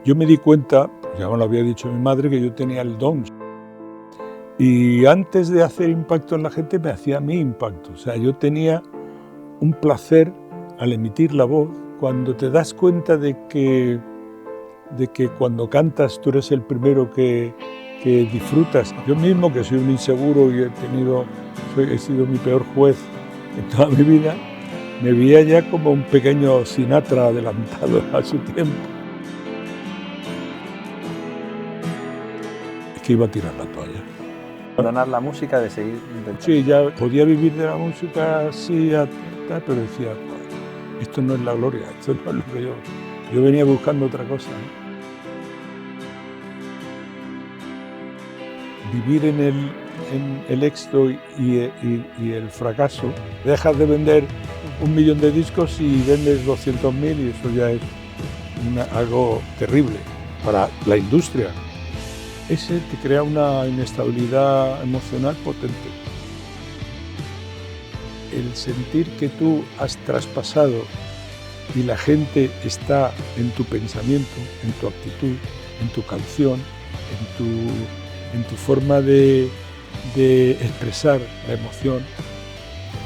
Yo me di cuenta, ya me lo había dicho mi madre, que yo tenía el don. Y antes de hacer impacto en la gente, me hacía a mí impacto. O sea, yo tenía un placer al emitir la voz, cuando te das cuenta de que cuando cantas tú eres el primero que disfrutas. Yo mismo, que soy un inseguro y he sido mi peor juez en toda mi vida, me veía ya como un pequeño Sinatra adelantado a su tiempo. Es que iba a tirar la toalla. Abandonar la música, de seguir intentando. Sí, ya podía vivir de la música así, pero decía, esto no es la gloria, esto no es lo que yo venía buscando otra cosa, ¿no? Vivir en el éxito y el fracaso. Dejas de vender 1 millón de discos y vendes 200.000 y eso ya es algo terrible para la industria. Ese te crea una inestabilidad emocional potente. El sentir que tú has traspasado y la gente está en tu pensamiento, en tu actitud, en tu canción, en tu forma de expresar la emoción,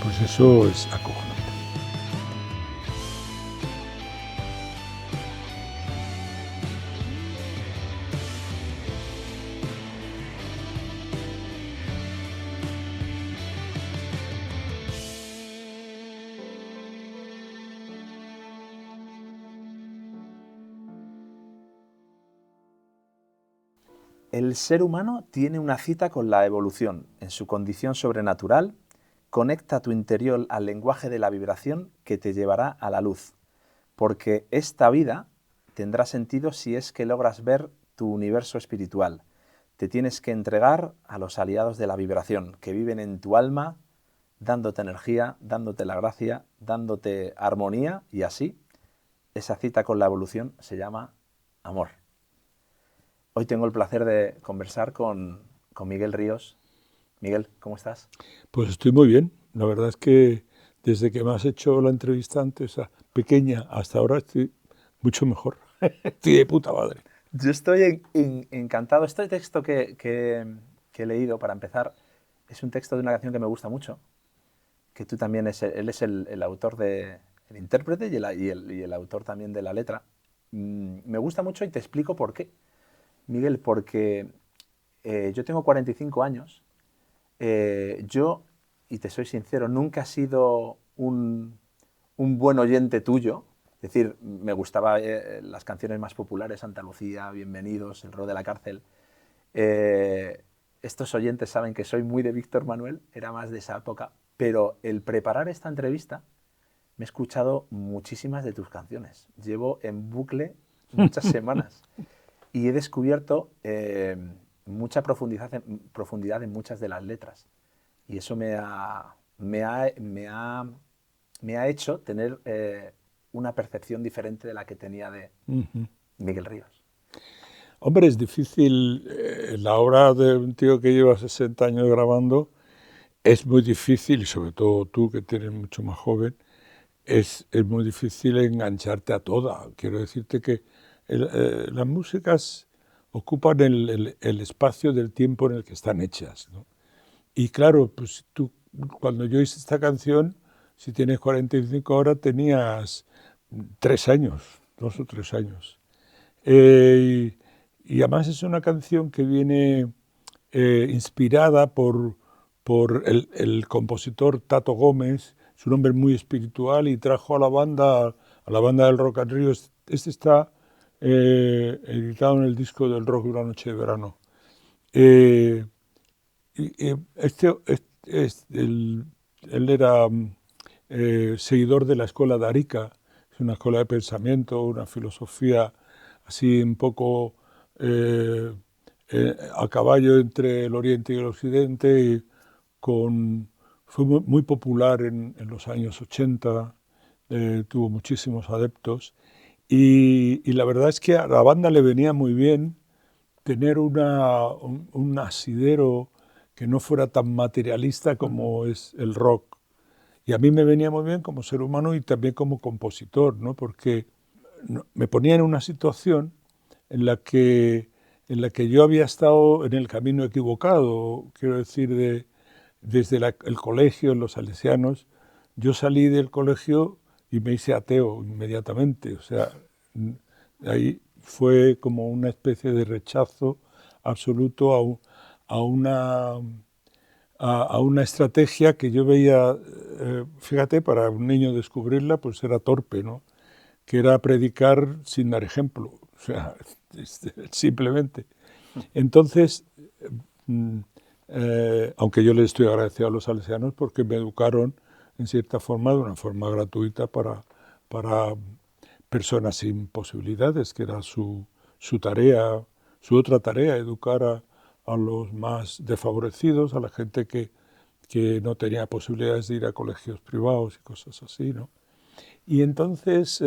pues eso es acojonante. El ser humano tiene una cita con la evolución. En su condición sobrenatural, conecta tu interior al lenguaje de la vibración que te llevará a la luz. Porque esta vida tendrá sentido si es que logras ver tu universo espiritual. Te tienes que entregar a los aliados de la vibración, que viven en tu alma, dándote energía, dándote la gracia, dándote armonía, y así, esa cita con la evolución se llama amor. Hoy tengo el placer de conversar con Miguel Ríos. Miguel, ¿cómo estás? Pues estoy muy bien. La verdad es que desde que me has hecho la entrevista antes, pequeña, hasta ahora estoy mucho mejor. Estoy de puta madre. Yo estoy encantado. Este texto que he leído, para empezar, es un texto de una canción que me gusta mucho, que tú también él es el autor el intérprete y el autor también de la letra. Me gusta mucho y te explico por qué. Miguel, porque yo tengo 45 años, yo, y te soy sincero, nunca he sido un buen oyente tuyo. Es decir, me gustaban las canciones más populares, Santa Lucía, Bienvenidos, El Ro de la Cárcel. Estos oyentes saben que soy muy de Víctor Manuel, era más de esa época, pero el preparar esta entrevista me he escuchado muchísimas de tus canciones. Llevo en bucle muchas semanas. Y he descubierto mucha profundidad en muchas de las letras. Y eso me ha hecho tener una percepción diferente de la que tenía de Miguel Ríos. Hombre, es difícil. La obra de un tío que lleva 60 años grabando es muy difícil, y sobre todo tú, que eres mucho más joven, es muy difícil engancharte a toda. Quiero decirte que las músicas ocupan el espacio del tiempo en el que están hechas, ¿no? Y claro, pues tú, cuando yo hice esta canción, si tienes 45 ahora, tenías 3 años, 2 o 3 años. Y además es una canción que viene inspirada por el compositor Tato Gómez. Es un hombre muy espiritual y trajo a la banda del Rock and Rio. Este está editado en el disco del rock de una noche de verano. Él era seguidor de la escuela de Arica. Es una escuela de pensamiento, una filosofía así un poco a caballo entre el Oriente y el Occidente, y fue muy popular en los años 80, tuvo muchísimos adeptos, y la verdad es que a la banda le venía muy bien tener un asidero que no fuera tan materialista como es el rock. Y a mí me venía muy bien como ser humano y también como compositor, ¿no? Porque me ponía en una situación en la que, yo había estado en el camino equivocado, quiero decir, desde el colegio, los salesianos. Yo salí del colegio y me hice ateo inmediatamente, o sea, ahí fue como una especie de rechazo absoluto a una, a una estrategia que yo veía, fíjate, para un niño descubrirla, pues era torpe, ¿no? Que era predicar sin dar ejemplo, o sea, simplemente. Entonces, mm, aunque yo les estoy agradecido a los salesianos porque me educaron en cierta forma, de una forma gratuita para personas sin posibilidades, que era su tarea, su otra tarea, educar a los más desfavorecidos, a la gente que no tenía posibilidades de ir a colegios privados y cosas así, ¿no? Y entonces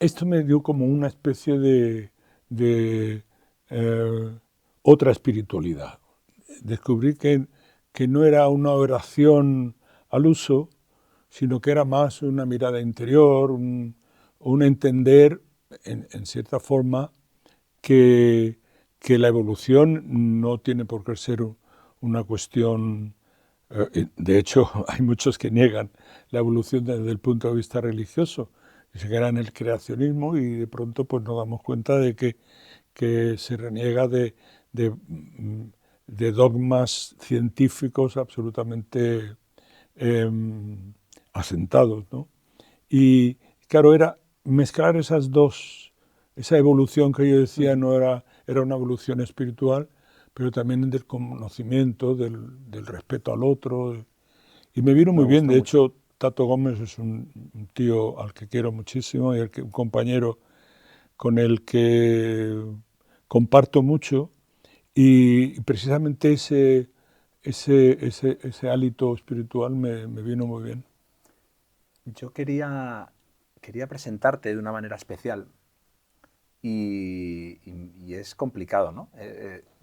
esto me dio como una especie de otra espiritualidad. Descubrí que no era una oración al uso, sino que era más una mirada interior, un entender, en cierta forma, que, la evolución no tiene por qué ser una cuestión. De hecho, hay muchos que niegan la evolución desde el punto de vista religioso, y se quedan en el creacionismo y de pronto pues nos damos cuenta de que se reniega de dogmas científicos absolutamente eh, asentados, ¿no? Y claro, era mezclar esas dos, esa evolución que yo decía no era una evolución espiritual, pero también del conocimiento, del respeto al otro. Y me vino Me muy bien. gustó De mucho. hecho, Tato Gómez es un tío al que quiero muchísimo y un compañero con el que comparto mucho. Y precisamente ese hálito espiritual me vino muy bien. Yo quería presentarte de una manera especial y es complicado, ¿no?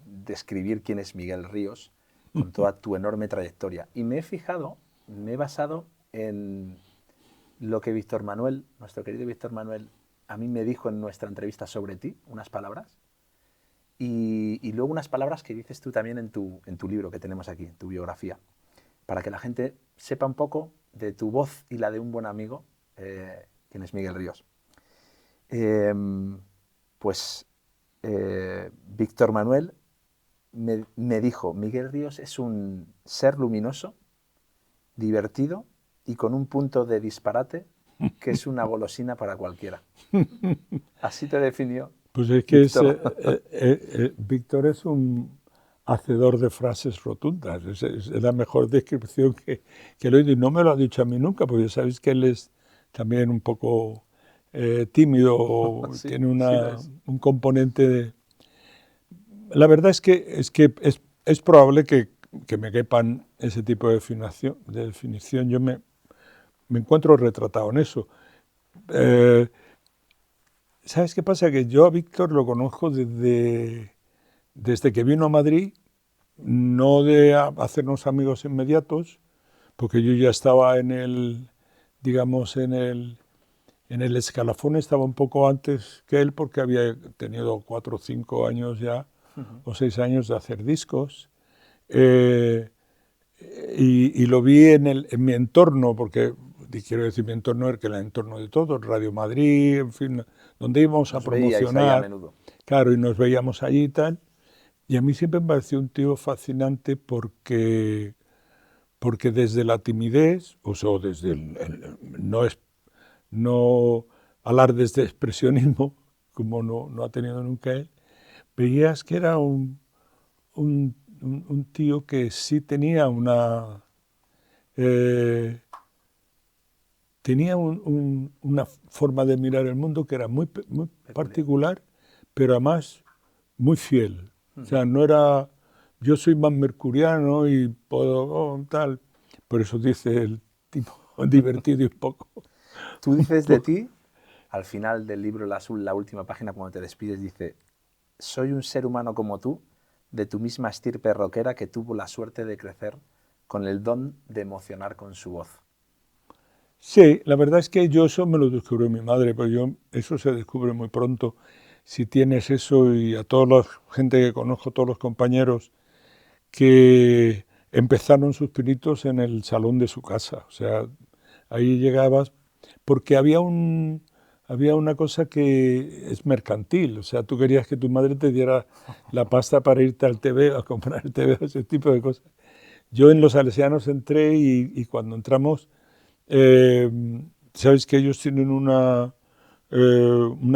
Describir quién es Miguel Ríos con toda tu enorme trayectoria. Y me he basado en lo que Víctor Manuel, nuestro querido Víctor Manuel, a mí me dijo en nuestra entrevista sobre ti, unas palabras, y luego unas palabras que dices tú también en tu libro que tenemos aquí, en tu biografía, para que la gente sepa un poco de tu voz y la de un buen amigo, quien es Miguel Ríos. Eh, pues Víctor Manuel me dijo, Miguel Ríos es un ser luminoso, divertido y con un punto de disparate que es una golosina para cualquiera. Así te definió Pues es que Víctor. Víctor es un hacedor de frases rotundas. Es la mejor descripción que he oído. Y no me lo ha dicho a mí nunca, porque ya sabéis que él es también un poco tímido, Sí, tiene sí lo es. un componente de. La verdad es probable que me quepan ese tipo de definición. Yo me encuentro retratado en eso. Eh, ¿Sabes qué pasa? Que yo a Víctor lo conozco desde que vino a Madrid, no de hacernos amigos inmediatos, porque yo ya estaba digamos, en el escalafón, estaba un poco antes que él, porque había tenido 4 o 5 años ya, o 6 años de hacer discos. Eh, y lo vi en mi entorno, porque quiero decir mi entorno es que el entorno de todos, Radio Madrid, en fin, donde íbamos a Os veíais ahí a promocionar, menudo. claro, y nos veíamos allí y tal. Y a mí siempre me pareció un tío fascinante porque desde la timidez, o sea, desde no alardes de expresionismo, como no ha tenido nunca él, veías que era un tío que sí eh, tenía una forma de mirar el mundo que era muy Peculiar. particular, pero además muy fiel. O sea, no era, yo soy más mercuriano y puedo tal, por eso dice el tipo divertido y Tú un dices de poco. ti, al final del libro El Azul, la última página, cuando te despides, dice, soy un ser humano como tú, de tu misma estirpe rockera que tuvo la suerte de crecer con el don de emocionar con su voz. Sí, la verdad es que yo eso me lo descubrió mi madre, pero yo eso se descubre muy pronto. Si tienes eso y a toda la gente que conozco, todos los compañeros que empezaron sus pinitos en el salón de su casa, o sea, ahí llegabas porque había una cosa que es mercantil, o sea, tú querías que tu madre te diera la pasta para irte al TV a comprar el TV, ese tipo de cosas. Yo en los Salesianos entré y cuando entramos, eh, sabes que ellos tienen una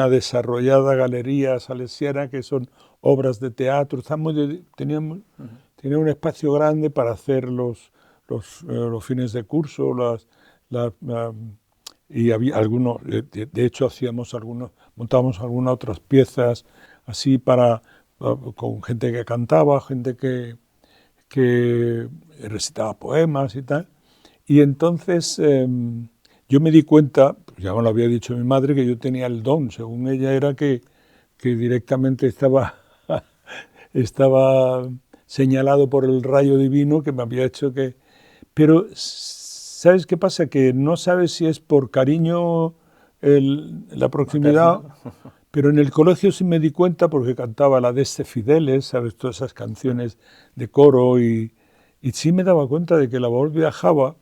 desarrollada galería salesiana que son obras de teatro, tenían un espacio grande para hacer los fines de curso, y había algunos, de hecho hacíamos montábamos algunas otras piezas así con gente que cantaba, gente que recitaba poemas y tal. Y entonces yo me di cuenta, ya me lo había dicho mi madre, que yo tenía el don, según ella era que directamente estaba señalado por el rayo divino que me había hecho que... Pero, ¿sabes qué pasa? Que no sabes si es por cariño la proximidad, Materno. pero en el colegio sí me di cuenta porque cantaba la de este Fideles, ¿sabes? Todas esas canciones de coro y sí me daba cuenta de que la voz viajaba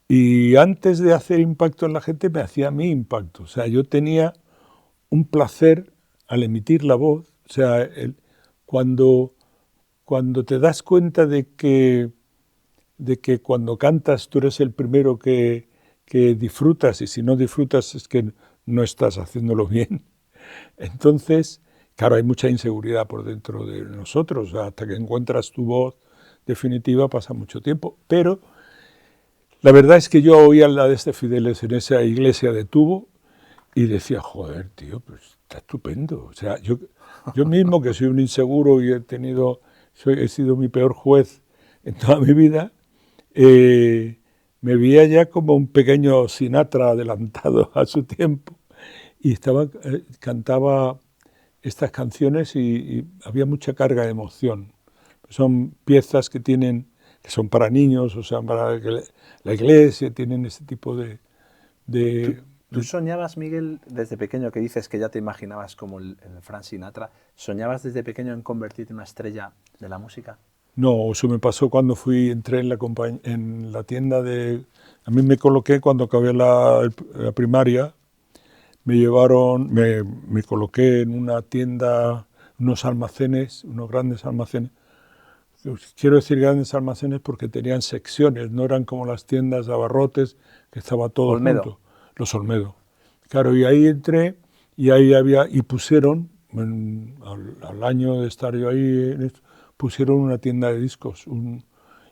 y antes de hacer impacto en la gente me hacía a mí impacto. O sea, yo tenía un placer al emitir la voz. O sea, cuando, cuando te das cuenta de que cuando cantas tú eres el primero que disfrutas y si no disfrutas es que no estás haciéndolo bien. Entonces, claro, hay mucha inseguridad por dentro de nosotros. O sea, hasta que encuentras tu voz definitiva pasa mucho tiempo. Pero la verdad es que yo oía la de este Fideles en esa iglesia de Tubo y decía, joder, tío, pues está estupendo. O sea, yo mismo que soy un inseguro y he sido mi peor juez en toda mi vida, me veía ya como un pequeño Sinatra adelantado a su tiempo y cantaba estas canciones y había mucha carga de emoción. Son piezas que son para niños, o sea, para la iglesia, tienen ese tipo ¿Tú, de, tú de soñabas, Miguel, desde pequeño, que dices que ya te imaginabas como el Frank Sinatra, ¿soñabas desde pequeño en convertirte en una estrella de la música? No, eso me pasó cuando entré en la tienda A mí me coloqué cuando acabé la primaria, me coloqué en una tienda, unos almacenes, unos grandes almacenes. Quiero decir grandes almacenes porque tenían secciones, no eran como las tiendas de abarrotes, que estaba todo Olmedo. junto, los Olmedo. Claro, y ahí entré y ahí y pusieron, al año de estar yo ahí, pusieron una tienda de discos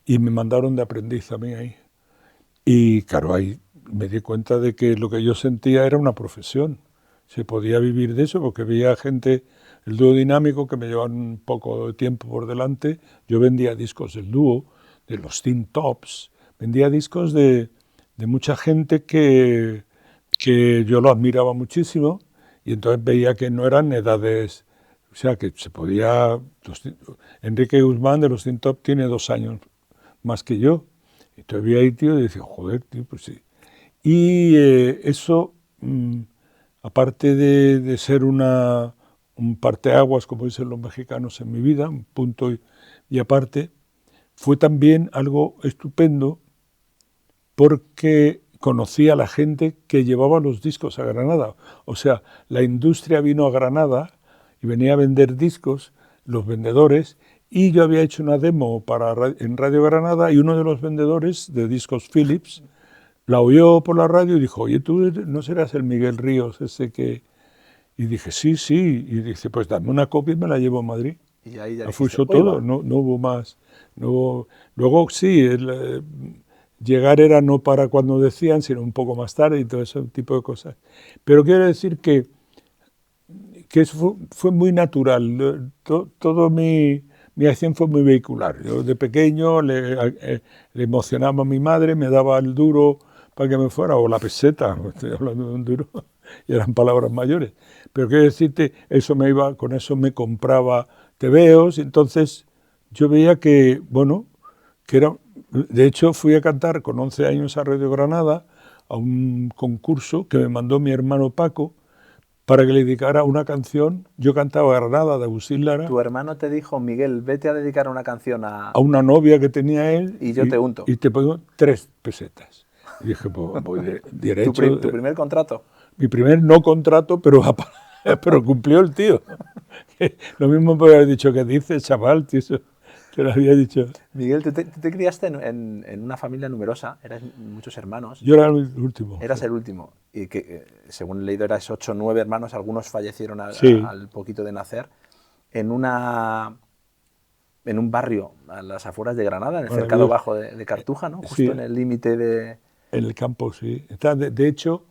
y me mandaron de aprendiz a mí ahí. Y claro, ahí me di cuenta de que lo que yo sentía era una profesión. Se podía vivir de eso porque veía gente, el dúo dinámico, que me llevaban un poco de tiempo por delante. Yo vendía discos del dúo, de los Teen Tops, vendía discos de mucha gente que yo lo admiraba muchísimo y entonces veía que no eran edades, o sea, que se podía... Enrique Guzmán de los Teen Top tiene 2 años más que yo. Y todavía ahí, tío, y decía, joder, tío, pues sí. Y eso, aparte de ser un parteaguas, como dicen los mexicanos en mi vida, un punto y aparte, fue también algo estupendo porque conocí a la gente que llevaba los discos a Granada. O sea, la industria vino a Granada y venía a vender discos, los vendedores, y yo había hecho una demo en Radio Granada y uno de los vendedores de discos Philips la oyó por la radio y dijo, oye, tú no serás el Miguel Ríos ese que... Y dije, sí, sí. Y dice, pues dame una copia y me la llevo a Madrid. Y ahí ya Fue dijiste, eso ¡uy, todo, va! no hubo más. Luego sí, llegar era no para cuando decían, sino un poco más tarde y todo ese tipo de cosas. Pero quiero decir que eso fue muy natural. Todo mi acción fue muy vehicular. Yo de pequeño le emocionaba a mi madre, me daba el duro para que me fuera, o la peseta, estoy hablando de un duro, y eran palabras mayores. Pero quiero decirte, con eso me compraba tebeos, entonces yo veía que, bueno, de hecho fui a cantar con 11 años a Radio Granada, a un concurso que me mandó mi hermano Paco para que le dedicara una canción. Yo cantaba Granada de Agustín Lara. Tu hermano te dijo, Miguel, vete a dedicar una canción a una novia que tenía él y yo te unto. Y te pongo 3 pesetas. Y dije, pues voy derecho. ¿Tu primer contrato? Mi primer no contrato, pero cumplió el tío. Lo mismo puede haber dicho que dice, chaval, tío, eso te lo había dicho. Miguel, tú te criaste en una familia numerosa, eras muchos hermanos. Yo era el último. Eras el último. Y que, según he leído, eras 8 o 9 hermanos, algunos fallecieron al poquito de nacer, en un barrio a las afueras de Granada, en el cercado bajo de Cartuja, ¿no? Justo en el límite de... En el campo, sí. Está, de hecho,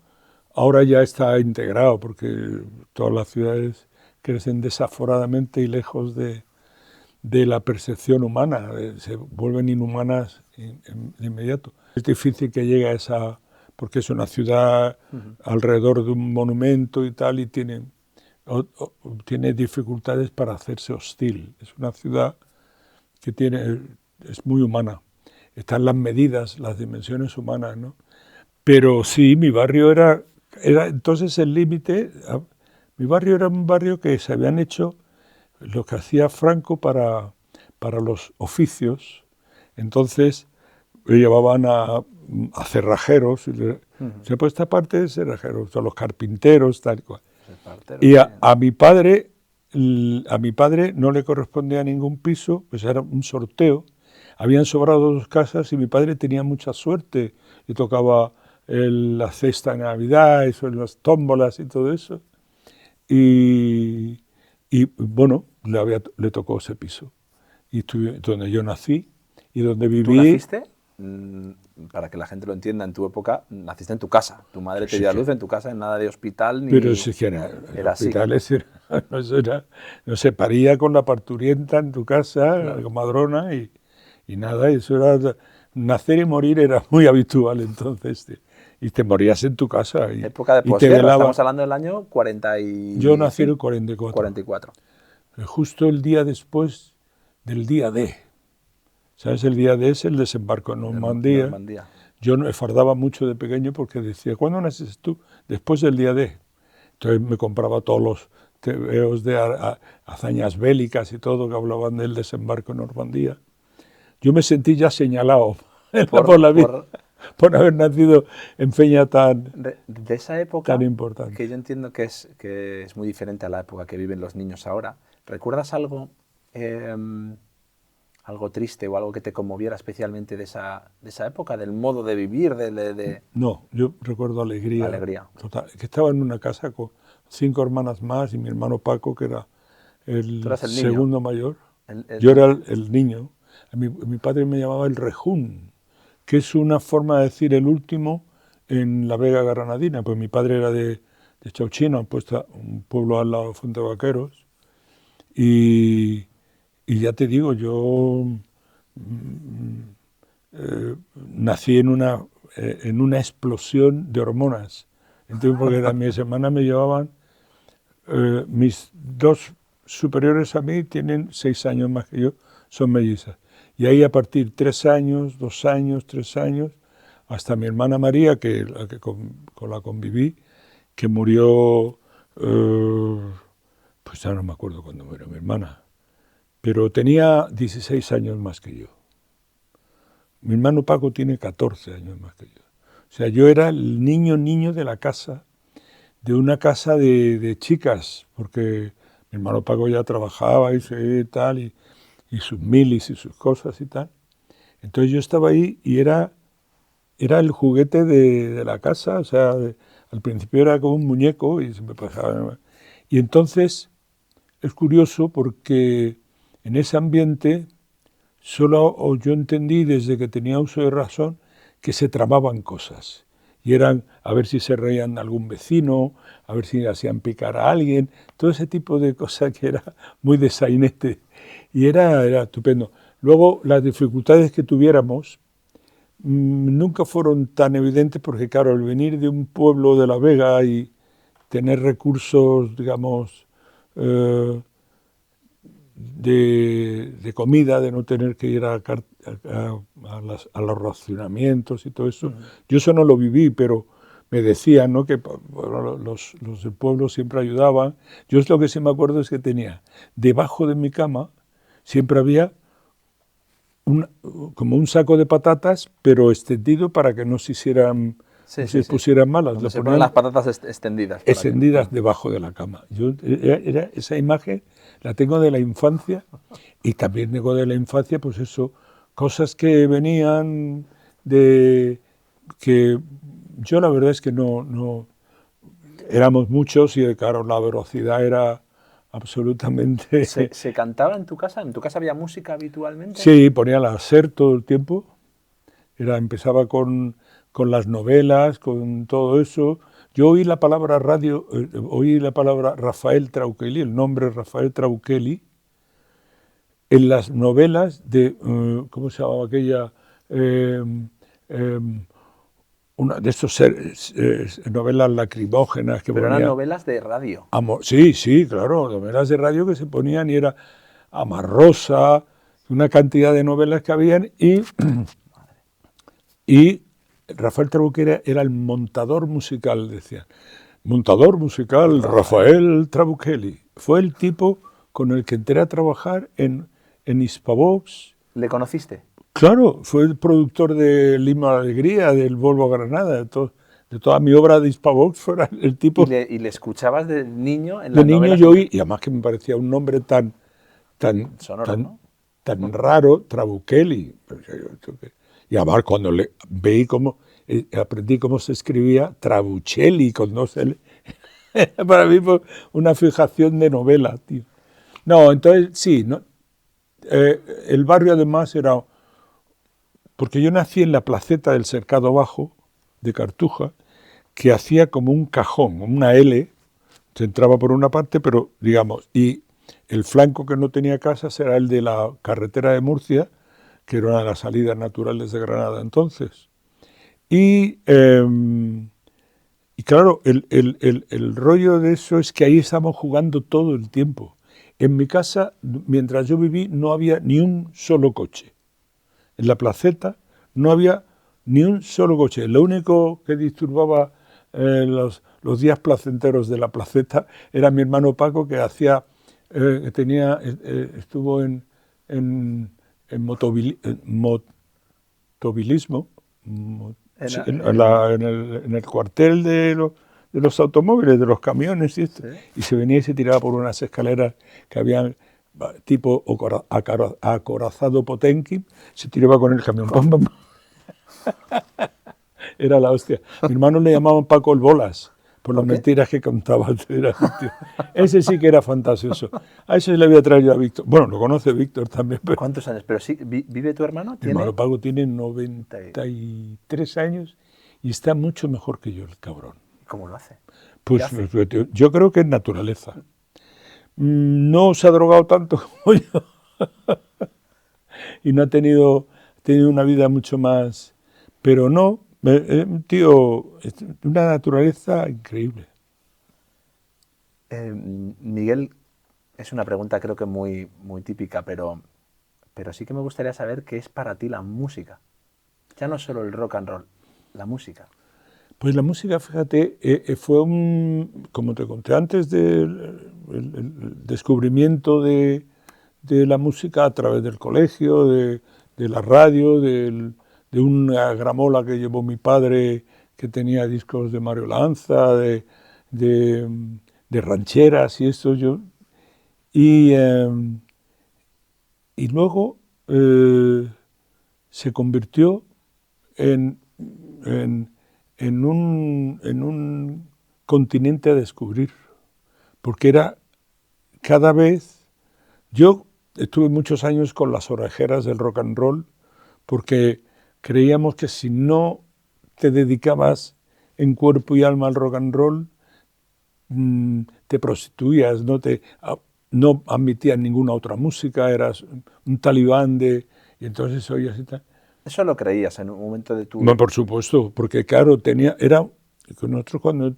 ahora ya está integrado, porque todas las ciudades crecen desaforadamente y lejos de la percepción humana, se vuelven inhumanas de inmediato. Es difícil que llegue a esa, porque es una ciudad alrededor de un monumento y tal, y tiene dificultades para hacerse hostil. Es una ciudad que es muy humana. Están las medidas, las dimensiones humanas, ¿no? Pero sí, mi barrio era entonces el límite. Mi barrio era un barrio que se habían hecho lo que hacía Franco para los oficios. Entonces lo llevaban a cerrajeros. Se puede esta parte de cerrajeros, a los carpinteros, tal y cual. Y a mi padre no le correspondía ningún piso, pues era un sorteo. Habían sobrado 2 casas y mi padre tenía mucha suerte y tocaba la cesta de Navidad, las tómbolas y todo eso. Y bueno, le tocó ese piso. Y estuve donde yo nací y donde viví. ¿Tú naciste? Para que la gente lo entienda, en tu época naciste en tu casa. Tu madre te dio a luz en tu casa, en nada de hospital. Pero si era hospitales, no se paría con la parturienta en tu casa, claro, comadrona, y nada, eso era, nacer y morir era muy habitual entonces. Y te morías en tu casa. Época de posguerra, estamos hablando del año 40 y... Yo nací en el 44. 44. Justo el día después del día D. ¿Sabes? El día D es el desembarco en Normandía. Yo me fardaba mucho de pequeño porque decía, ¿cuándo naciste tú? Después del día D. Entonces me compraba todos los tebeos de hazañas bélicas y todo que hablaban del desembarco en Normandía. Yo me sentí ya señalado por la vida, por haber nacido en fecha de esa época, tan importante. Que yo entiendo que es muy diferente a la época que viven los niños ahora. ¿Recuerdas algo triste o algo que te conmoviera especialmente de esa época, del modo de vivir? No, yo recuerdo alegría. Alegría. Total, que estaba en una casa con 5 hermanas más y mi hermano Paco, que era el segundo mayor. Yo era el niño. Mi padre me llamaba el rejún, que es una forma de decir el último en la Vega Granadina. Pues mi padre era de Chauchino, puesto un pueblo al lado de Fuentevaqueros. Y ya te digo, yo nací en una explosión de hormonas. Entonces, porque mis hermanas me llevaban, mis 2 superiores a mí tienen 6 años más que yo, son mellizas. Y ahí a partir de 3 años, 2 años, 3 años, hasta mi hermana María, con la conviví, que murió, pues ya no me acuerdo cuándo murió mi hermana, pero tenía 16 años más que yo. Mi hermano Paco tiene 14 años más que yo. O sea, yo era el niño de la casa, de una casa de chicas, porque mi hermano Paco ya trabajaba y tal, y sus milis y sus cosas y tal. Entonces yo estaba ahí y era el juguete de la casa, o sea, al principio era como un muñeco y se me pasaba. Y entonces es curioso porque en ese ambiente solo yo entendí desde que tenía uso de razón que se tramaban cosas. Y eran a ver si se reían de algún vecino, a ver si hacían picar a alguien, todo ese tipo de cosas que era muy de sainete. Y era estupendo. Luego, las dificultades que tuviéramos nunca fueron tan evidentes porque, claro, al venir de un pueblo de La Vega y tener recursos, digamos, de comida, de no tener que ir a los racionamientos y todo eso. Yo eso no lo viví, pero me decían, ¿no?, que bueno, los del pueblo siempre ayudaban. Yo lo que sí me acuerdo es que tenía debajo de mi cama siempre había como un saco de patatas, pero extendido para que no se hicieran, Sí, no sí, se sí. pusieran malas. Donde Lo se ponían ponen las patatas extendidas. extendidas debajo de la cama. Esa imagen la tengo de la infancia, y también tengo de la infancia, pues eso, cosas que venían de que yo la verdad es que no éramos muchos y claro, la velocidad era absolutamente... ¿Se cantaba en tu casa? ¿En tu casa había música habitualmente? Sí, ponía la SER todo el tiempo. Empezaba con las novelas, con todo eso. Yo oí la palabra radio, oí la palabra Rafael Traukeli, el nombre Rafael Traukeli, en las novelas de, ¿cómo se llamaba aquella? Eh, eh, una de esas novelas lacrimógenas que Pero eran ponía. novelas de radio. Sí, sí, claro, novelas de radio que se ponían y era Amarrosa, una cantidad de novelas que habían y Rafael Trabuquera era el montador musical, decían. Montador musical Rafael Trabuchelli. Fue el tipo con el que entré a trabajar en Hispavox. ¿Le conociste? Claro, fue el productor de Lima Alegría, del Volvo Granada, de toda mi obra de Hispavox, fuera el tipo. ¿Y le escuchabas de niño en De las niño novelas? yo oí, y además que me parecía un nombre tan Sonoro, ¿no? tan raro, Trabuchelli. Y además cuando veí cómo, aprendí cómo se escribía Trabuchelli con dos L. Para mí fue una fijación de novela, tío. No, entonces sí, no, el barrio además era... Porque yo nací en la placeta del Cercado Bajo, de Cartuja, que hacía como un cajón, una L, se entraba por una parte, pero digamos, y el flanco que no tenía casas era el de la carretera de Murcia, que era una de las salidas naturales de Granada entonces. Y claro, el rollo de eso es que ahí estamos jugando todo el tiempo. En mi casa, mientras yo viví, no había ni un solo coche. En la placeta no había ni un solo coche. Lo único que disturbaba los días placenteros de la placeta era mi hermano Paco, que hacía, estuvo en motovilismo, sí, en el cuartel de los automóviles, de los camiones, y esto, ¿Sí? y se venía y se tiraba por unas escaleras que habían tipo acorazado Potenkin, se tiraba con el camión. ¡Pam, pam! Era la hostia. Mi hermano le llamaban Paco el Bolas, por las mentiras que contaba. Ese sí que era fantasioso. A ese le voy a traer yo a Víctor. Bueno, lo conoce Víctor también. Pero ¿Cuántos años? Pero sí, ¿vive tu hermano? mi hermano Paco tiene 93 años y está mucho mejor que yo, el cabrón. ¿Cómo lo hace? Pues yo creo que es naturaleza. No se ha drogado tanto como yo y no ha tenido una vida mucho más, pero no, un tío, una naturaleza increíble. Miguel, es una pregunta creo que muy, muy típica, pero sí que me gustaría saber qué es para ti la música. Ya no solo el rock and roll, la música. Pues la música, fíjate, fue como te conté antes, del el descubrimiento de la música a través del colegio, de la radio, de una gramola que llevó mi padre que tenía discos de Mario Lanza, de rancheras y esto. Y luego se convirtió en un continente a descubrir, porque era cada vez... Yo estuve muchos años con las orejeras del rock and roll, porque creíamos que si no te dedicabas en cuerpo y alma al rock and roll, te prostituías, no admitías ninguna otra música, eras un talibán y entonces oías y tal. ¿Eso lo creías en un momento de tu...? No, por supuesto, porque claro, nosotros cuando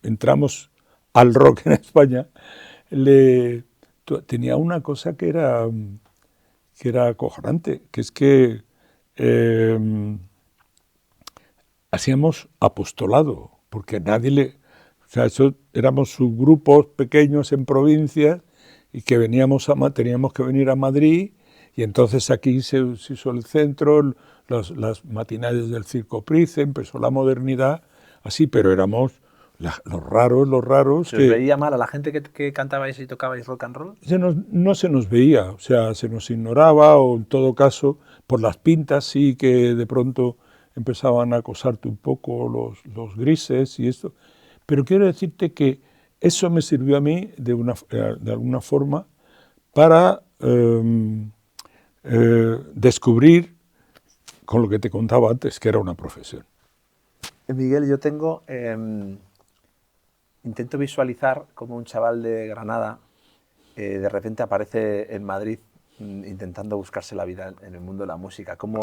entramos al rock en España, tenía una cosa que era acojonante, que es que hacíamos apostolado, porque nadie le... O sea, éramos subgrupos pequeños en provincias y que teníamos que venir a Madrid, y entonces aquí se hizo el centro, las matinales del Circo Price, empezó la modernidad, así, pero éramos los raros. ¿Se os veía mal a la gente que cantabais y tocabais rock and roll? No se nos veía, o sea, se nos ignoraba, o en todo caso, por las pintas sí que de pronto empezaban a acosarte un poco los grises y esto. Pero quiero decirte que eso me sirvió a mí de alguna forma para descubrir, con lo que te contaba antes, que era una profesión. Miguel, yo intento visualizar cómo un chaval de Granada de repente aparece en Madrid intentando buscarse la vida en el mundo de la música. ¿Cómo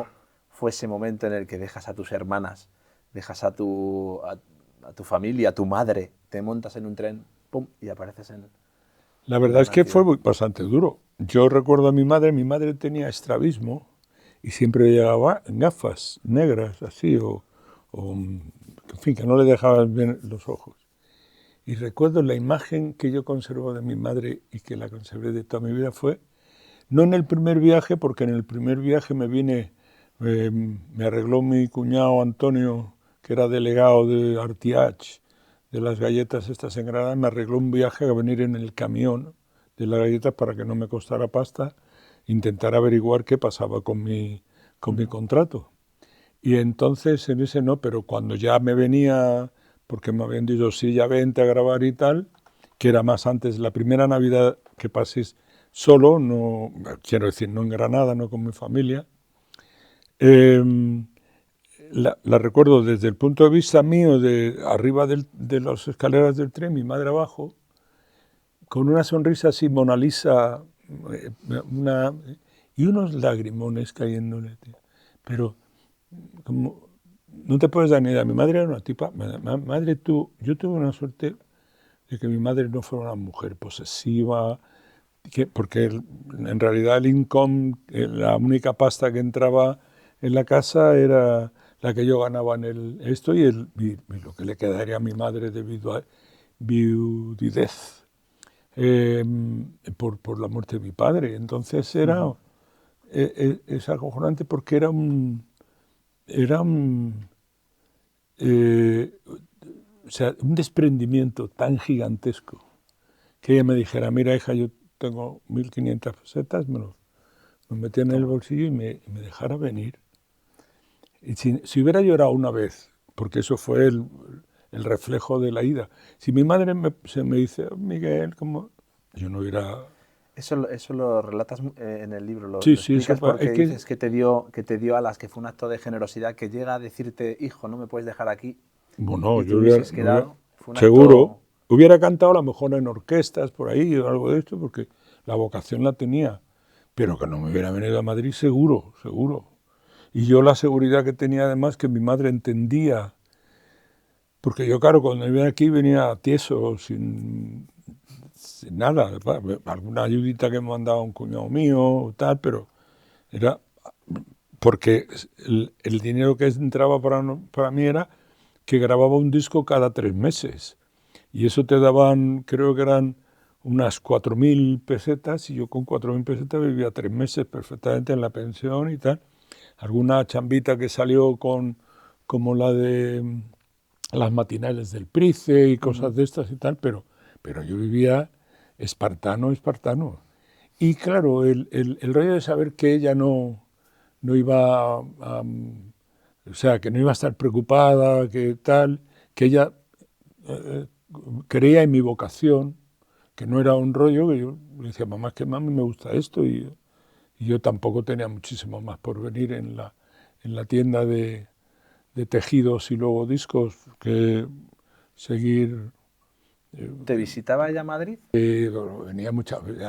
fue ese momento en el que dejas a tus hermanas, dejas a tu familia, a tu madre, te montas en un tren, pum, y apareces en... La verdad es que fue bastante duro. Yo recuerdo a mi madre tenía estrabismo y siempre llevaba gafas negras, así, en fin, que no le dejaban bien los ojos. Y recuerdo la imagen que yo conservo de mi madre y que la conservé de toda mi vida fue, no en el primer viaje, porque en el primer viaje me arregló mi cuñado Antonio, que era delegado de Artiach, de las galletas estas en Granada, me arregló un viaje a venir en el camión de las galletas para que no me costara pasta, intentar averiguar qué pasaba con mi contrato. Y entonces en ese no, pero cuando ya me venía, porque me habían dicho, sí, ya vente a grabar y tal, que era más antes, la primera Navidad que pases solo, no, quiero decir, no en Granada, no con mi familia, la recuerdo desde el punto de vista mío, de arriba de las escaleras del tren, mi madre abajo, con una sonrisa así, Mona Lisa, y unos lagrimones cayéndole. Pero como no te puedes dar ni idea, mi madre era una tipa, yo tuve una suerte de que mi madre no fuera una mujer posesiva, porque en realidad el income, la única pasta que entraba en la casa era la que yo ganaba en esto y lo que le quedaría a mi madre de viudez por la muerte de mi padre. Entonces es acojonante porque era un desprendimiento tan gigantesco que ella me dijera, mira hija, yo tengo 1.500 pesetas, me metía en el bolsillo y me dejara venir. Y si hubiera llorado una vez, porque eso fue el reflejo de la ida, si mi madre se me dice, oh, Miguel, ¿cómo? Yo no hubiera... Eso lo relatas en el libro, sí, lo explicas porque es dices que te dio alas, que fue un acto de generosidad, que llega a decirte, hijo, no me puedes dejar aquí. Bueno, y yo hubieses quedado. Seguro, hubiera cantado a lo mejor en orquestas por ahí o algo de esto, porque la vocación la tenía, pero que no me hubiera venido a Madrid seguro. Y yo la seguridad que tenía además que mi madre entendía, porque yo claro, cuando venía aquí venía tieso, sin nada, alguna ayudita que me mandaba un cuñado mío, tal, pero era porque el dinero que entraba para mí era que grababa un disco cada 3 meses. Y eso te daban, creo que eran unas 4.000 pesetas, y yo con 4.000 pesetas vivía 3 meses perfectamente en la pensión y tal. Alguna chambita que salió como la de las matinales del Price y cosas de estas y tal, pero yo vivía espartano. Y claro, el rollo de saber que ella no iba o sea, que no iba a estar preocupada, que tal, que ella creía en mi vocación, que no era un rollo, que yo le decía, mamá, es que mami me gusta esto, y yo tampoco tenía muchísimo más por venir en la tienda de tejidos y luego discos que seguir. ¿Te visitaba ella a Madrid? Venía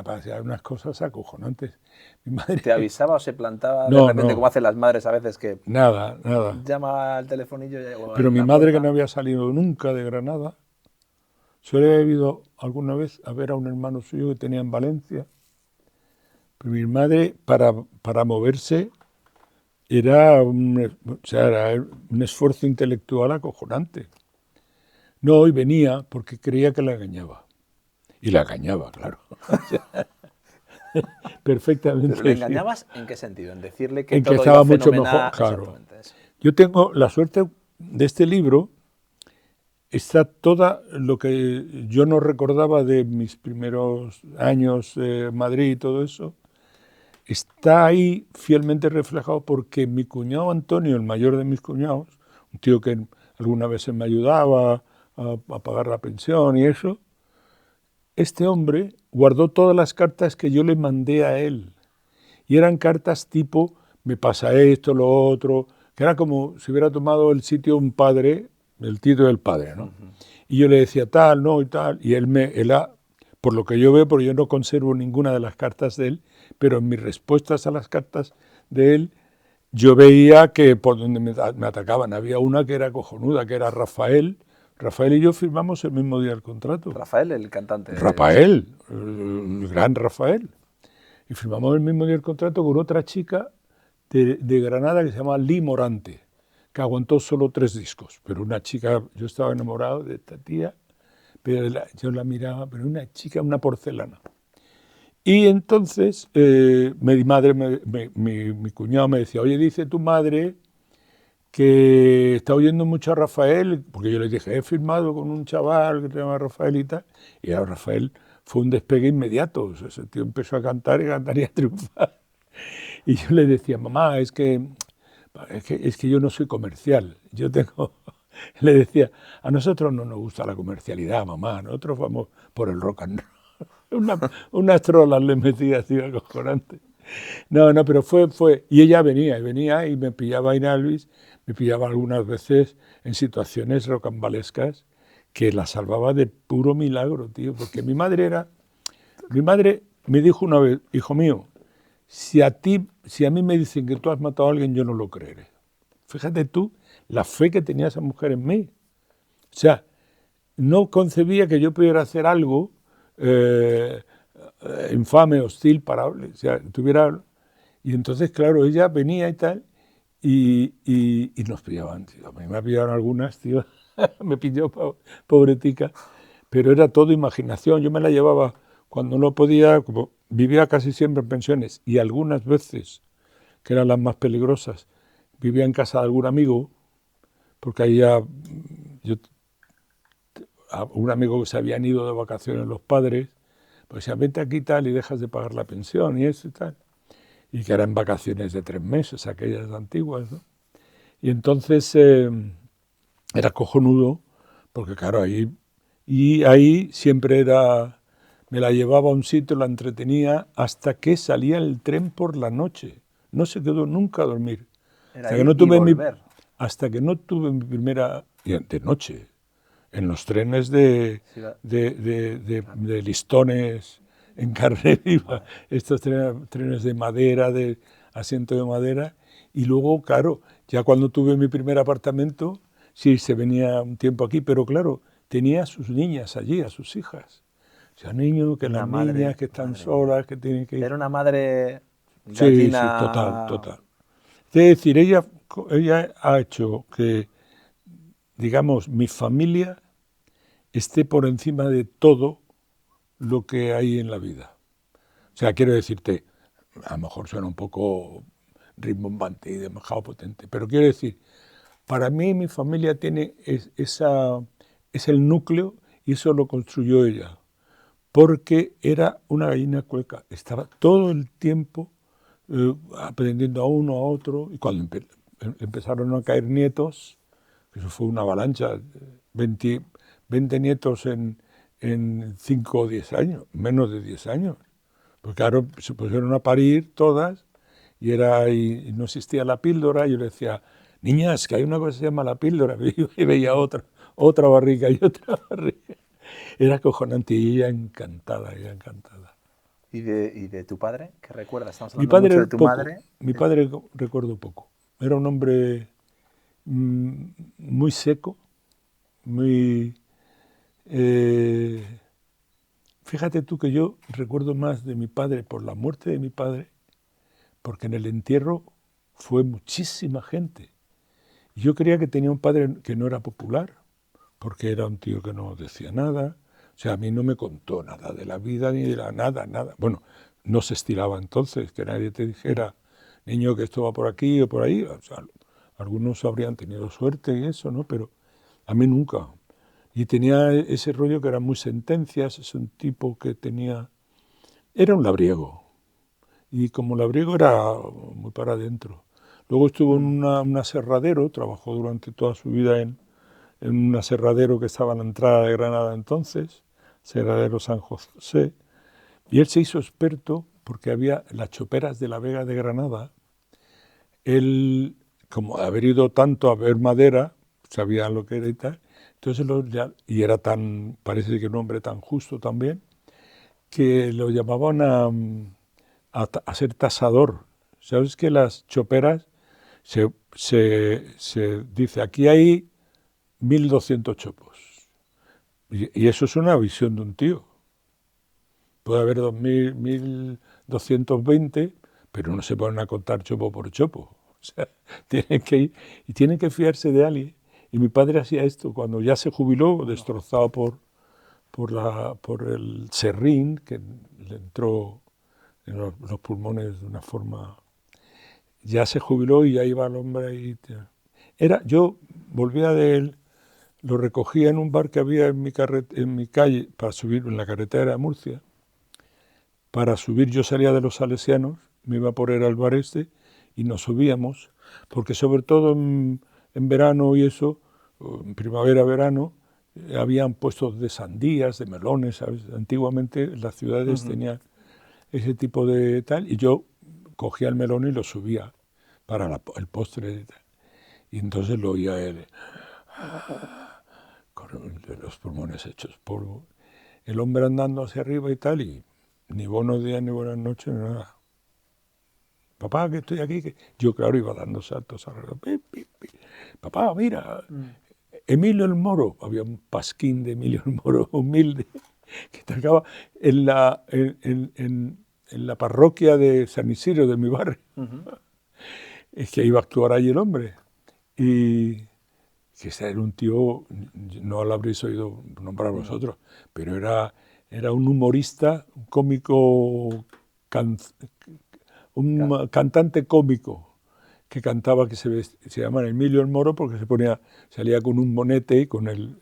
hacía unas cosas acojonantes. Mi madre, ¿Te avisaba o se plantaba no, de repente, como hacen las madres a veces, que nada. llama al telefonillo? Pero mi madre, que no había salido nunca de Granada, o Solo he ido alguna vez a ver a un hermano suyo que tenía en Valencia, pero mi madre para moverse era un esfuerzo intelectual acojonante. No, y venía porque creía que la engañaba. Y la engañaba, claro. Perfectamente. ¿Pero le Sí. engañabas en qué sentido? En decirle que En que todo estaba iba mucho fenomenal. mejor, claro. Exactamente eso. Yo tengo la suerte de este libro, está todo lo que yo no recordaba de mis primeros años en Madrid y todo eso, está ahí fielmente reflejado porque mi cuñado Antonio, el mayor de mis cuñados, un tío que alguna vez me ayudaba a pagar la pensión y eso, este hombre guardó todas las cartas que yo le mandé a él. Y eran cartas tipo, me pasa esto, lo otro, que era como si hubiera tomado el sitio un padre, el título del padre, ¿no? Y yo le decía tal, no, y tal, y por lo que yo veo, porque yo no conservo ninguna de las cartas de él, pero en mis respuestas a las cartas de él, yo veía que por donde me atacaban, había una que era cojonuda, que era Rafael. Rafael y yo firmamos el mismo día el contrato. Rafael, el cantante. Rafael, el gran Rafael. Y firmamos el mismo día el contrato con otra chica de Granada que se llama Lee Morante, que aguantó solo 3 discos. Pero una chica, yo estaba enamorado de esta tía, pero yo la miraba, pero una chica, una porcelana. Y entonces mi cuñado me decía, oye, dice tu madre que está oyendo mucho a Rafael, porque yo le dije, he firmado con un chaval que se llama Rafael y tal, y ahora Rafael fue un despegue inmediato, o sea, ese tío empezó a cantar y a triunfar. Y yo le decía, mamá, es que yo no soy comercial, yo tengo... Le decía, a nosotros no nos gusta la comercialidad, mamá, nosotros vamos por el rock and roll. Unas trolas le metía así acojonante. No, pero fue. Y ella venía y me pillaba en Elvis, me pillaba algunas veces en situaciones rocambolescas que la salvaba de puro milagro, tío. Porque mi madre me dijo una vez, hijo mío, si a mí me dicen que tú has matado a alguien, yo no lo creeré. Fíjate tú la fe que tenía esa mujer en mí. O sea, no concebía que yo pudiera hacer algo infame, hostil, para, o sea, tuviera... Y entonces, claro, ella venía y tal, y nos pillaban, tío. A mí me pillaron algunas, tío, me pilló, pobretica, pero era todo imaginación. Yo me la llevaba cuando no podía, como vivía casi siempre en pensiones, y algunas veces, que eran las más peligrosas, vivía en casa de algún amigo, porque ahí ya, a un amigo que se habían ido de vacaciones los padres, pues decían, vente aquí tal y dejas de pagar la pensión y eso y tal. Y que eran vacaciones de 3 meses, aquellas antiguas, ¿no? Y entonces era cojonudo, porque claro, ahí siempre me la llevaba a un sitio, la entretenía, hasta que salía el tren por la noche. No se quedó nunca a dormir. Era ir y volver. Hasta que no tuve mi primera, de noche, en los trenes de listones en carne viva, estos trenes de madera, de asiento de madera, y luego, claro, ya cuando tuve mi primer apartamento, sí, se venía un tiempo aquí, pero claro, tenía a sus niñas allí, a sus hijas. O sea, niños, que las niñas que están solas, que tienen que ir... Era una madre Sí, gallina... total. Es decir, ella ha hecho que, digamos, mi familia esté por encima de todo lo que hay en la vida. O sea, quiero decirte, a lo mejor suena un poco rimbombante y demasiado potente, pero quiero decir, para mí mi familia es el núcleo y eso lo construyó ella, porque era una gallina cueca, estaba todo el tiempo aprendiendo a uno, a otro, y cuando empezaron a caer nietos, eso fue una avalancha, 20 nietos en 5 o 10 años, menos de 10 años. Pues claro, se pusieron a parir todas y no existía la píldora. Y yo le decía, niñas, que hay una cosa que se llama la píldora. Y veía otra barriga y otra barriga. Era acojonante y ella encantada, ella encantada. ¿Y de tu padre? ¿Qué recuerdas? Estamos Mi hablando mucho padre de tu poco, madre. mi padre recuerdo poco. Era un hombre muy seco, muy Fíjate tú que yo recuerdo más de mi padre por la muerte de mi padre, porque en el entierro fue muchísima gente. Y yo creía que tenía un padre que no era popular, porque era un tío que no decía nada. O sea, a mí no me contó nada de la vida ni de la nada, nada. Bueno, no se estilaba entonces, que nadie te dijera, niño, que esto va por aquí o por ahí. O sea, algunos habrían tenido suerte y eso, ¿no? Pero a mí nunca. Y tenía ese rollo que eran muy sentencias, es un tipo que tenía... Era un labriego, y como labriego era muy para adentro. Luego estuvo en un aserradero, trabajó durante toda su vida en un aserradero que estaba a la entrada de Granada entonces, Aserradero San José, y él se hizo experto porque había las choperas de la Vega de Granada. Él, como haber ido tanto a ver madera, sabía lo que era y tal, entonces y era tan, parece que un hombre tan justo también, que lo llamaban a ser tasador. ¿Sabes que las choperas se dice, aquí hay 1.200 chopos? Y eso es una visión de un tío. Puede haber 2.000, 1.220, pero no se ponen a contar chopo por chopo. O sea, tienen que ir y tienen que fiarse de alguien. Y mi padre hacía esto cuando ya se jubiló, destrozado por el serrín, que le entró en los pulmones de una forma... Ya se jubiló y ya iba el hombre ahí. Yo volvía de él, lo recogía en un bar que había en mi calle para subir en la carretera de Murcia. Para subir yo salía de los Salesianos, me iba por ir al bar este y nos subíamos, porque sobre todo en verano y eso, en primavera, verano, habían puestos de sandías, de melones, ¿sabes? Antiguamente las ciudades tenían ese tipo de tal, y yo cogía el melón y lo subía para el postre y tal. Y entonces lo oía él, con los pulmones hechos polvo. El hombre andando hacia arriba y tal, y ni buenos días, ni buenas noches, ni nada. Papá, que estoy aquí. Yo, claro, iba dando saltos alrededor. Pi, pi, pi. Papá, mira, Emilio el Moro. Había un pasquín de Emilio el Moro, humilde, que tocaba en la parroquia de San Isidro, de mi barrio. Es que iba a actuar allí el hombre. Y que era un tío, no lo habréis oído nombrar vosotros, pero era un humorista, un cómico, un cantante cómico que cantaba, que se llama Emilio el Moro, porque salía con un bonete y con el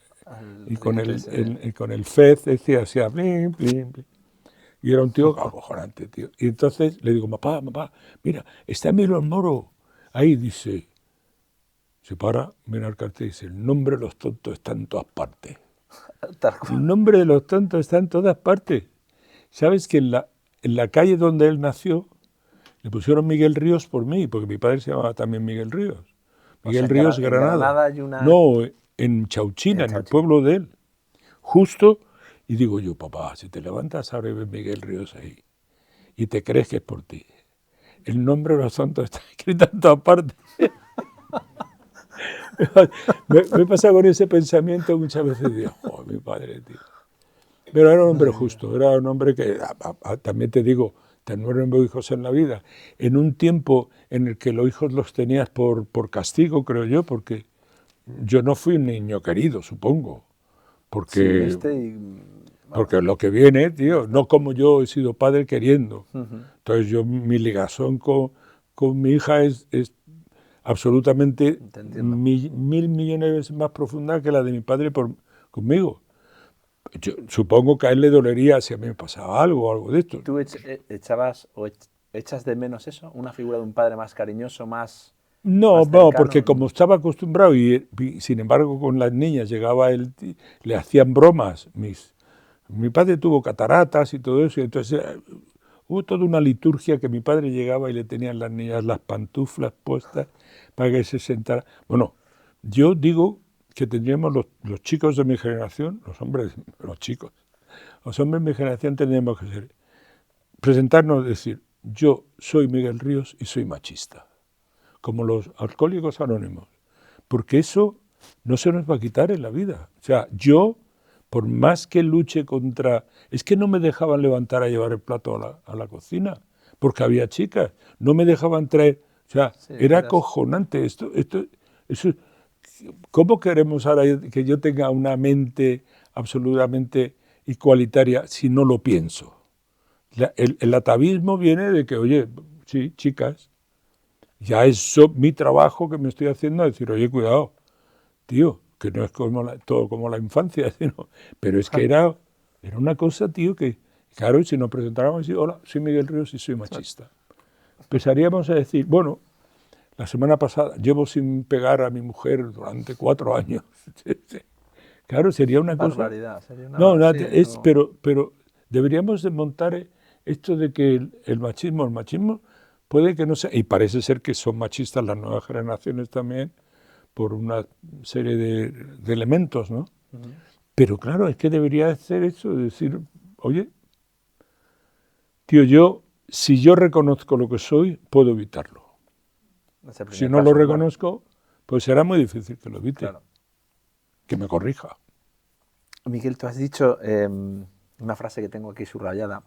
fez, decía así, blin, blin, blin. Y era un tío acojonante, tío. Y entonces le digo, papá, mira, está Emilio el Moro. Ahí dice, se para, mira el cartel y dice, el nombre de los tontos está en todas partes. El nombre de los tontos está en todas partes. ¿Sabes que en la calle donde él nació le pusieron Miguel Ríos por mí? Porque mi padre se llamaba también Miguel Ríos. Miguel Ríos, Granada. No, en Chauchina, en el pueblo de él. Justo, y digo yo, papá, si te levantas ahora y ves Miguel Ríos ahí y te crees que es por ti, el nombre de los tontos está escrito en todas partes. me pasa con ese pensamiento muchas veces, digo, oh, mi padre, tío. Pero era un hombre justo, era un hombre que, también te digo, tener hijos en la vida, en un tiempo en el que los hijos los tenías por castigo, creo yo, porque yo no fui un niño querido, supongo, porque, porque lo que viene, tío, no como yo he sido padre queriendo. Entonces mi ligación con mi hija es absolutamente 1.000 millones de veces más profunda que la de mi padre conmigo. Yo supongo que a él le dolería si a mí me pasaba algo de esto. ¿Tú echabas o echas de menos eso? ¿Una figura de un padre más cariñoso, más No, cercano? porque como estaba acostumbrado y sin embargo con las niñas llegaba él, le hacían bromas. Mi padre tuvo cataratas y todo eso, y entonces hubo toda una liturgia que mi padre llegaba y le tenían las niñas las pantuflas puestas para que se sentara. Bueno, yo digo que tendríamos los chicos de mi generación, los hombres de mi generación tendríamos que presentarnos y decir, yo soy Miguel Ríos y soy machista, como los alcohólicos anónimos, porque eso no se nos va a quitar en la vida. O sea, yo por más que luche contra... Es que no me dejaban levantar a llevar el plato a la cocina, porque había chicas, no me dejaban traer... O sea, Sí, era eras- acojonante eso, ¿cómo queremos ahora que yo tenga una mente absolutamente igualitaria si no lo pienso? El atavismo viene de que, oye, sí, chicas, ya es mi trabajo que me estoy haciendo, decir, oye, cuidado, tío, que no es todo como la infancia, sino, pero es que era una cosa, tío, que, claro, si nos presentáramos y hola, soy Miguel Ríos y soy machista. Empezaríamos a decir, bueno, la semana pasada llevo sin pegar a mi mujer durante 4 años. Claro, sería una cosa... Barbaridad, sería No, una... Sí, no. pero deberíamos de montar esto de que el machismo puede que no sea... Y parece ser que son machistas las nuevas generaciones también, por una serie de elementos, ¿no? Ujú. Pero claro, es que debería hacer eso, decir, oye, tío, si yo reconozco lo que soy, puedo evitarlo. Es el Si primer no lo paso, claro. reconozco, pues será muy difícil que lo evite, Claro. que me corrija. Miguel, tú has dicho una frase que tengo aquí subrayada,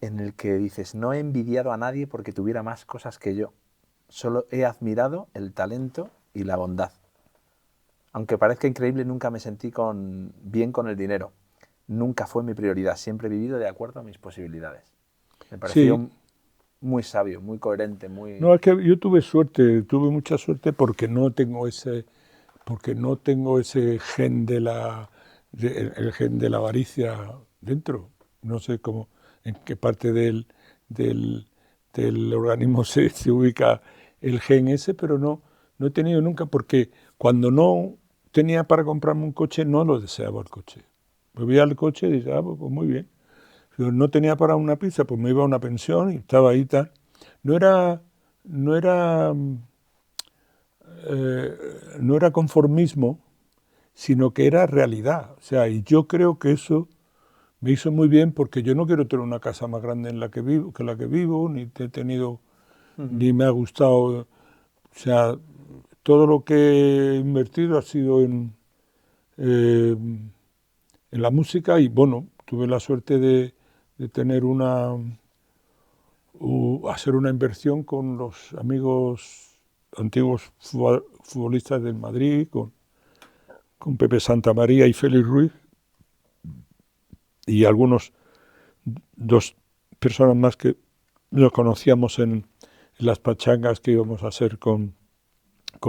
en el que dices, no he envidiado a nadie porque tuviera más cosas que yo, solo he admirado el talento y la bondad. Aunque parezca increíble, nunca me sentí bien con el dinero. Nunca fue mi prioridad, siempre he vivido de acuerdo a mis posibilidades. Me Sí, pareció muy sabio, muy coherente, muy... no, es que yo tuve mucha suerte porque no tengo ese gen el gen de la avaricia dentro. No sé cómo, en qué parte del, del organismo se ubica el gen ese, pero no he tenido nunca, porque cuando no tenía para comprarme un coche, no lo deseaba el coche. Me veía el coche y decía, pues muy bien. Si no tenía para una pizza, pues me iba a una pensión y estaba ahí tal. No era, no era, eh, no era conformismo, sino que era realidad. O sea, y yo creo que eso me hizo muy bien porque yo no quiero tener una casa más grande en la que vivo, ni he tenido, Ujú. ni me ha gustado. O sea, todo lo que he invertido ha sido en la música y bueno, tuve la suerte de tener hacer una inversión con los amigos antiguos futbolistas del Madrid, con Pepe Santamaría y Félix Ruiz, y algunos, 2 personas más que nos conocíamos en las pachangas que íbamos a hacer con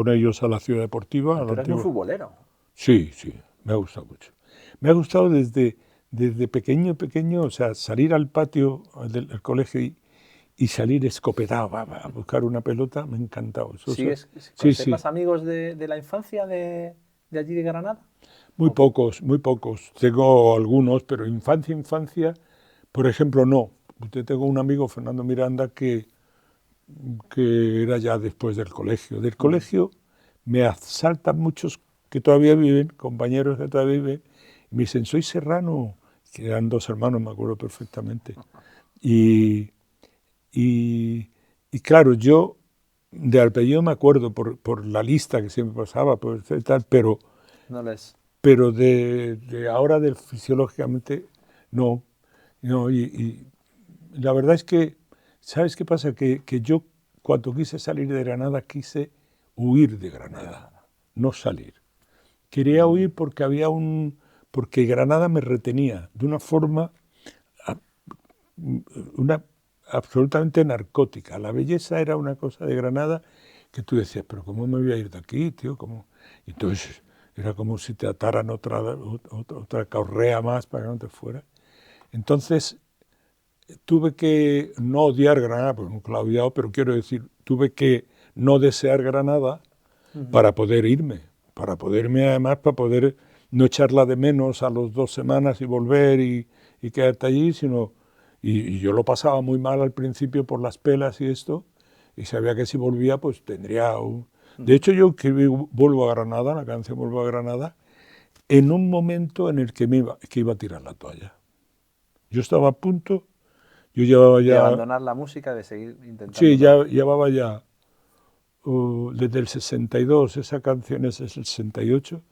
ellos a la ciudad deportiva, Ah, a la tú eras muy antigua. futbolero. Sí, sí, me ha gustado mucho. Me ha gustado desde pequeño, o sea, salir al patio del colegio y salir escopetado a buscar una pelota, me ha encantado. ¿Sigues, Sí, conservas sí, amigos de la infancia de allí de Granada? muy ¿O poco? pocos, muy pocos. Tengo algunos, pero infancia, por ejemplo, no. Yo tengo un amigo, Fernando Miranda, que era ya después del colegio. Del Ujú. colegio me asaltan muchos que todavía viven, compañeros que todavía viven, y me dicen, soy serrano, que eran 2 hermanos, me acuerdo perfectamente. Y, y, y claro, yo de apellido me acuerdo por la lista que siempre pasaba, tal, No les... pero de ahora, fisiológicamente, no. No, y la verdad es que, ¿sabes qué pasa? Que yo cuando quise salir de Granada quise huir de De Granada, Granada. no salir. Quería Mm. huir porque Granada me retenía de una forma a- una, absolutamente narcótica. La belleza era una cosa de Granada que tú decías, pero ¿cómo me voy a ir de aquí, tío? ¿Cómo? Y entonces era como si te ataran otra correa más para que no te fuera. Entonces tuve que no odiar Granada, porque nunca la he odiado, pero quiero decir, tuve que no desear Granada Ujú. para poder irme, además, para poder no echarla de menos a las 2 semanas y volver y quedarte allí, y yo lo pasaba muy mal al principio por las pelas y esto, y sabía que si volvía, pues tendría un... De Ujú. hecho, yo escribí Vuelvo a Granada, la canción Vuelvo a Granada, en un momento en el que iba a tirar la toalla. Yo estaba a punto, yo llevaba De ya, abandonar la música, de seguir sí, ya intentándolo. llevaba ya desde el 62, esa canción es el 68,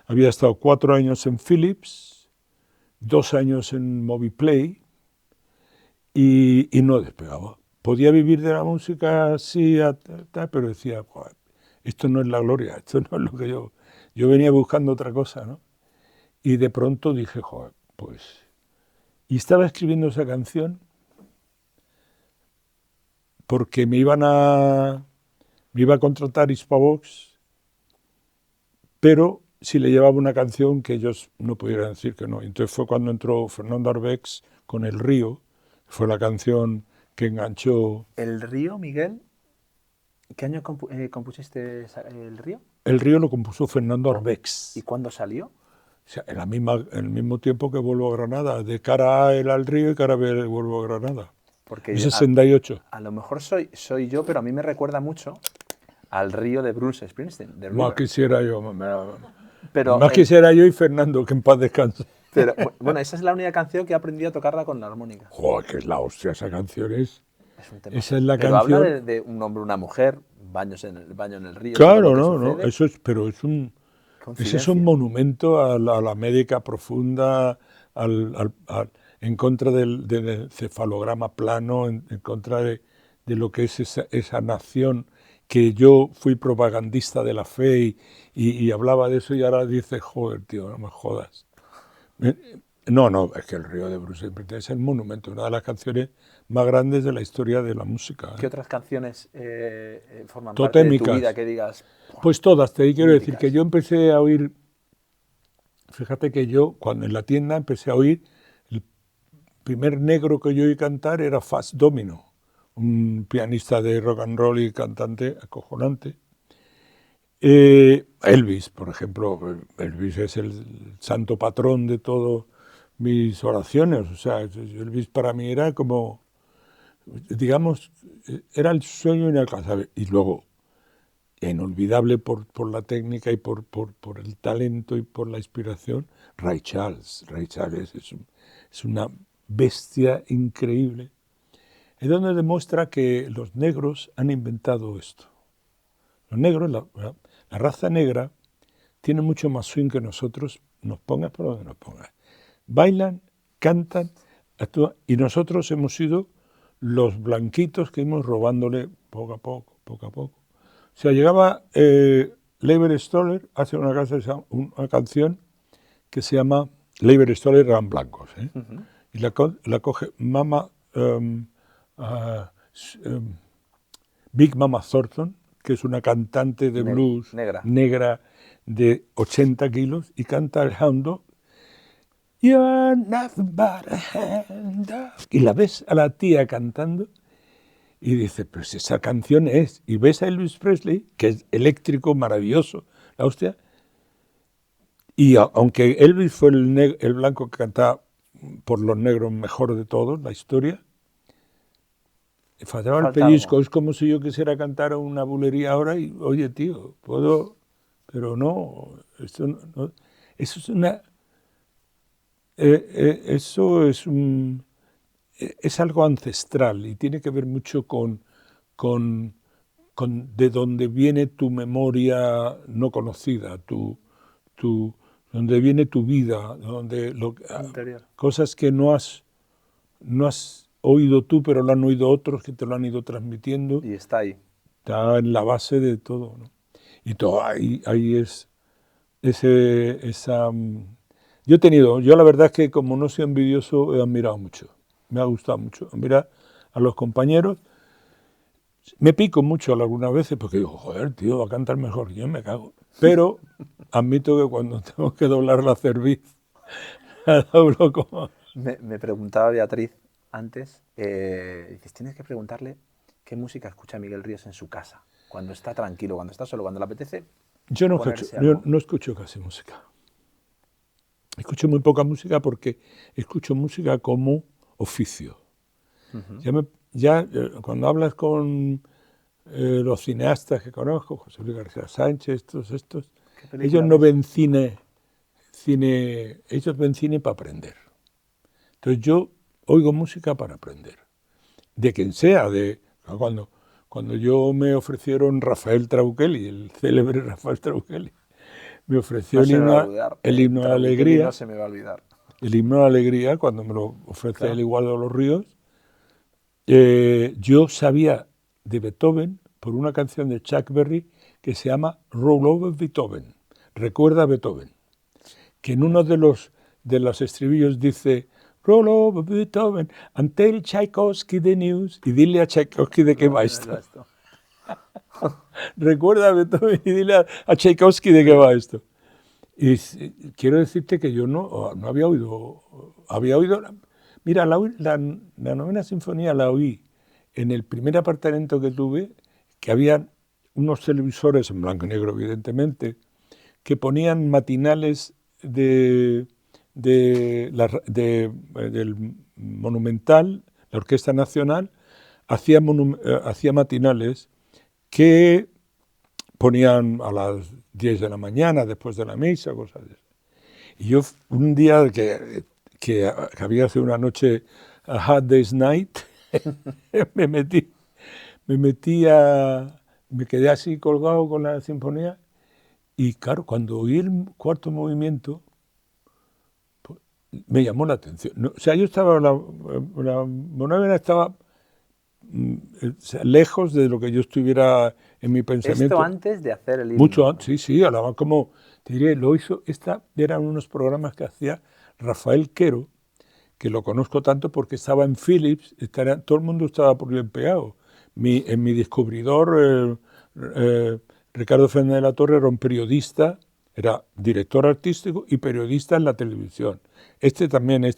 había estado 4 años en Philips, 2 años en Moviplay y no despegaba. Podía vivir de la música así, pero decía, "Joder, esto no es la gloria, esto no es lo que yo venía buscando otra cosa, ¿no?". Y de pronto dije, joder, pues... Y estaba escribiendo esa canción porque me iba a contratar Hispavox, pero si le llevaba una canción que ellos no pudieran decir que no. Entonces fue cuando entró Fernando Arbex con El Río, fue la canción que enganchó. El río, Miguel, ¿qué año compusiste El río? El Río lo compuso Fernando Arbex. ¿Y cuándo salió? O sea, en el mismo tiempo que Vuelvo a Granada, de cara a él al río y cara a ver Vuelvo a Granada. Porque En 68. a lo mejor soy yo, pero a mí me recuerda mucho al río de Bruce Springsteen, de Más River. quisiera yo, Pero, más quisiera yo y Fernando, que en paz descanse. pero bueno, esa es la única canción que he aprendido a tocarla con la armónica. Joder, que es la hostia esa canción Es un tema. Esa es la Pero canción. habla de un hombre y una mujer, baño en el río. Claro, todo lo que no, sucede. eso es, pero ese es Coincidencia. un monumento a la América profunda, en contra del cefalograma plano, en contra de lo que es esa nación que yo fui propagandista de la fe y hablaba de eso y ahora dice, joder, tío, no me jodas. No, es que El Río de Bruce Springsteen es el monumento, una de las canciones más grandes de la historia de la música. ¿Qué otras canciones forman Totémicas. parte de tu vida que digas? Pues todas, te quiero míticas. decir que yo empecé a oír, fíjate que yo cuando en la tienda empecé a oír, el primer negro que yo oí cantar era Fats Domino, un pianista de rock and roll y cantante acojonante. Elvis, por ejemplo, Elvis es el santo patrón de todas mis oraciones, o sea, Elvis para mí era como, digamos, era el sueño inalcanzable. Y luego, inolvidable por la técnica y por el talento y por la inspiración, Ray Charles. Ray Charles es una bestia increíble. Es donde demuestra que los negros han inventado esto. Los negros, la raza negra, tiene mucho más swing que nosotros, nos pongas por donde nos pongas. Bailan, cantan, actúan, y nosotros hemos sido los blanquitos que íbamos robándole poco a poco, poco a poco. O sea, llegaba Leiber Stoller, hace una canción que se llama Leiber Stoller eran blancos, y la coge Big Mama Thornton, que es una cantante de blues negra de 80 kilos, y canta el Hound Dog. You're nothing but a hound dog. Y la ves a la tía cantando y dices, pues esa canción es. Y ves a Elvis Presley, que es eléctrico, maravilloso, la hostia. Y aunque Elvis fue el blanco que cantaba por los negros mejor de todos, la historia, faltaba el pellizco. Es como si yo quisiera cantar una bulería ahora y, oye, tío, puedo, pero no, esto no, eso es una... eso es algo ancestral y tiene que ver mucho con de dónde viene tu memoria no conocida, donde viene tu vida, cosas que no has oído tú, pero lo han oído otros que te lo han ido transmitiendo. Y está ahí. Está en la base de todo, ¿no? Y todo ahí es yo la verdad es que como no soy envidioso he admirado mucho, me ha gustado mucho admirar a los compañeros. Me pico mucho algunas veces porque digo, joder, tío, va a cantar mejor, yo me cago. Pero admito que cuando tengo que doblar la cerviz, la doblo como... Me preguntaba Beatriz antes, dices, tienes que preguntarle qué música escucha Miguel Ríos en su casa, cuando está tranquilo, cuando está solo, cuando le apetece. Yo no escucho casi música. Escucho muy poca música porque escucho música como oficio. Cuando hablas con los cineastas que conozco, José Luis García Sánchez, estos, ellos no ven cine, ellos ven cine para aprender. Entonces yo oigo música para aprender, de quien sea. Cuando yo me ofrecieron Rafael Trauquelli, el célebre Rafael Trauquelli, me ofreció el himno a la alegría. No se me va a olvidar. el himno de la alegría, cuando me lo ofrece Claro. el igual de los ríos, yo sabía de Beethoven por una canción de Chuck Berry que se llama Roll Over Beethoven, recuerda a Beethoven, que en uno de los estribillos dice Roll over Beethoven and tell Tchaikovsky the news, y dile a Tchaikovsky de qué va esto. Recuerda a Beethoven y dile a Tchaikovsky de qué va esto. Y quiero decirte que yo no había oído, mira, la novena sinfonía la oí en el primer apartamento que tuve, que había unos televisores en blanco y negro, evidentemente, que ponían matinales del Monumental, la Orquesta Nacional, hacía matinales que ponían a las 10 de la mañana, después de la misa, cosas de eso. Y yo un día que había sido una noche, a hot day's night, me quedé así colgado con la sinfonía, y claro, cuando oí el cuarto movimiento, pues, me llamó la atención. No, o sea, yo estaba, la novena estaba o sea, lejos de lo que yo estuviera en mi pensamiento. Esto antes de hacer el himno. Mucho antes, sí, hablaba como, te diré, lo hizo, eran unos programas que hacía Rafael Quero, que lo conozco tanto porque estaba en Philips, todo el mundo estaba por bien pegado. En mi descubridor, Ricardo Fernández de la Torre era un periodista, era director artístico y periodista en la televisión. Este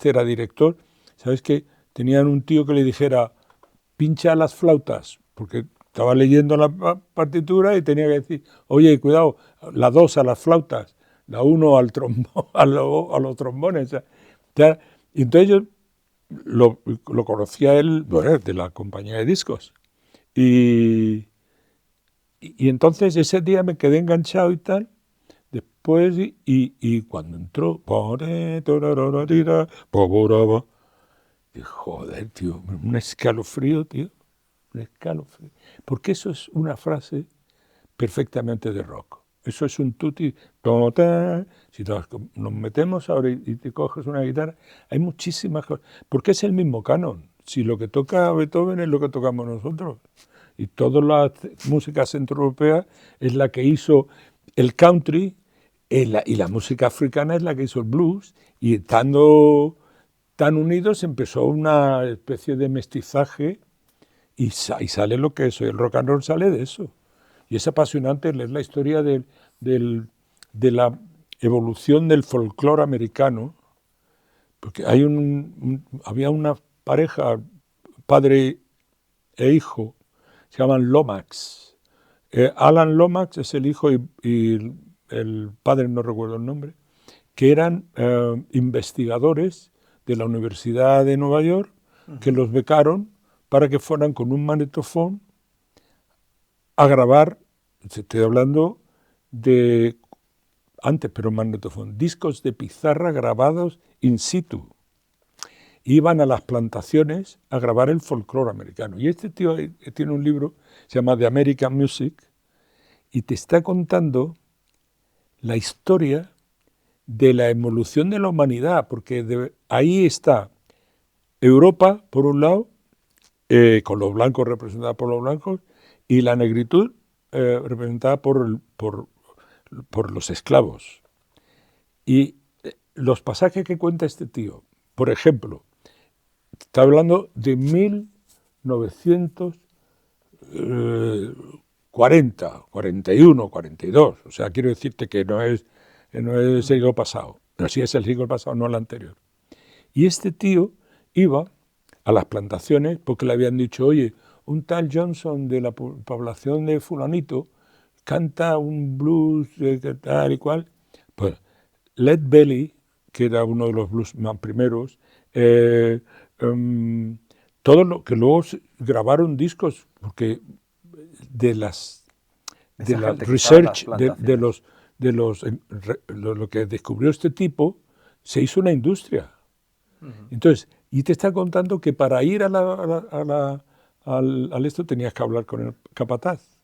era director. ¿Sabes qué? Tenían un tío que le dijera, pincha las flautas, porque estaba leyendo la partitura y tenía que decir, oye, cuidado, la 2 a las flautas, la 1 al trombón, a los trombones. O sea, y entonces yo lo conocía él, bueno, de la compañía de discos. Y entonces ese día me quedé enganchado y tal. Después, y cuando entró, dije, joder, tío, un escalofrío, tío, un escalofrío. Porque eso es una frase perfectamente de rock. Eso es un tutti. Si nos metemos ahora y te coges una guitarra, hay muchísimas cosas. Porque es el mismo canon. Si lo que toca Beethoven es lo que tocamos nosotros. Y toda la música centroeuropea es la que hizo el country, y la música africana es la que hizo el blues. Y estando tan unidos empezó una especie de mestizaje y sale lo que es. El rock and roll sale de eso. Y es apasionante leer la historia de la evolución del folclore americano, porque había una pareja, padre e hijo, se llaman Lomax. Alan Lomax es el hijo y el padre, no recuerdo el nombre, que eran investigadores de la Universidad de Nueva York, que los becaron para que fueran con un magnetofón a grabar, estoy hablando de antes, pero magnetofón, discos de pizarra grabados in situ. Iban a las plantaciones a grabar el folclore americano. Y este tío tiene un libro, se llama The American Music, y te está contando la historia de la evolución de la humanidad, porque ahí está Europa, por un lado, con los blancos representados por los blancos, y la negritud representada por los esclavos. Y los pasajes que cuenta este tío, por ejemplo, está hablando de 1940, 41, 42, o sea, quiero decirte que no es el siglo pasado, pero sí es el siglo pasado, no el anterior. Y este tío iba a las plantaciones porque le habían dicho, oye, un tal Johnson de la población de fulanito canta un blues tal y cual. Pues Lead Belly, que era uno de los blues más primeros, todo lo que luego grabaron discos, porque de la research, lo que descubrió este tipo, se hizo una industria. Entonces, y te está contando que para ir al esto tenías que hablar con el capataz.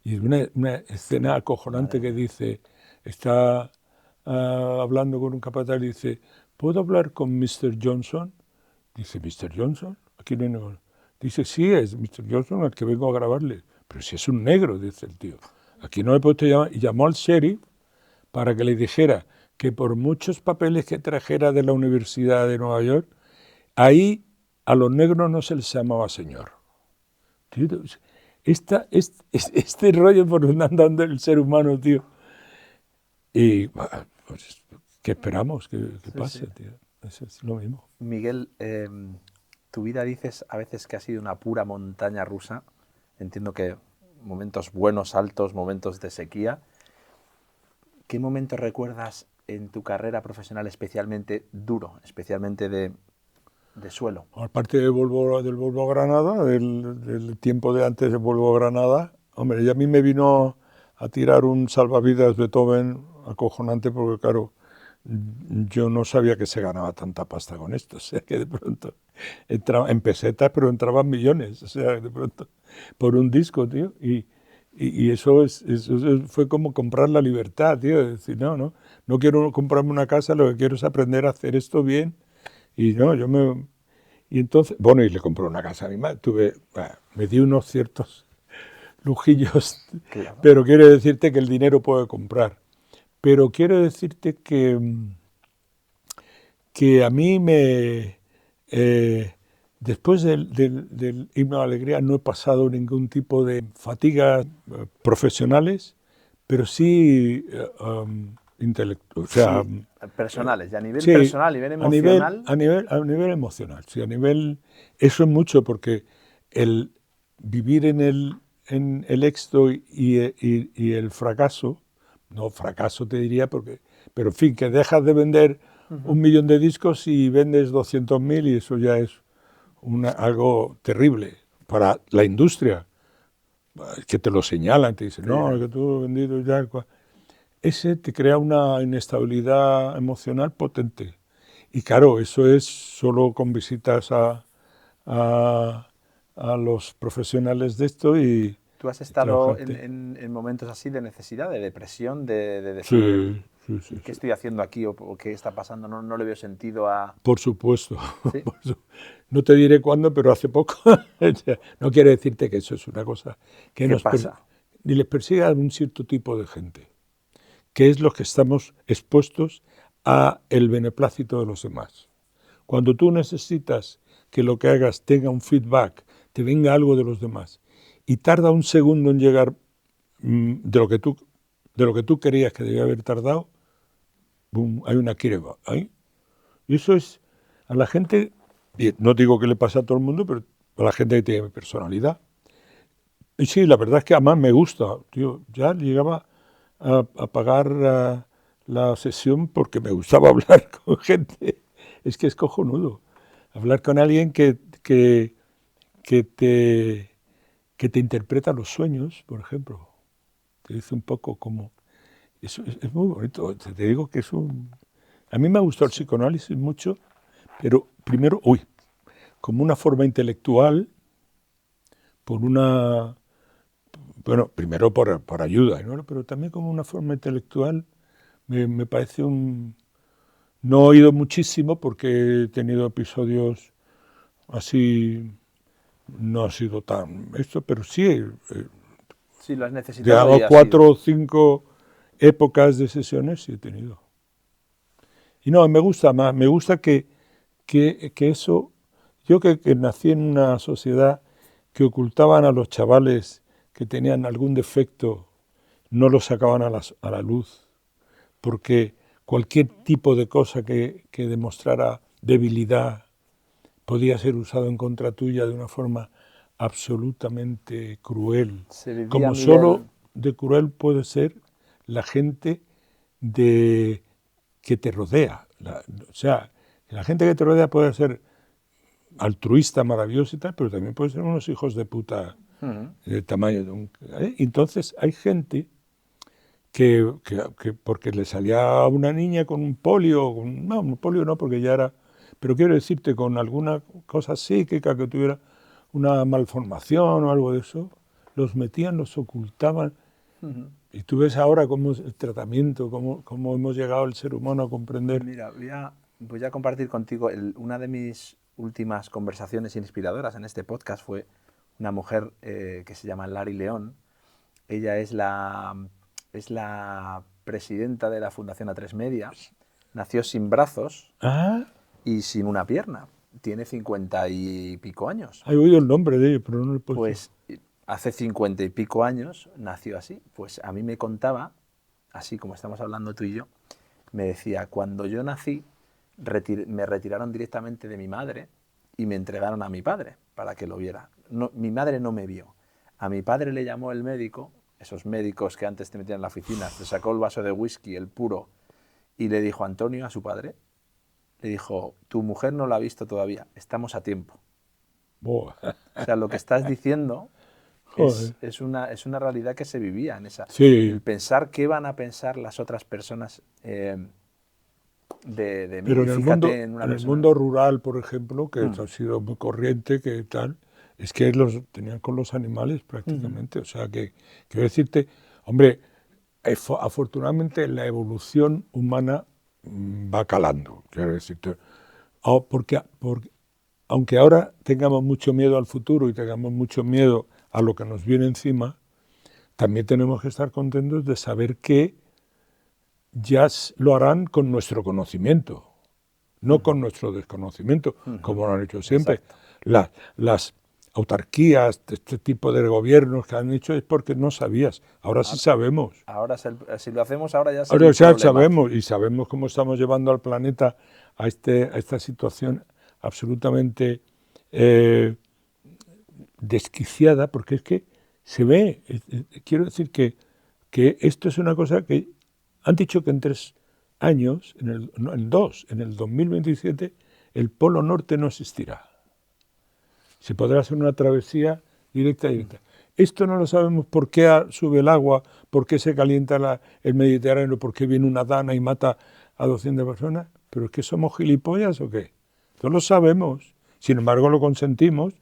Y es una escena acojonante que dice, está hablando con un capataz y dice, ¿puedo hablar con Mr. Johnson? Dice, ¿Mr. Johnson? Aquí no hay negro. Dice, sí, es Mr. Johnson al que vengo a grabarle. Pero si es un negro, dice el tío. Aquí no me puedo llamar. Y llamó al sheriff para que le dijera que por muchos papeles que trajera de la Universidad de Nueva York, ahí a los negros no se les llamaba señor. Tío, este rollo por donde anda el ser humano, tío. Y pues, ¿qué esperamos que pase, tío? Eso es lo mismo. Miguel, tu vida dices a veces que ha sido una pura montaña rusa. Entiendo que momentos buenos, altos, momentos de sequía. ¿Qué momento recuerdas en tu carrera profesional especialmente duro, especialmente de suelo? Aparte del Volvo Granada, del tiempo de antes del Volvo Granada, hombre, y a mí me vino a tirar un salvavidas Beethoven acojonante porque, claro, yo no sabía que se ganaba tanta pasta con esto. O sea, que de pronto entraba en pesetas, pero entraban millones. O sea, de pronto, por un disco, tío. Y eso fue como comprar la libertad, tío. De decir, no quiero comprarme una casa, lo que quiero es aprender a hacer esto bien. Y y entonces, bueno, y le compré una casa a mi madre. Me di unos ciertos lujillos, Claro. pero quiero decirte que el dinero puede comprar. Pero quiero decirte que a mí después del himno a la alegría no he pasado ningún tipo de fatigas profesionales, pero sí intelectual. O sea, Sí, personales, y a nivel sí, personal, a nivel emocional. a nivel emocional, sí, eso es mucho porque el vivir en el éxito y el fracaso, no fracaso te diría, pero en fin, que dejas de vender 1 millón de discos y vendes 200.000 y eso ya es algo terrible para la industria, que te lo señalan, te dicen, no, que tú has vendido ya. Ese te crea una inestabilidad emocional potente. Y claro, eso es solo con visitas a los profesionales de esto y ¿Tú has claro, estado gente. en momentos así de necesidad, de depresión, de decir, Sí, sí, sí, ¿qué sí. estoy haciendo aquí o qué está pasando? No le veo sentido a... Por supuesto. ¿Sí? No te diré cuándo, pero hace poco. No quiere decirte que eso es una cosa que ¿Qué nos pasa? ni les persigue a un cierto tipo de gente, que es los que estamos expuestos a el beneplácito de los demás. Cuando tú necesitas que lo que hagas tenga un feedback, te venga algo de los demás, y tarda un segundo en llegar de lo que tú querías que debía haber tardado, boom, hay una kireva. Y eso es a la gente, y no digo que le pase a todo el mundo, pero a la gente que tiene personalidad. Y sí, la verdad es que además me gusta, tío. Ya llegaba a pagar la sesión porque me gustaba hablar con gente. Es que es cojonudo. Hablar con alguien que te, que te interpreta los sueños, por ejemplo. Te dice un poco como... Eso es muy bonito. Te digo que a mí me ha gustado el psicoanálisis mucho, pero primero, como una forma intelectual, por una... Bueno, primero por ayuda, ¿no? Pero también como una forma intelectual me parece un... No he oído muchísimo porque he tenido episodios así, no ha sido tan esto, pero sí, Sí, lo has necesitado digamos y ha 4 o 5 épocas de sesiones sí he tenido. Y no, me gusta más, me gusta que eso, yo que nací en una sociedad que ocultaban a los chavales que tenían algún defecto, no lo sacaban a la luz, porque cualquier tipo de cosa que demostrara debilidad podía ser usado en contra tuya de una forma absolutamente cruel, se vivía, como solo Miguel. de cruel puede ser la gente de, que te rodea. O sea, la gente que te rodea puede ser altruista, maravillosa y tal, pero también puede ser unos hijos de puta del tamaño de un... Entonces hay gente que porque le salía a una niña con un polio, no, un polio no, porque ya era, pero quiero decirte, con alguna cosa psíquica que tuviera una malformación o algo de eso, los metían, los ocultaban. Y tú ves ahora cómo es el tratamiento, cómo hemos llegado el ser humano a comprender. Mira, voy a compartir contigo una de mis últimas conversaciones inspiradoras en este podcast. Fue una mujer que se llama Lari León. Ella es la presidenta de la Fundación A3 Media. Nació sin brazos Ah, y sin una pierna. Tiene 50 y pico años. he oído el nombre de ella, pero no le puedo Pues hace 50 y pico años nació así. Pues a mí me contaba, así como estamos hablando tú y yo, me decía, cuando yo nací, me retiraron directamente de mi madre y me entregaron a mi padre para que lo viera. No, mi madre no me vio. A mi padre le llamó el médico, esos médicos que antes te metían en la oficina, te sacó el vaso de whisky, el puro, y le dijo Antonio a su padre, le dijo, tu mujer no lo ha visto todavía, estamos a tiempo. Buah. O sea, lo que estás diciendo Joder. es una realidad que se vivía en esa. Sí. El pensar qué van a pensar las otras personas de mí. Pero en el Fíjate en una persona. mundo rural, por ejemplo, que ha sido muy corriente, que tal, es que los tenían con los animales prácticamente. O sea, que quiero decirte, hombre, afortunadamente la evolución humana va calando, quiero decirte. Porque aunque ahora tengamos mucho miedo al futuro y tengamos mucho miedo a lo que nos viene encima, también tenemos que estar contentos de saber que ya lo harán con nuestro conocimiento, no con nuestro desconocimiento, como lo han hecho siempre. Las autarquías, este tipo de gobiernos que han hecho es porque no sabías. Ahora sí sabemos. Ahora, si lo hacemos ahora ya Ahora es ya sabemos y sabemos cómo estamos llevando al planeta a esta situación absolutamente desquiciada, porque es que se ve, quiero decir que esto es una cosa que han dicho que en 3 años, en 2, en el 2027, el Polo Norte no existirá. Se podrá hacer una travesía directa. Esto no lo sabemos por qué sube el agua, por qué se calienta el Mediterráneo, por qué viene una dana y mata a 200 personas, pero ¿es que somos gilipollas o qué? No lo sabemos. Sin embargo, lo consentimos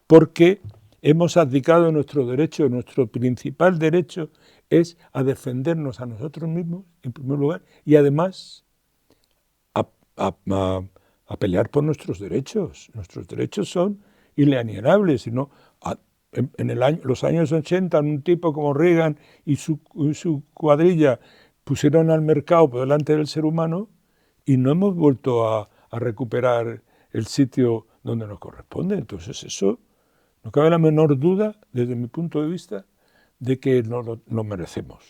porque hemos abdicado nuestro derecho. Nuestro principal derecho es a defendernos a nosotros mismos, en primer lugar, y además a pelear por nuestros derechos. Nuestros derechos son inalienables. Sino, los años 80, un tipo como Reagan y su cuadrilla pusieron al mercado por delante del ser humano y no hemos vuelto a recuperar el sitio donde nos corresponde. Entonces eso, no cabe la menor duda, desde mi punto de vista, de que no lo merecemos.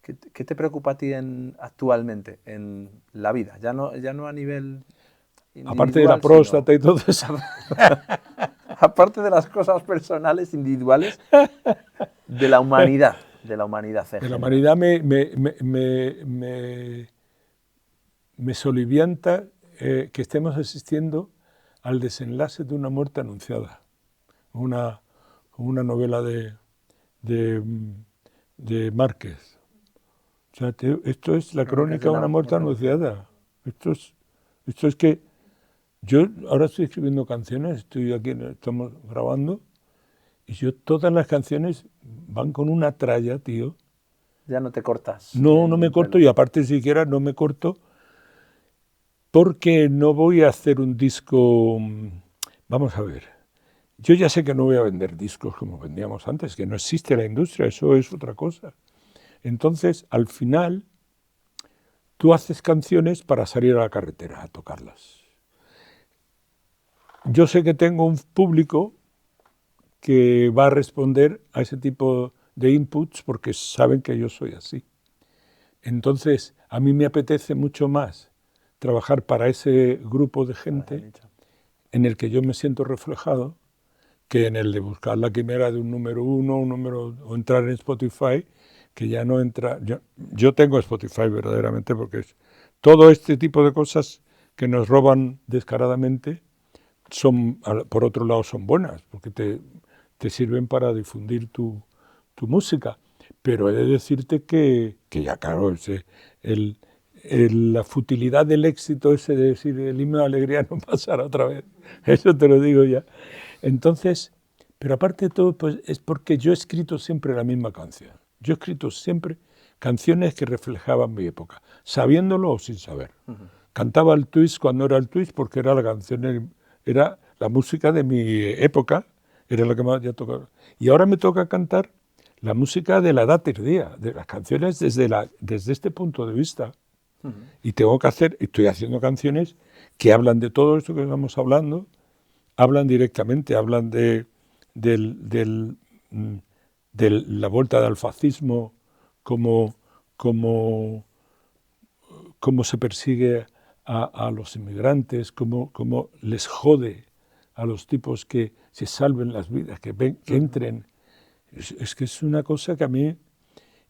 ¿Qué te preocupa a ti actualmente en la vida? Ya no a nivel individual, aparte de la próstata y todo eso. Aparte de las cosas personales, individuales, de la humanidad. De la humanidad en De la general. humanidad me solivianta que estemos asistiendo al desenlace de una muerte anunciada. Una novela de Márquez. O sea, esto es la crónica de una muerte anunciada. Esto es que yo ahora estoy escribiendo canciones, estamos grabando, y yo todas las canciones van con una tralla, tío. Ya no te cortas. No me corto, y aparte siquiera no me corto porque no voy a hacer un disco. Vamos a ver, yo ya sé que no voy a vender discos como vendíamos antes, que no existe la industria, eso es otra cosa. Entonces, al final, tú haces canciones para salir a la carretera a tocarlas. Yo sé que tengo un público que va a responder a ese tipo de inputs porque saben que yo soy así. Entonces, a mí me apetece mucho más trabajar para ese grupo de gente en el que yo me siento reflejado que en el de buscar la quimera de un número 1, o entrar en Spotify, que ya no entra. Yo tengo Spotify verdaderamente porque todo este tipo de cosas que nos roban descaradamente por otro lado, son buenas, porque te sirven para difundir tu música. Pero he de decirte que ya, claro, la futilidad del éxito ese de decir el himno de alegría no pasará otra vez. Eso te lo digo ya. Entonces, pero aparte de todo, pues es porque yo he escrito siempre la misma canción. Yo he escrito siempre canciones que reflejaban mi época, sabiéndolo o sin saber. cantaba el twist cuando era el twist porque era la canción, era la música de mi época, era lo que más ya tocaba. Y ahora me toca cantar la música de la edad tardía, de las canciones desde este punto de vista. Y estoy haciendo canciones que hablan de todo esto que estamos hablando, hablan directamente, hablan de la vuelta del fascismo, cómo se persigue a los inmigrantes, cómo les jode a los tipos que se salven las vidas, que entren. Es que es una cosa que a mí...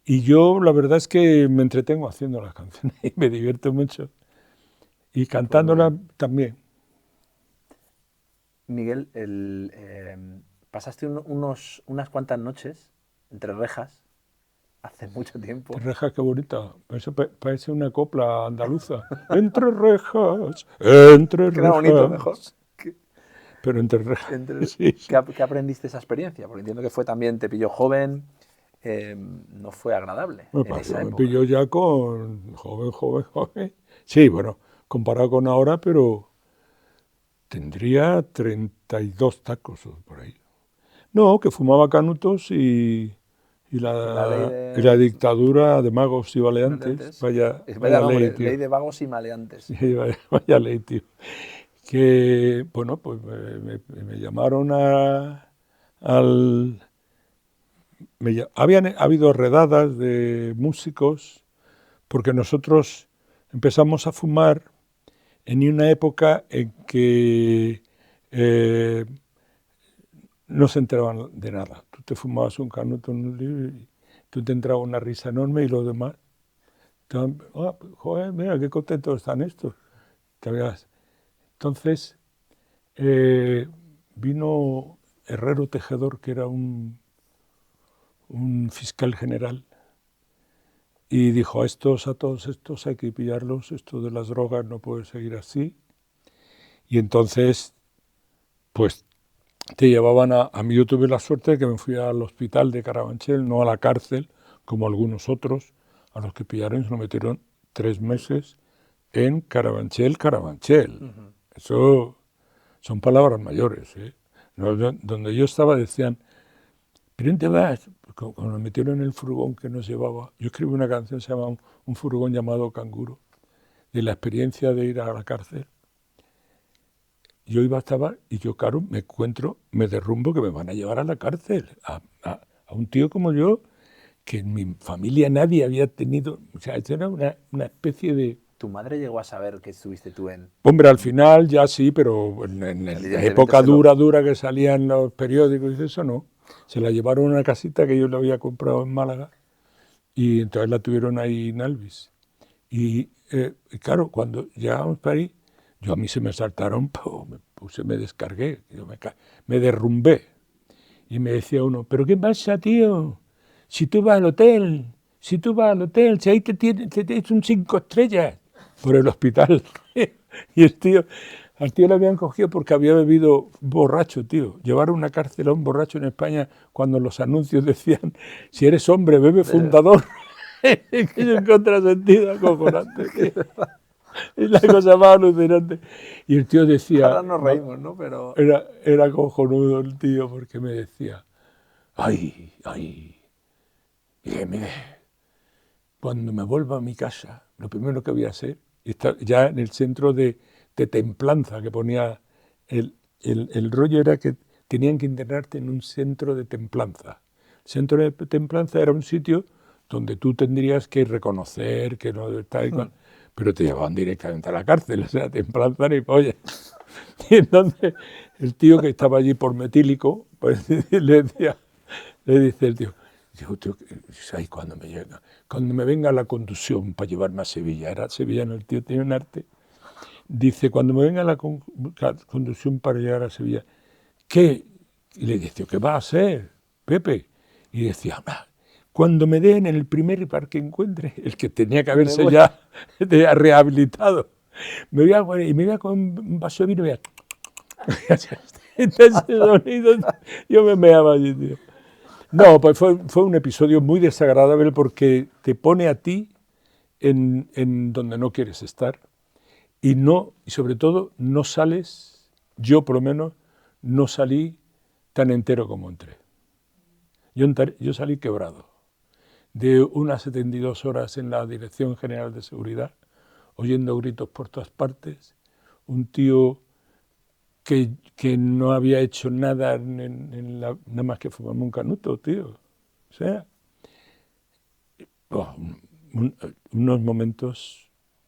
Y yo la verdad es que me entretengo haciendo las canciones y me divierto mucho. Y cantándolas también. Miguel, pasaste unas cuantas noches entre rejas hace mucho tiempo. Entre rejas, qué bonita. Eso parece una copla andaluza. Entre rejas, entre rejas. Queda bonito, mejor. Pero entre rejas. Sí. ¿Qué aprendiste de esa experiencia? Porque entiendo que fue también, te pilló joven, no fue agradable en esa época. Me pilló ya con joven. Sí, bueno, comparado con ahora, pero tendría 32 tacos o por ahí. No, que fumaba canutos y la dictadura de magos y maleantes. Vaya ley, tío. Ley de vagos y maleantes. Vaya ley, tío. Que, bueno, pues me llamaron habían habido redadas de músicos porque nosotros empezamos a fumar en una época en que no se enteraban de nada. Tú te fumabas un canuto en un libro y tú te entraba una risa enorme y los demás, joder, mira, qué contentos están estos. Entonces vino Herrero Tejedor, que era un fiscal general, y dijo a todos estos hay que pillarlos, esto de las drogas no puede seguir así. Y entonces, pues te llevaban a mí. Yo tuve la suerte de que me fui al hospital de Carabanchel, no a la cárcel, como algunos otros, a los que pillaron, se lo metieron 3 meses en Carabanchel. Eso son palabras mayores, ¿eh? Donde yo estaba decían, ¿pero dónde vas? Cuando me metieron en el furgón que nos llevaba, yo escribí una canción, se llama Un furgón llamado Canguro, de la experiencia de ir a la cárcel. Yo estaba y yo, claro, me derrumbo que me van a llevar a la cárcel, a un tío como yo, que en mi familia nadie había tenido, o sea, eso era una especie de... ¿Tu madre llegó a saber que estuviste tú en...? Hombre, al final ya sí, pero en la época dura que salían los periódicos y eso no. Se la llevaron a una casita que yo le había comprado en Málaga y entonces la tuvieron ahí en Alvis. Y claro, cuando llegamos para ahí, a mí se me saltaron, me descargué, me derrumbé. Y me decía uno, ¿pero qué pasa, tío? Si tú vas al hotel, si ahí te tienes un 5 estrellas por el hospital. Y al tío le habían cogido porque había bebido borracho, tío. Llevar a una cárcel a un borracho en España cuando los anuncios decían, si eres hombre, bebe Fundador. Es un contrasentido acojonante, tío. Es la cosa más alucinante. Y el tío decía... Ahora nos reímos, ¿no? Pero... Era cojonudo el tío porque me decía, mire, cuando me vuelva a mi casa, lo primero que voy a hacer, ya en el centro de templanza que ponía, el rollo era que tenían que internarte en un centro de templanza. El centro de templanza era un sitio donde tú tendrías que reconocer que no está igual, pero te llevaban directamente a la cárcel, o sea, templanza ni polla. Y entonces el tío que estaba allí por metílico, pues le dice el tío, ¿sabes cuándo me llega? Cuando me venga la conducción para llevarme a Sevilla, era sevillano, el tío tenía un arte, dice, cuando me venga la conducción para llegar a Sevilla, ¿qué? Y le decía, ¿qué va a hacer, Pepe? Y decía, cuando me den en el primer bar que encuentre, el que tenía que haberse ya rehabilitado, me voy a con un vaso de vino y ese sonido, yo me meaba allí, tío. No, pues fue un episodio muy desagradable porque te pone a ti en donde no quieres estar y sobre todo no sales, yo por lo menos no salí tan entero como entré. Yo salí quebrado de unas 72 horas en la Dirección General de Seguridad, oyendo gritos por todas partes, un tío que no había hecho nada nada más que fumarme un canuto, tío. O sea, oh, unos momentos.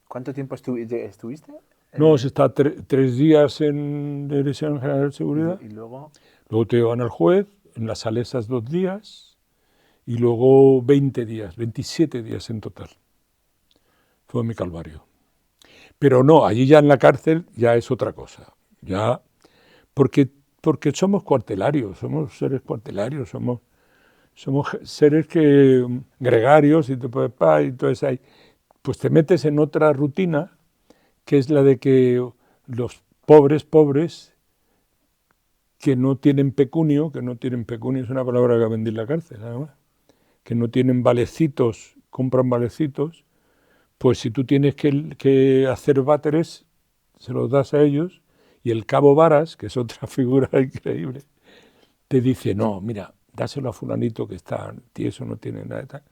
¿Cuánto tiempo estuviste? No, se está 3 días en Dirección General de Seguridad, Y luego, luego te llevan al juez, en las salesas 2 días, y luego 20 días, 27 días en total. Fue mi calvario. Pero no, allí ya en la cárcel ya es otra cosa. Ya, porque somos cuartelarios, somos seres cuartelarios, somos seres gregarios, y entonces pues te metes en otra rutina, que es la de que los pobres, que no tienen pecunio es una palabra que vendí en la cárcel, además, que no tienen valecitos, compran valecitos, pues si tú tienes que hacer váteres, se los das a ellos, y el cabo Varas, que es otra figura increíble, te dice, no, mira, dáselo a fulanito que está tieso, no tiene nada de tal.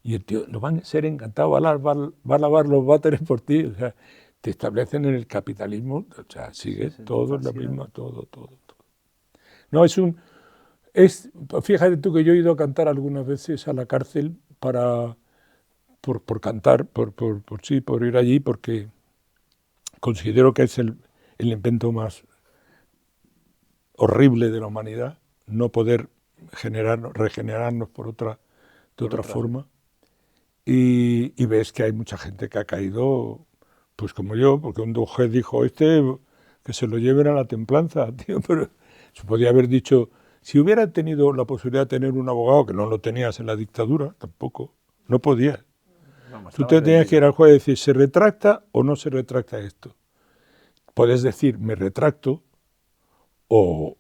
Y el tío, lo van a ser encantado, va a lavar los váteres por ti. O sea, te establecen en el capitalismo, o sea, sigue todo lo mismo, todo. No, fíjate tú que yo he ido a cantar algunas veces a la cárcel por cantar, por ir allí, porque considero que es el invento más horrible de la humanidad, no poder regenerarnos de otra forma. Y ves que hay mucha gente que ha caído, pues como yo, porque un juez dijo, que se lo lleven a la templanza, tío, pero se podía haber dicho, si hubiera tenido la posibilidad de tener un abogado, que no lo tenías en la dictadura, tampoco, no podías. vamos, Tú te estabas tenías que ir vendido. al juez y decir, ¿se retracta o no se retracta esto? Puedes decir, me retracto, o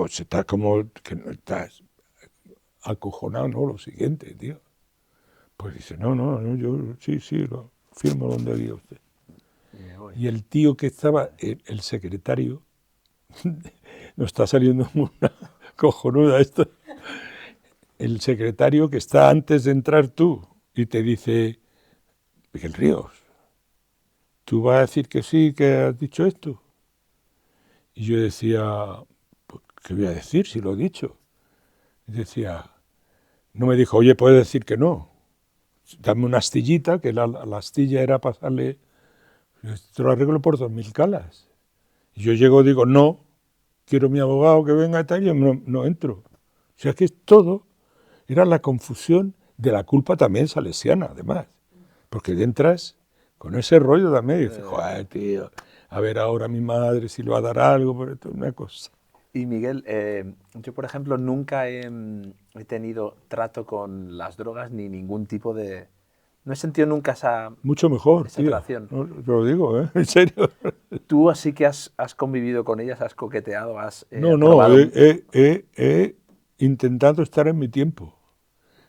se está como que no estás acojonado, no, lo siguiente, tío. Pues dice, no, yo sí, lo firmo donde diga usted. Y me voy. Y el tío que estaba, el secretario, nos está saliendo una cojonuda esto, el secretario que está antes de entrar tú y te dice, Miguel Ríos, ¿tú vas a decir que sí, que has dicho esto? Y yo decía, pues, ¿qué voy a decir si lo he dicho? Y decía, no me dijo, oye, puedes decir que no, dame una astillita, que la astilla era pasarle, esto lo arreglo por 2.000 calas. Y yo llego y digo, no, quiero mi abogado que venga y tal, y yo no entro. O sea, que todo era la confusión de la culpa también salesiana, además. Porque entras con ese rollo también y dices, joder, tío, a ver ahora mi madre si le va a dar algo, por esto es una cosa. Y Miguel, yo por ejemplo nunca he tenido trato con las drogas ni ningún tipo de... No he sentido nunca Mucho mejor, esa tío. atracción. No, te lo digo, ¿eh? En serio. Tú así que has convivido con ellas, has coqueteado, has No, probado... he intentado estar en mi tiempo,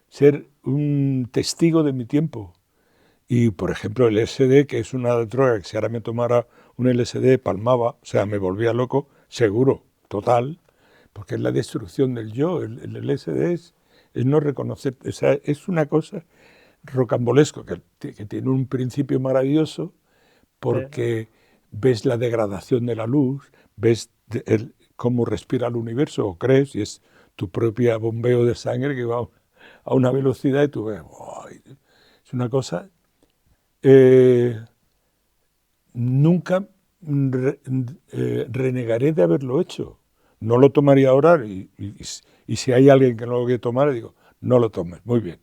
ser un testigo de mi tiempo. Y, por ejemplo, el LSD, que es una droga que si ahora me tomara un LSD palmaba, o sea, me volvía loco, seguro, total, porque es la destrucción del yo. El LSD es no reconocer, o sea, es una cosa rocambolesco, que tiene un principio maravilloso, porque ves la degradación de la luz, ves cómo respira el universo, o crees, y es tu propio bombeo de sangre que va a una velocidad y tú ves, ¡oh! Es una cosa... nunca renegaré de haberlo hecho. No lo tomaría ahora y si hay alguien que no lo quiere tomar, digo, no lo tomes, muy bien.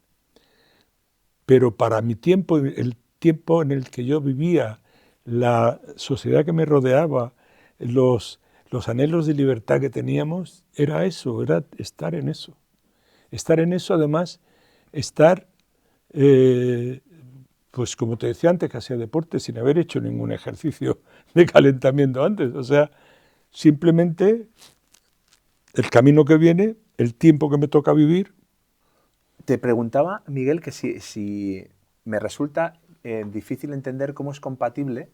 Pero para mi tiempo, el tiempo en el que yo vivía, la sociedad que me rodeaba, los anhelos de libertad que teníamos, era eso, era estar en eso. Estar en eso, además, estar, pues como te decía antes, que hacía deporte sin haber hecho ningún ejercicio de calentamiento antes. O sea, simplemente el camino que viene, el tiempo que me toca vivir. Te preguntaba, Miguel, que si me resulta difícil entender cómo es compatible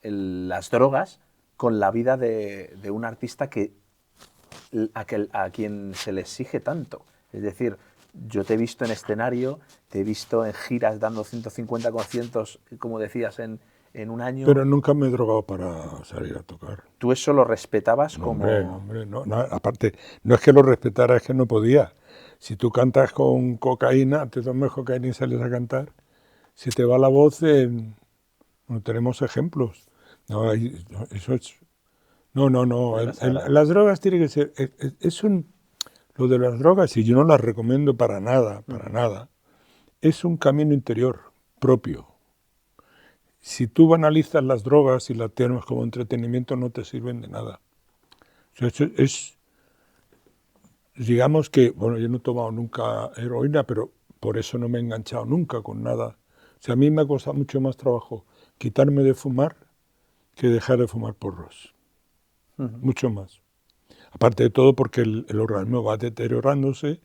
las drogas con la vida de un artista a quien se le exige tanto. Es decir, yo te he visto en escenario, te he visto en giras dando 150 conciertos, como decías, en un año. Pero nunca me he drogado para salir a tocar. ¿Tú eso lo respetabas como...? Hombre, no, aparte, no es que lo respetara, es que no podía. Si tú cantas con cocaína, te tomas cocaína y sales a cantar, si te va la voz, no tenemos ejemplos. No, eso es... No. Las drogas tiene que ser... Lo de las drogas, y yo no las recomiendo para nada, es un camino interior propio. Si tú banalizas las drogas y las tienes como entretenimiento, no te sirven de nada. O sea, digamos que, bueno, yo no he tomado nunca heroína, pero por eso no me he enganchado nunca con nada. O sea, a mí me ha costado mucho más trabajo quitarme de fumar que dejar de fumar porros. Mucho más. Aparte de todo porque el organismo va deteriorándose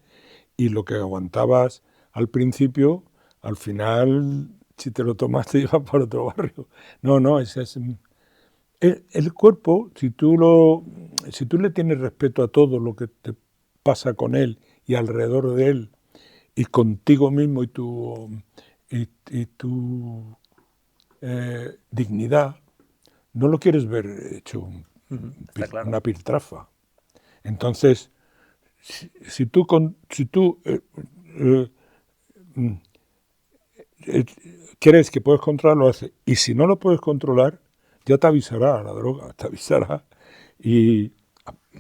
y lo que aguantabas al principio, al final, si te lo tomas, te lleva para otro barrio. No, el cuerpo, si tú le tienes respeto a todo lo que te pasa con él y alrededor de él y contigo mismo y tu dignidad, no lo quieres ver hecho claro. una piltrafa. Entonces, si tú crees que puedes controlarlo, hace. Y si no lo puedes controlar, ya te avisará la droga, te avisará. Y,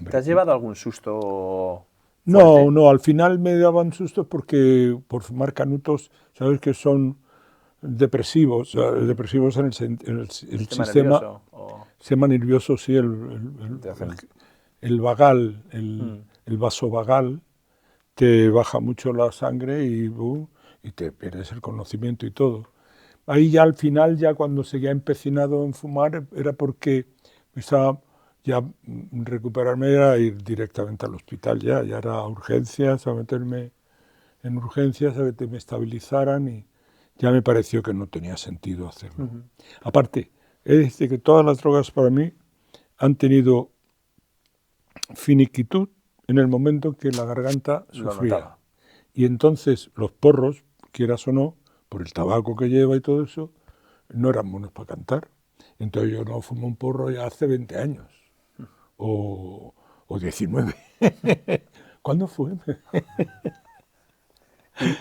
¿Te has llevado algún susto fuerte? No, al final me daban sustos porque por fumar canutos, sabes que son depresivos en el sistema nervioso, sí, el vagal, el vasovagal, te baja mucho la sangre y te pierdes el conocimiento y todo. Ahí ya al final, ya cuando seguía empecinado en fumar, era porque estaba ya recuperarme era ir directamente al hospital, ya era urgencias, a meterme en urgencias, a que me estabilizaran y ya me pareció que no tenía sentido hacerlo. Aparte, es decir, que todas las drogas para mí han tenido finiquitud en el momento en que la garganta sufría. Y entonces los porros, quieras o no, por el tabaco que lleva y todo eso, no eran buenos para cantar. Entonces yo no fumo un porro ya hace 20 años, o 19. ¿Cuándo fue?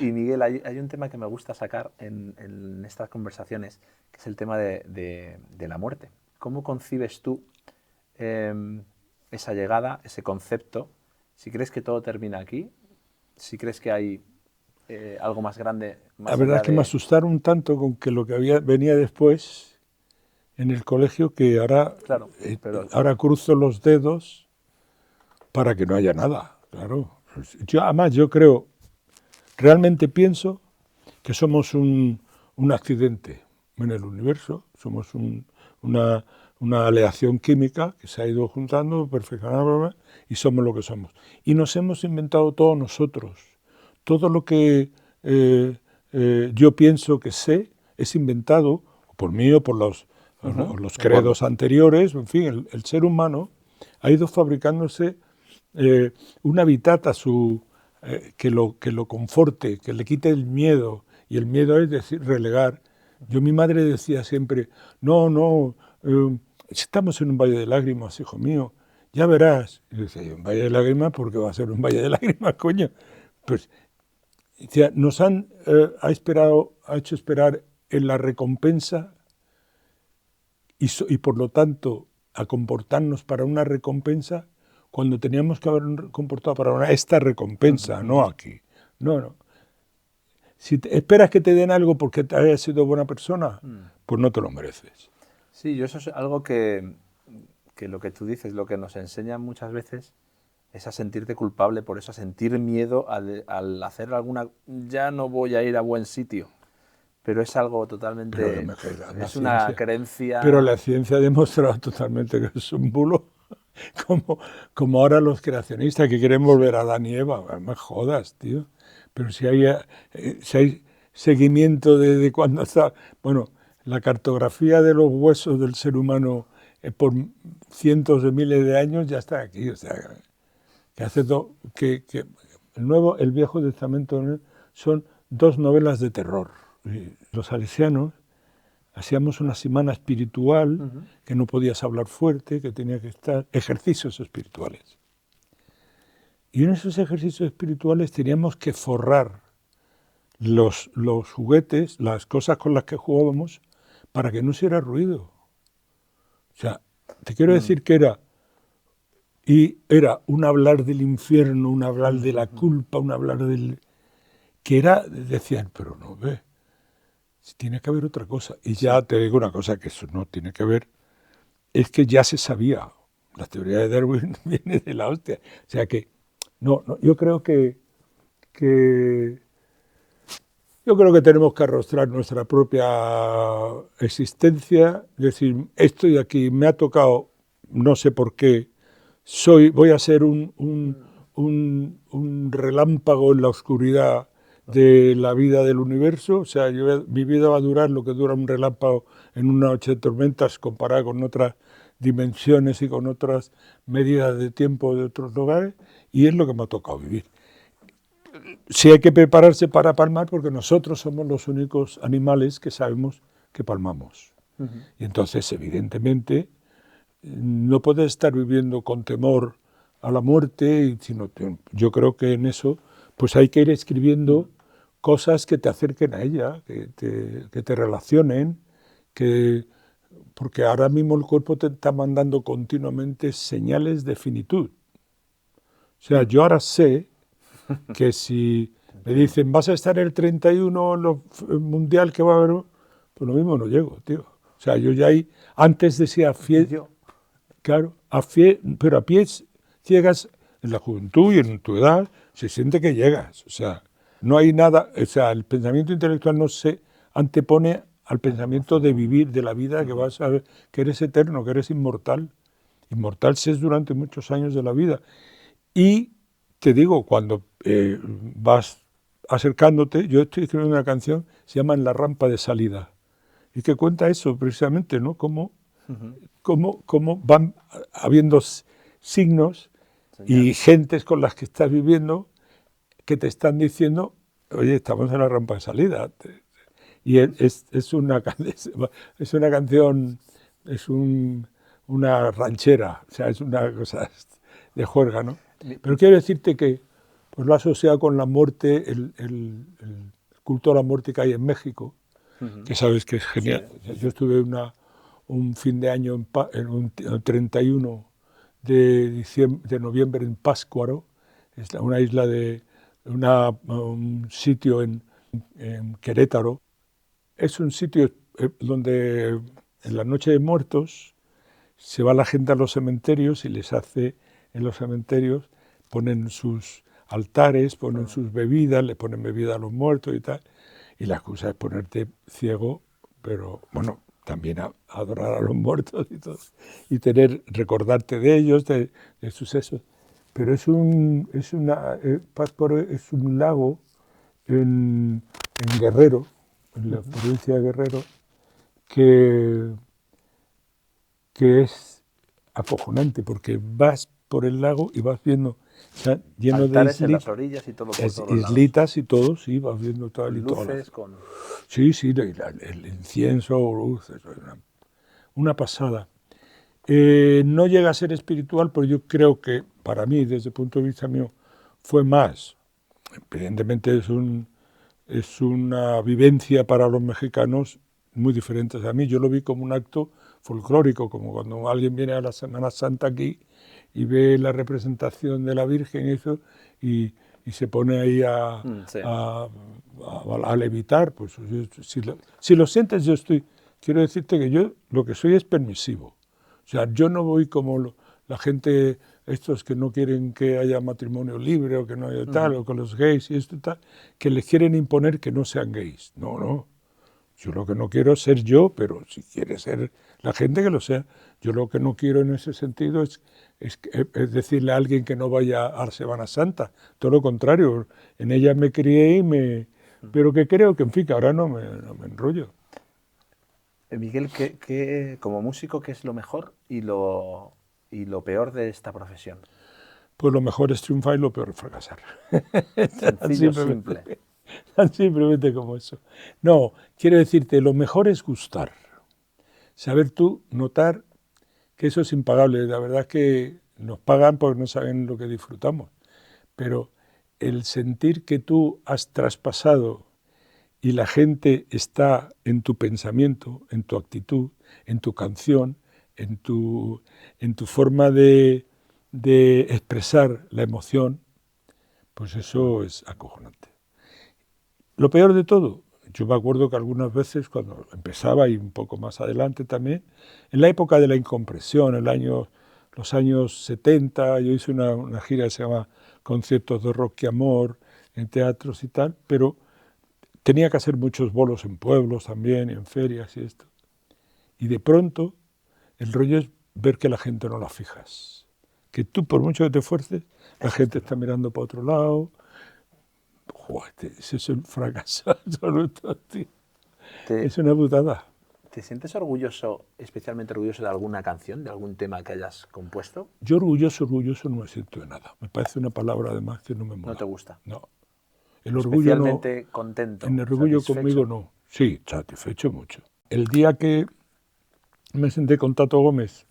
Y Miguel, hay un tema que me gusta sacar en estas conversaciones, que es el tema de la muerte. ¿Cómo concibes tú esa llegada, ese concepto? Si crees que todo termina aquí, si crees que hay algo más grande. La verdad es que me asustaron tanto con que lo que venía después en el colegio que ahora, ahora cruzo los dedos para que no haya nada. Claro. Además, yo creo, realmente pienso que somos un accidente en el universo, somos una aleación química que se ha ido juntando, perfeccionando, y somos lo que somos. Y nos hemos inventado todo nosotros. Todo lo que yo pienso que sé es inventado por mí o por los credos anteriores. En fin, el ser humano ha ido fabricándose un hábitat que lo conforte, que le quite el miedo. Y el miedo es decir, relegar. Mi madre decía siempre, no, estamos en un valle de lágrimas, hijo mío, ya verás. Y decía, ¿un valle de lágrimas? ¿Por qué va a ser un valle de lágrimas, coño? Pues nos ha hecho esperar en la recompensa y por lo tanto a comportarnos para una recompensa cuando teníamos que haber comportado para esta recompensa, no aquí. No. Si esperas que te den algo porque te hayas sido buena persona, pues no te lo mereces. Sí, eso es algo que lo que tú dices, lo que nos enseñan muchas veces es a sentirte culpable, por eso a sentir miedo al hacer alguna... Ya no voy a ir a buen sitio, pero es algo totalmente... es una creencia... Pero la ciencia ha demostrado totalmente que es un bulo, como ahora los creacionistas que quieren volver a Adán y Eva. No me jodas, tío. Pero si hay seguimiento de cuando está... Bueno, la cartografía de los huesos del ser humano por cientos de miles de años ya está aquí. O sea, que hace que el Viejo Testamento son 2 novelas de terror. Y los salesianos hacíamos una semana espiritual, que no podías hablar fuerte, que tenía que estar, ejercicios espirituales. Y en esos ejercicios espirituales teníamos que forrar los juguetes, las cosas con las que jugábamos, para que no se hiciera ruido. O sea, te quiero decir que era un hablar del infierno, un hablar de la culpa, un hablar del... que era, decían, pero no ve, tiene que haber otra cosa. Y ya te digo una cosa, que eso no tiene que ver, es que ya se sabía. La teoría de Darwin viene de la hostia. O sea que, yo creo que tenemos que arrostrar nuestra propia existencia, decir, estoy aquí, me ha tocado, no sé por qué, voy a ser un relámpago en la oscuridad de la vida del universo. O sea, mi vida va a durar lo que dura un relámpago en una noche de tormentas comparada con otras dimensiones y con otras medidas de tiempo de otros lugares, y es lo que me ha tocado vivir. Sí hay que prepararse para palmar, porque nosotros somos los únicos animales que sabemos que palmamos. Y entonces, evidentemente, no puedes estar viviendo con temor a la muerte, sino yo creo que en eso pues hay que ir escribiendo cosas que te acerquen a ella, que te relacionen, porque ahora mismo el cuerpo te está mandando continuamente señales de finitud. O sea, yo ahora sé que si me dicen, vas a estar el 31 en el mundial que va a haber, pues lo mismo no llego, tío. O sea, yo ya ahí, antes decía, claro, pero a pies llegas en la juventud y en tu edad, se siente que llegas. O sea, no hay nada, o sea, el pensamiento intelectual no se antepone al pensamiento de vivir, de la vida, que vas a ver, que eres eterno, que eres inmortal. Inmortal se es durante muchos años de la vida. Y te digo, cuando vas acercándote, yo estoy escribiendo una canción, se llama En la rampa de salida, y que cuenta eso precisamente, ¿no? Cómo van habiendo signos y gentes con las que estás viviendo que te están diciendo, oye, estamos en la rampa de salida. Y es una canción, una ranchera, o sea, es una cosa de juerga, ¿no? Pero quiero decirte que pues lo he asociado con la muerte, el culto a la muerte que hay en México, que sabes que es genial. Sí. Yo estuve un fin de año, en un 31 de noviembre en Pátzcuaro, es una isla un sitio en Querétaro. Es un sitio donde en la noche de muertos se va la gente a los cementerios y les hace en los cementerios, ponen sus altares, ponen sus bebidas, le ponen bebida a los muertos y tal. Y la excusa es ponerte ciego, pero bueno, también adorar a los muertos y todo. Y recordarte de ellos, de sus esos. Pero Pátzcuaro es un lago en Guerrero, en la provincia de Guerrero, que es acojonante, porque vas por el lago y vas viendo, o sea, lleno altares de en las orillas y todo por todos islitas y todo, sí, vas viendo tal y todo. Luces con... Sí, el incienso, luces, una pasada. No llega a ser espiritual, pero yo creo que para mí, desde el punto de vista mío, fue más. Evidentemente es una vivencia para los mexicanos muy diferente a mí. Yo lo vi como un acto folclórico, como cuando alguien viene a la Semana Santa aquí y ve la representación de la Virgen y se pone ahí a levitar. Pues si lo sientes, quiero decirte que yo lo que soy es permisivo. O sea, yo no voy como la gente, estos que no quieren que haya matrimonio libre o que no haya tal, o con los gays y esto y tal, que les quieren imponer que no sean gays. No. Yo lo que no quiero es ser yo, pero si quiere ser la gente, que lo sea. Yo lo que no quiero en ese sentido es decirle a alguien que no vaya a Semana Santa. Todo lo contrario, en ella me crié pero que creo que, en fin, que ahora no me enrollo. Miguel, como músico, ¿qué es lo mejor y lo peor de esta profesión? Pues lo mejor es triunfar y lo peor es fracasar. Tan Sencillo, simple. simplemente, tan simplemente como eso. No, quiero decirte, lo mejor es gustar. Saber tú notar que eso es impagable. La verdad es que nos pagan porque no saben lo que disfrutamos. Pero el sentir que tú has traspasado y la gente está en tu pensamiento, en tu actitud, en tu canción, en tu, en tu forma de expresar la emoción, pues eso es acojonante. Lo peor de todo, yo me acuerdo que algunas veces cuando empezaba y un poco más adelante también, en la época de la incompresión, los años 70, yo hice una gira que se llama Conciertos de Rock y Amor en teatros y tal, pero tenía que hacer muchos bolos en pueblos también, y en ferias y esto. Y de pronto el rollo es ver que la gente no la fijas. Que tú, por mucho que te esfuerces, la gente está mirando para otro lado. Joder, ese es un fracaso absoluto, tío. ¿Te, Es una putada. te sientes orgulloso, especialmente orgulloso de alguna canción, de algún tema que hayas compuesto? Yo orgulloso no me siento de nada. Me parece una palabra además que no me ¿No te mola. gusta? No. El orgullo no, Especialmente contento, en el orgullo conmigo satisfecho. no. Sí, satisfecho mucho. El día que me senté con Tato Gómez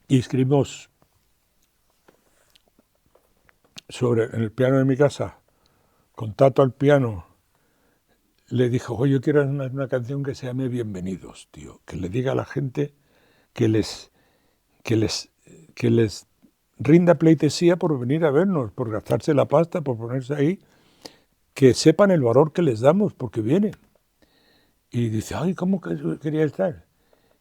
y escribimos en el piano de mi casa, con Tato al piano, le dijo, oye, yo quiero una canción que se llame Bienvenidos, tío. Que le diga a la gente que les, que les, que les rinda pleitesía por venir a vernos, por gastarse la pasta, por ponerse ahí, que sepan el valor que les damos porque vienen. Y dice, ay, ¿cómo que quería estar?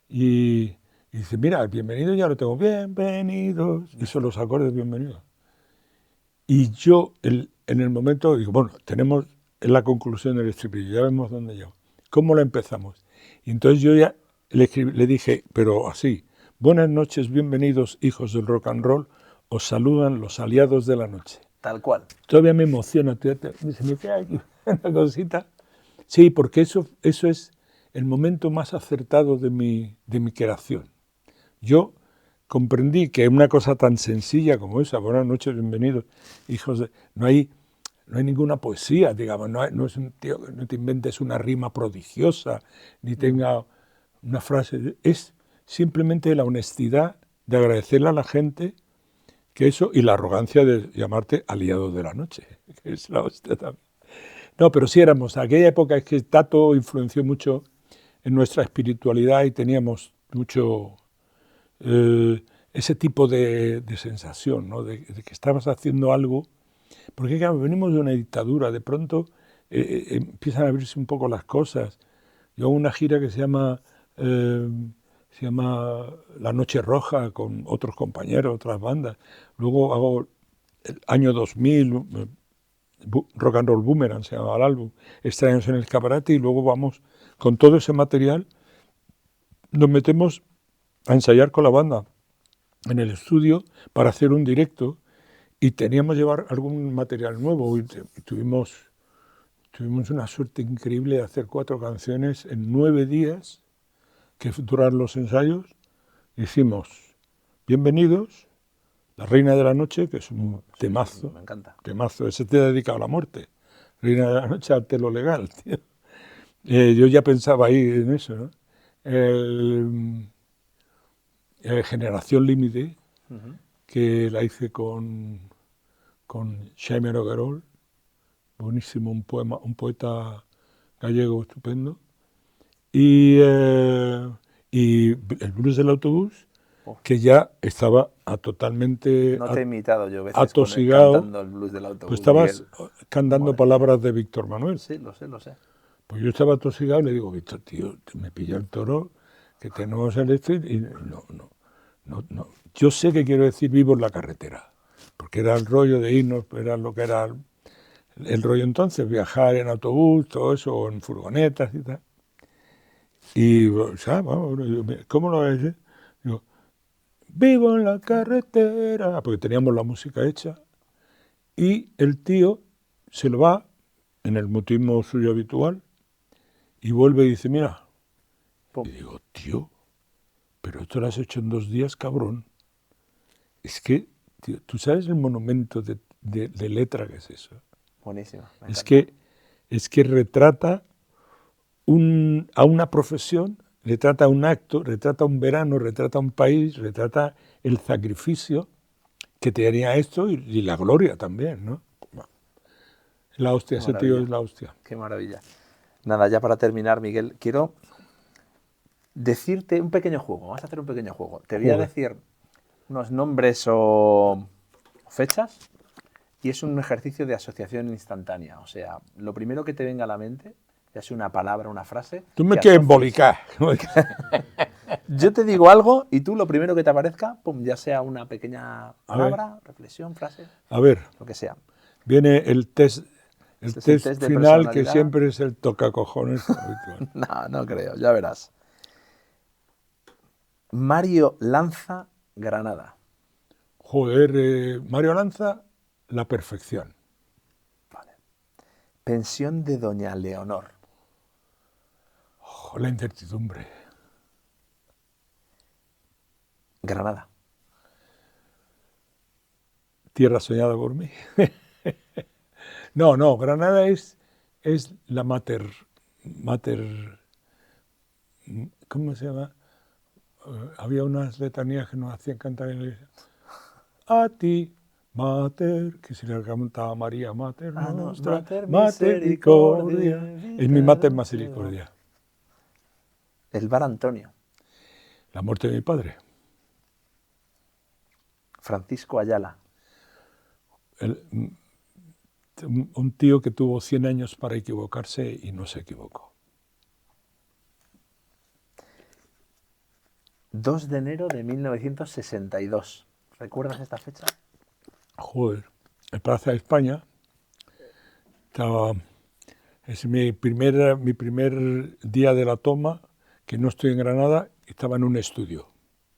Y dice, mira, el bienvenido ya lo tengo, bienvenidos, y son los acordes bienvenidos. Y yo, en el momento, digo, bueno, tenemos la conclusión del estribillo, ya vemos dónde llevo. ¿Cómo la empezamos? Y entonces yo ya le dije, pero así, buenas noches, bienvenidos, hijos del rock and roll, os saludan los aliados de la noche. Tal cual. Todavía me emociona, se me queda aquí una cosita. Sí, porque eso es el momento más acertado de mi creación. Yo comprendí que una cosa tan sencilla como esa, buenas noches, bienvenidos, hijos de... No hay ninguna poesía, digamos, no es un tío, no te inventes una rima prodigiosa, ni tenga una frase, es simplemente la honestidad de agradecerle a la gente que eso y la arrogancia de llamarte aliado de la noche, que es la hostia también. No, pero sí éramos, aquella época es que Tato influenció mucho en nuestra espiritualidad y teníamos mucho ese tipo de sensación, ¿no? de que estabas haciendo algo, porque claro, venimos de una dictadura, de pronto empiezan a abrirse un poco las cosas. Yo hago una gira que se llama La Noche Roja con otros compañeros, otras bandas. Luego hago el año 2000, Rock and Roll Boomerang se llama el álbum, Extraños en el Escaparate, y luego vamos con todo ese material, nos metemos a ensayar con la banda en el estudio para hacer un directo y teníamos que llevar algún material nuevo y tuvimos una suerte increíble de hacer 4 canciones en 9 días que duraron los ensayos. Hicimos Bienvenidos, La Reina de la Noche, que es un temazo, Me encanta. temazo, ese te ha dedicado a la muerte. Reina de la Noche, arte lo legal, tío. Yo ya pensaba ahí en eso, ¿no? El, Generación Límite, que la hice con Xaime Noguerol, buenísimo, un poeta gallego estupendo. Y el blues del autobús, Uf, que ya estaba totalmente no te he imitado yo veces atosigado, cantando el blues del pues autobús, estabas Miguel. cantando Madre mía. palabras de Víctor Manuel. Sí, lo sé, lo sé. Pues yo estaba atosigado y le digo, Víctor, tío, me pilla el toro, que tenemos el esto y no. Yo sé que quiero decir vivo en la carretera, porque era el rollo de irnos, era lo que era el rollo entonces, viajar en autobús, todo eso, o en furgonetas y tal. Y, ¿sabes? Vamos, ¿cómo lo ves? Digo, vivo en la carretera, porque teníamos la música hecha, y el tío se lo va, en el mutismo suyo habitual, y vuelve y dice, mira, Pum. Y digo, tío, pero esto lo has hecho en 2 días, cabrón. Es que, tío, ¿tú sabes el monumento de letra que es eso? Buenísimo, me Es encanta. que retrata a una profesión, retrata un acto, retrata un verano, retrata un país, retrata el sacrificio que tenía esto y la gloria también, ¿no? La hostia, Qué ese tío maravilla, es la hostia. qué maravilla. Nada, ya para terminar, Miguel, quiero decirte un pequeño juego. Vamos a hacer un pequeño juego. Te voy a Joder. decir unos nombres o fechas y es un ejercicio de asociación instantánea. O sea, lo primero que te venga a la mente, ya sea una palabra, una frase, Tú me que quieres asocies. embolicar. Yo te digo algo y tú lo primero que te aparezca, pum, ya sea una pequeña A ver, palabra, reflexión, frase, a ver, lo que sea. viene el Este es el test test de final que personalidad. siempre es el tocacojones habitual. No, no creo, ya verás. Mario Lanza Granada. Joder, Mario Lanza, la perfección. Vale. Pensión de Doña Leonor. La incertidumbre. Granada. Tierra soñada por mí. No, Granada es la mater, ¿cómo se llama? Había unas letanías que nos hacían cantar en la iglesia. A ti, mater, que se le cantaba María, mater Ah, no. nostra, Mater misericordia, misericordia. Es mi vita mater dulce. misericordia. El bar Antonio. La muerte de mi padre. Francisco Ayala. Un tío que tuvo 100 años para equivocarse y no se equivocó. 2 de enero de 1962. ¿Recuerdas esta fecha? Joder, en Plaza de España estaba, es mi primer día de la toma, que no estoy en Granada, estaba en un estudio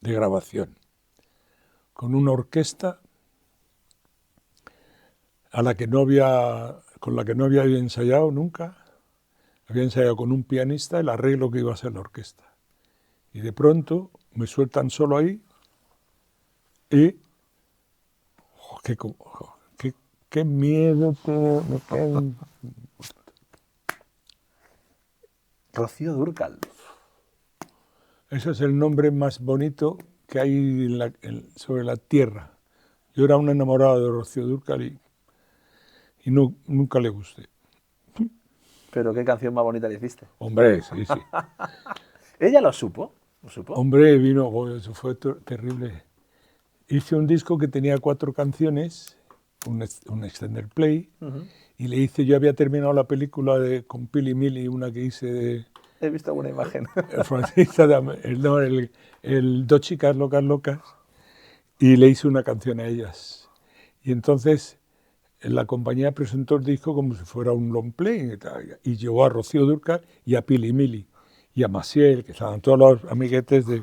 de grabación, con una orquesta con la que no había ensayado nunca. Había ensayado con un pianista el arreglo que iba a ser la orquesta. Y de pronto me sueltan solo ahí y qué miedo, Rocío Dúrcal. Eso es el nombre más bonito que hay sobre la tierra. Yo era un enamorado de Rocío Dúrcal y nunca le gusté. Pero qué canción más bonita le hiciste. Hombre, sí, sí. ¿Ella lo supo? ¿Lo supo? Hombre, eso fue terrible. Hice un disco que tenía 4 canciones, un extender play, y le hice, yo había terminado la película con Pili Mili, una que hice de He visto alguna imagen. Francisca, el Dos chicas locas locas, y le hice una canción a ellas. Y entonces la compañía presentó el disco como si fuera un long play y llevó a Rocío Dúrcal y a Pili Mili y a Maciel, que estaban todos los amiguetes de...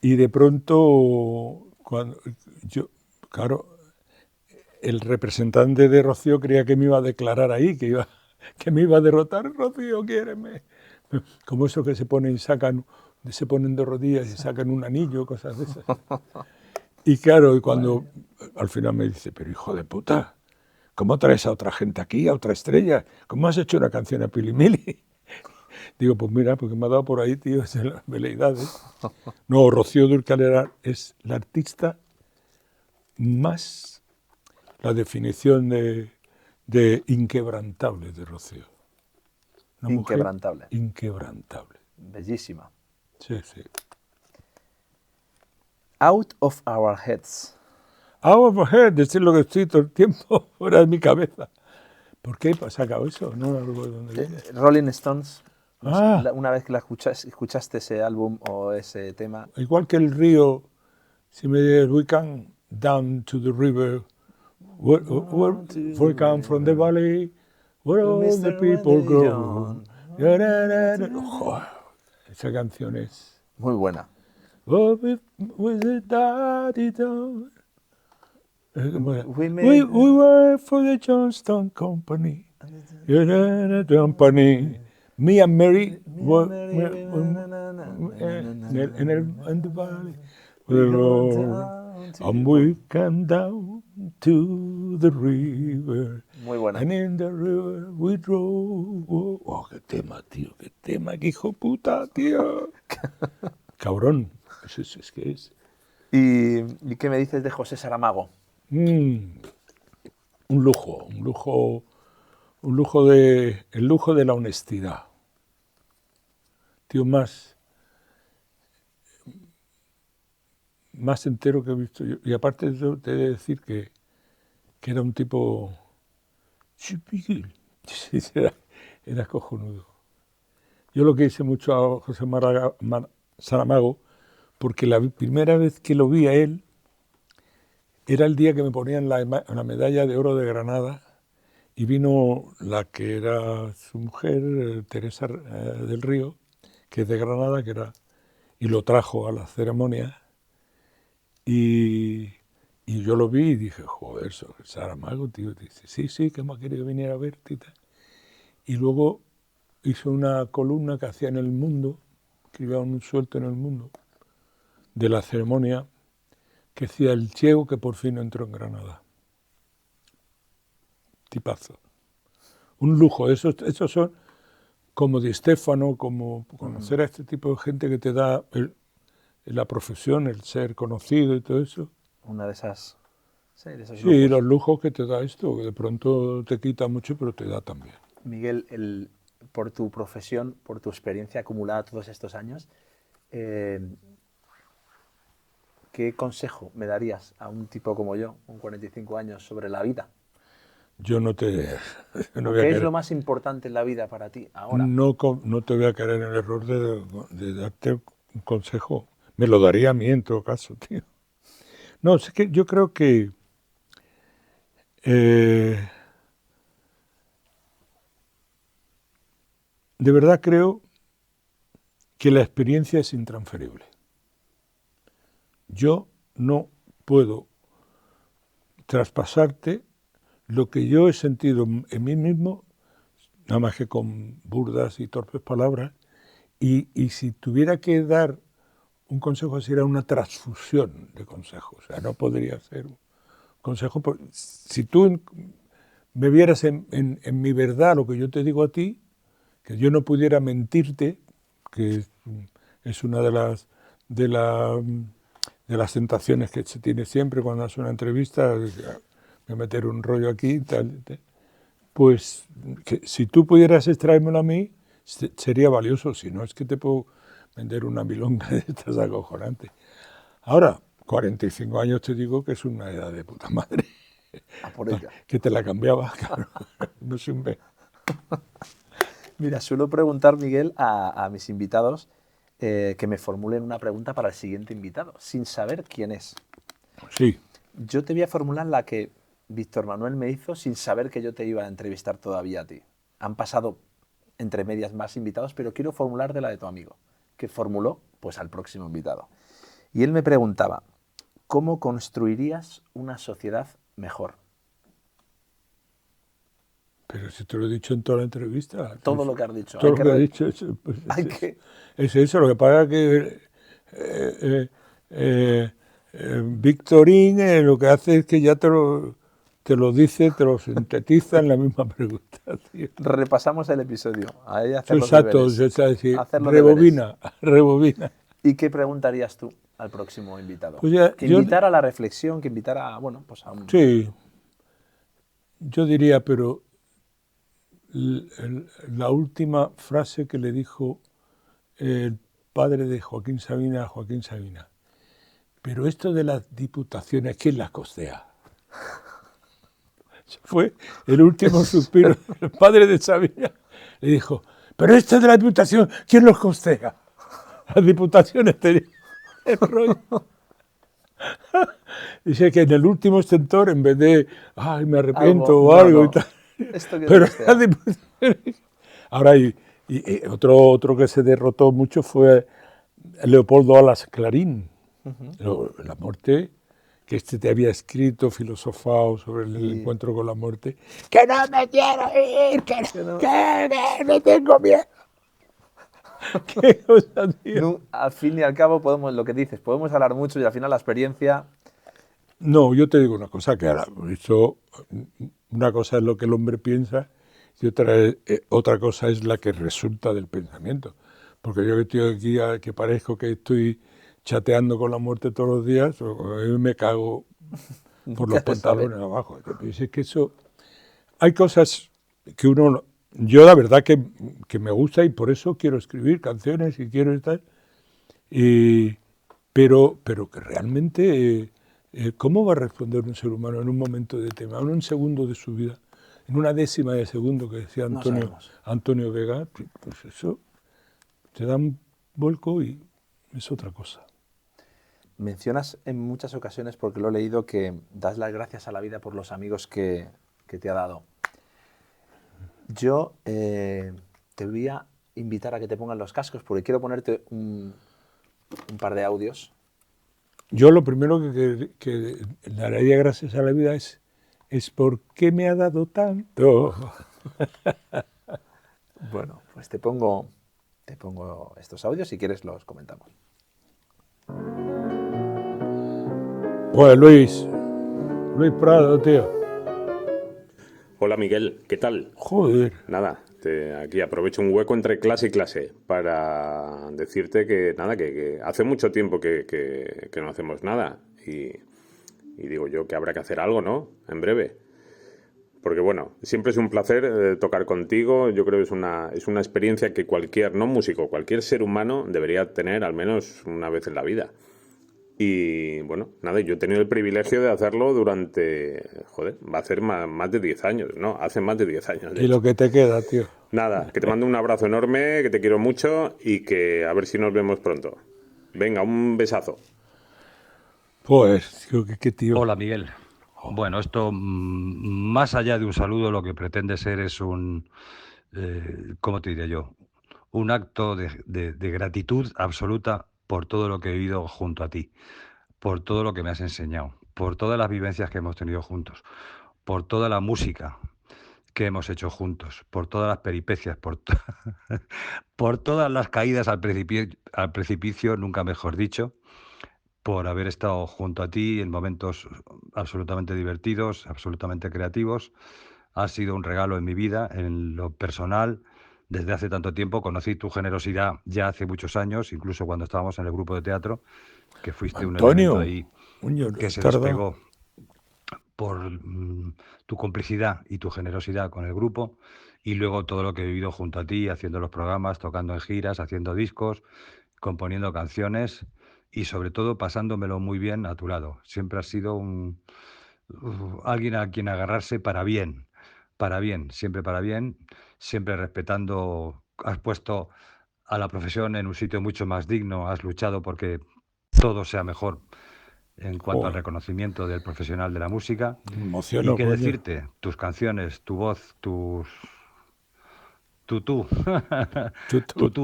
Y de pronto, claro, el representante de Rocío creía que me iba a declarar ahí, que me iba a derrotar. Rocío, quiéreme. Como eso que se ponen de rodillas y sacan un anillo, cosas de esas. Y claro, y cuando al final me dice, pero hijo de puta, ¿cómo traes a otra gente aquí, a otra estrella? ¿Cómo has hecho una canción a Pili Mili? Digo, pues mira, porque me ha dado por ahí, tío, es las veleidades. No, Rocío Dúrcal es la artista más, la definición de inquebrantable de Rocío. Una mujer Inquebrantable. inquebrantable. Bellísima. Sí, sí. Out of Our Heads. Out of my head, decir lo que estoy todo el tiempo fuera de mi cabeza. ¿Por qué ha sacado eso? No me acuerdo de dónde viene. Rolling Stones. No sé, Ah, una vez que escuchaste ese álbum o ese tema. igual que el río, si me dices, we come down to the river, we come from the valley, where all the people grow. Joder, esa canción es... Muy buena. Oh, with the daddy done. We We made work for the Johnston Company. Company. Me and Mary Me and Mary, in the valley. we go down to And we came down to the river. Muy buena. And in the river we drove. Oh, qué tema, tío, qué tema, qué hijo puta, tío. Cabrón, es que es. ¿Y qué me dices de José Saramago? Un lujo, el lujo de la honestidad. Tío más entero que he visto yo. Y aparte de eso, te he de decir que era un tipo... Era cojonudo. Yo lo que hice mucho a José Saramago, porque la primera vez que lo vi a él, era el día que me ponían la medalla de oro de Granada, y vino la que era su mujer, Teresa del Río, que es de Granada, y lo trajo a la ceremonia, y yo lo vi y dije, joder, Saramago, tío. Dice, sí, que me ha querido venir a verte y tal. Y luego hizo una columna que hacía en El Mundo, que iba un suelto en El Mundo, de la ceremonia, que decía el ciego que por fin entró en Granada. Tipazo. Un lujo. Esos son como Di Stéfano, como conocer a este tipo de gente que te da la profesión, el ser conocido y todo eso. Una de esas... Sí, de esos Sí, lujos. los lujos que te da esto, que de pronto te quita mucho, pero te da también. Miguel, por tu profesión, por tu experiencia acumulada todos estos años, ¿qué consejo me darías a un tipo como yo, con 45 años, sobre la vida? Yo no te voy a ¿Qué es caer, lo más importante en la vida para ti ahora? no te voy a caer en el error de darte un consejo. Me lo daría a mí en todo caso, tío. No, es que yo creo que de verdad creo que la experiencia es intransferible. Yo no puedo traspasarte lo que yo he sentido en mí mismo, nada más que con burdas y torpes palabras, y si tuviera que dar un consejo, sería una transfusión de consejos. O sea, no podría ser un consejo. Si tú me vieras en mi verdad, lo que yo te digo a ti, que yo no pudiera mentirte, que es una de las tentaciones que se tiene siempre cuando hace una entrevista, de meter un rollo aquí, tal, pues que si tú pudieras extraérmelo a mí, sería valioso. Si no, es que te puedo vender una milonga de estas acojonantes. Ahora, 45 años te digo que es una edad de puta madre. A por ella. Que te la cambiaba, claro. No sé un... Mira, suelo preguntar, Miguel, a mis invitados que me formulen una pregunta para el siguiente invitado, sin saber quién es. Sí. Yo te voy a formular la que Víctor Manuel me hizo sin saber que yo te iba a entrevistar todavía a ti. Han pasado entre medias más invitados, pero quiero formular de la de tu amigo, que formuló pues al próximo invitado. Y él me preguntaba, ¿cómo construirías una sociedad mejor? Pero si te lo he dicho en toda la entrevista. Todo lo que has dicho. Todo lo que he dicho es eso. Lo que pasa es que Victorín lo que hace es que ya te lo dice, te lo sintetiza en la misma pregunta. Tío. Repasamos el episodio. Ahí hacer los exacto, deberes. rebobina. ¿Y qué preguntarías tú al próximo invitado? Pues ya, que invitara a la reflexión, que invitara pues a un... Sí, yo diría, pero la última frase que le dijo el padre de Joaquín Sabina a Joaquín Sabina. Pero esto de las diputaciones, ¿quién las costea? Fue el último suspiro. El padre de Sabina le dijo, pero esto de la diputación, ¿quién los costea? Las diputaciones tenían el rollo. Dice que en el último estentor, en vez de, ay, me arrepiento o algo y tal. Pero las diputaciones... Ahora, y otro que se derrotó mucho fue Leopoldo Alas Clarín. La muerte, que te había escrito, filosofado sobre el encuentro con la muerte. ¡Que no me quiero ir! ¡Que me tengo miedo! ¿Qué cosa, tío? Al fin y al cabo, podemos, lo que dices, podemos hablar mucho y al final la experiencia... No, yo te digo una cosa, que ahora, eso, una cosa es lo que el hombre piensa y otra cosa es la que resulta del pensamiento. Porque yo que estoy aquí, que parezco que estoy chateando con la muerte todos los días, a mí me cago por los Ya se sabe. pantalones abajo. Es que eso, hay cosas que uno, yo la verdad que me gusta y por eso quiero escribir canciones y quiero estar, y, pero que realmente, ¿cómo va a responder un ser humano en un momento de tema, en un segundo de su vida, en una décima de segundo que decía No sabemos. Antonio Vega? Pues eso te da un vuelco y es otra cosa. Mencionas en muchas ocasiones, porque lo he leído, que das las gracias a la vida por los amigos que te ha dado. Yo te voy a invitar a que te pongan los cascos porque quiero ponerte un par de audios. Yo lo primero que le daría gracias a la vida es por qué me ha dado tanto. Bueno, pues te pongo estos audios, si quieres los comentamos. Pues Luis Prado, tío. Hola Miguel, ¿qué tal? Joder. Nada, aquí aprovecho un hueco entre clase y clase para decirte que nada, que hace mucho tiempo que no hacemos nada y digo yo que habrá que hacer algo, ¿no? En breve. Porque bueno, siempre es un placer tocar contigo. Yo creo que es una experiencia que cualquier no músico, cualquier ser humano debería tener al menos una vez en la vida. Y bueno, nada, yo he tenido el privilegio de hacerlo durante, joder, va a ser más de 10 años, ¿no? Hace más de 10 años, de Y lo hecho. que te queda, tío. Nada, que te mando un abrazo enorme, que te quiero mucho y que a ver si nos vemos pronto. Venga, un besazo. Pues, tío, qué tío. Hola Miguel. Bueno, esto más allá de un saludo, lo que pretende ser es ¿cómo te diré yo? Un acto de gratitud absoluta por todo lo que he vivido junto a ti, por todo lo que me has enseñado, por todas las vivencias que hemos tenido juntos, por toda la música que hemos hecho juntos, por todas las peripecias, por todas las caídas al precipicio, nunca mejor dicho, por haber estado junto a ti en momentos absolutamente divertidos, absolutamente creativos. Ha sido un regalo en mi vida, en lo personal. Desde hace tanto tiempo conocí tu generosidad ya hace muchos años, incluso cuando estábamos en el grupo de teatro, que fuiste un elemento Antonio, ahí coño, que he se tardado. despegó por tu complicidad y tu generosidad con el grupo, y luego todo lo que he vivido junto a ti, haciendo los programas, tocando en giras, haciendo discos, componiendo canciones y sobre todo pasándomelo muy bien a tu lado. Siempre has sido alguien a quien agarrarse para bien, siempre respetando, has puesto a la profesión en un sitio mucho más digno, has luchado porque todo sea mejor en cuanto al Joder, reconocimiento del profesional de la música. me Y emociono, qué coño. decirte, tus canciones, tu voz, tú, Tú.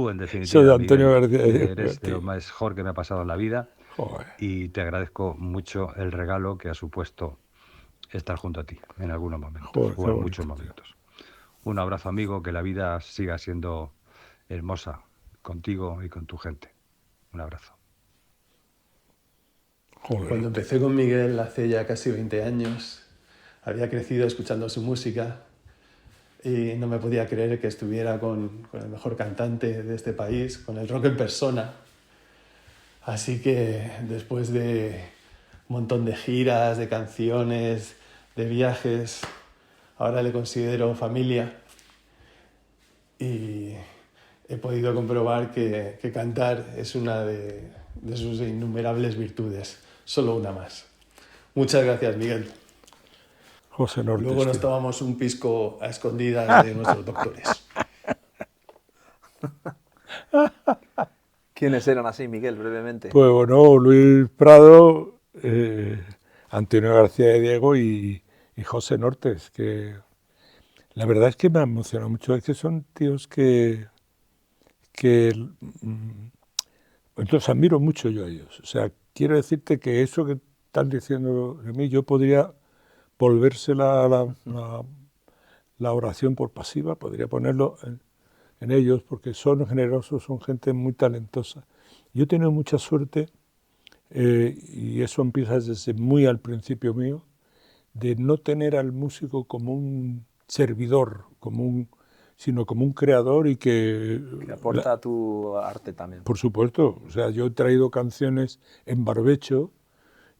en Eso de definitiva, Antonio Miguel, García que Diego, eres de lo tío. mejor que me ha pasado en la vida Joder. y te agradezco mucho el regalo que ha supuesto estar junto a ti en algunos momentos Joder, qué o en muchos bonito, tío. momentos. Un abrazo, amigo, que la vida siga siendo hermosa contigo y con tu gente. Un abrazo. Joder. Cuando empecé con Miguel hace ya casi 20 años, había crecido escuchando su música y no me podía creer que estuviera con el mejor cantante de este país, con el rock en persona. Así que después de un montón de giras, de canciones, de viajes, ahora le considero familia y he podido comprobar que cantar es una de sus innumerables virtudes, solo una más. Muchas gracias, Miguel. José Nortes, Luego nos tío. tomamos un pisco a escondidas de nuestros doctores. ¿Quiénes eran así, Miguel, brevemente? Pues bueno, Luis Prado, Antonio García de Diego y José Nortes, que la verdad es que me ha emocionado mucho. Es que son tíos que los admiro mucho yo a ellos. O sea, quiero decirte que eso que están diciendo de mí, yo podría volvérsela la oración por pasiva, podría ponerlo en ellos porque son generosos, son gente muy talentosa. Yo he tenido mucha suerte, y eso empieza desde muy al principio mío, de no tener al músico como un servidor, sino como un creador y Que aporta a tu arte también. Por supuesto, o sea, yo he traído canciones en barbecho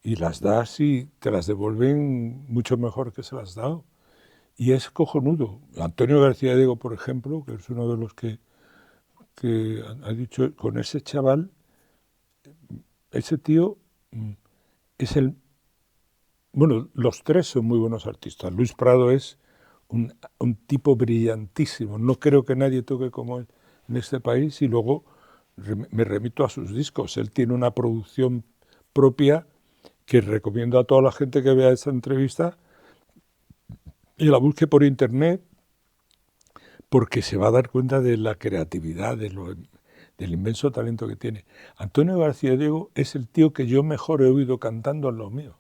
y las das y te las devuelven mucho mejor que se las has dado. Y es cojonudo. Antonio García Diego, por ejemplo, que es uno de los que ha dicho, con ese chaval, ese tío es el... Bueno, los tres son muy buenos artistas. Luis Prado es un tipo brillantísimo. No creo que nadie toque como él en este país y luego me remito a sus discos. Él tiene una producción propia que recomiendo a toda la gente que vea esta entrevista y la busque por internet porque se va a dar cuenta de la creatividad, del inmenso talento que tiene. Antonio García Diego es el tío que yo mejor he oído cantando en lo mío.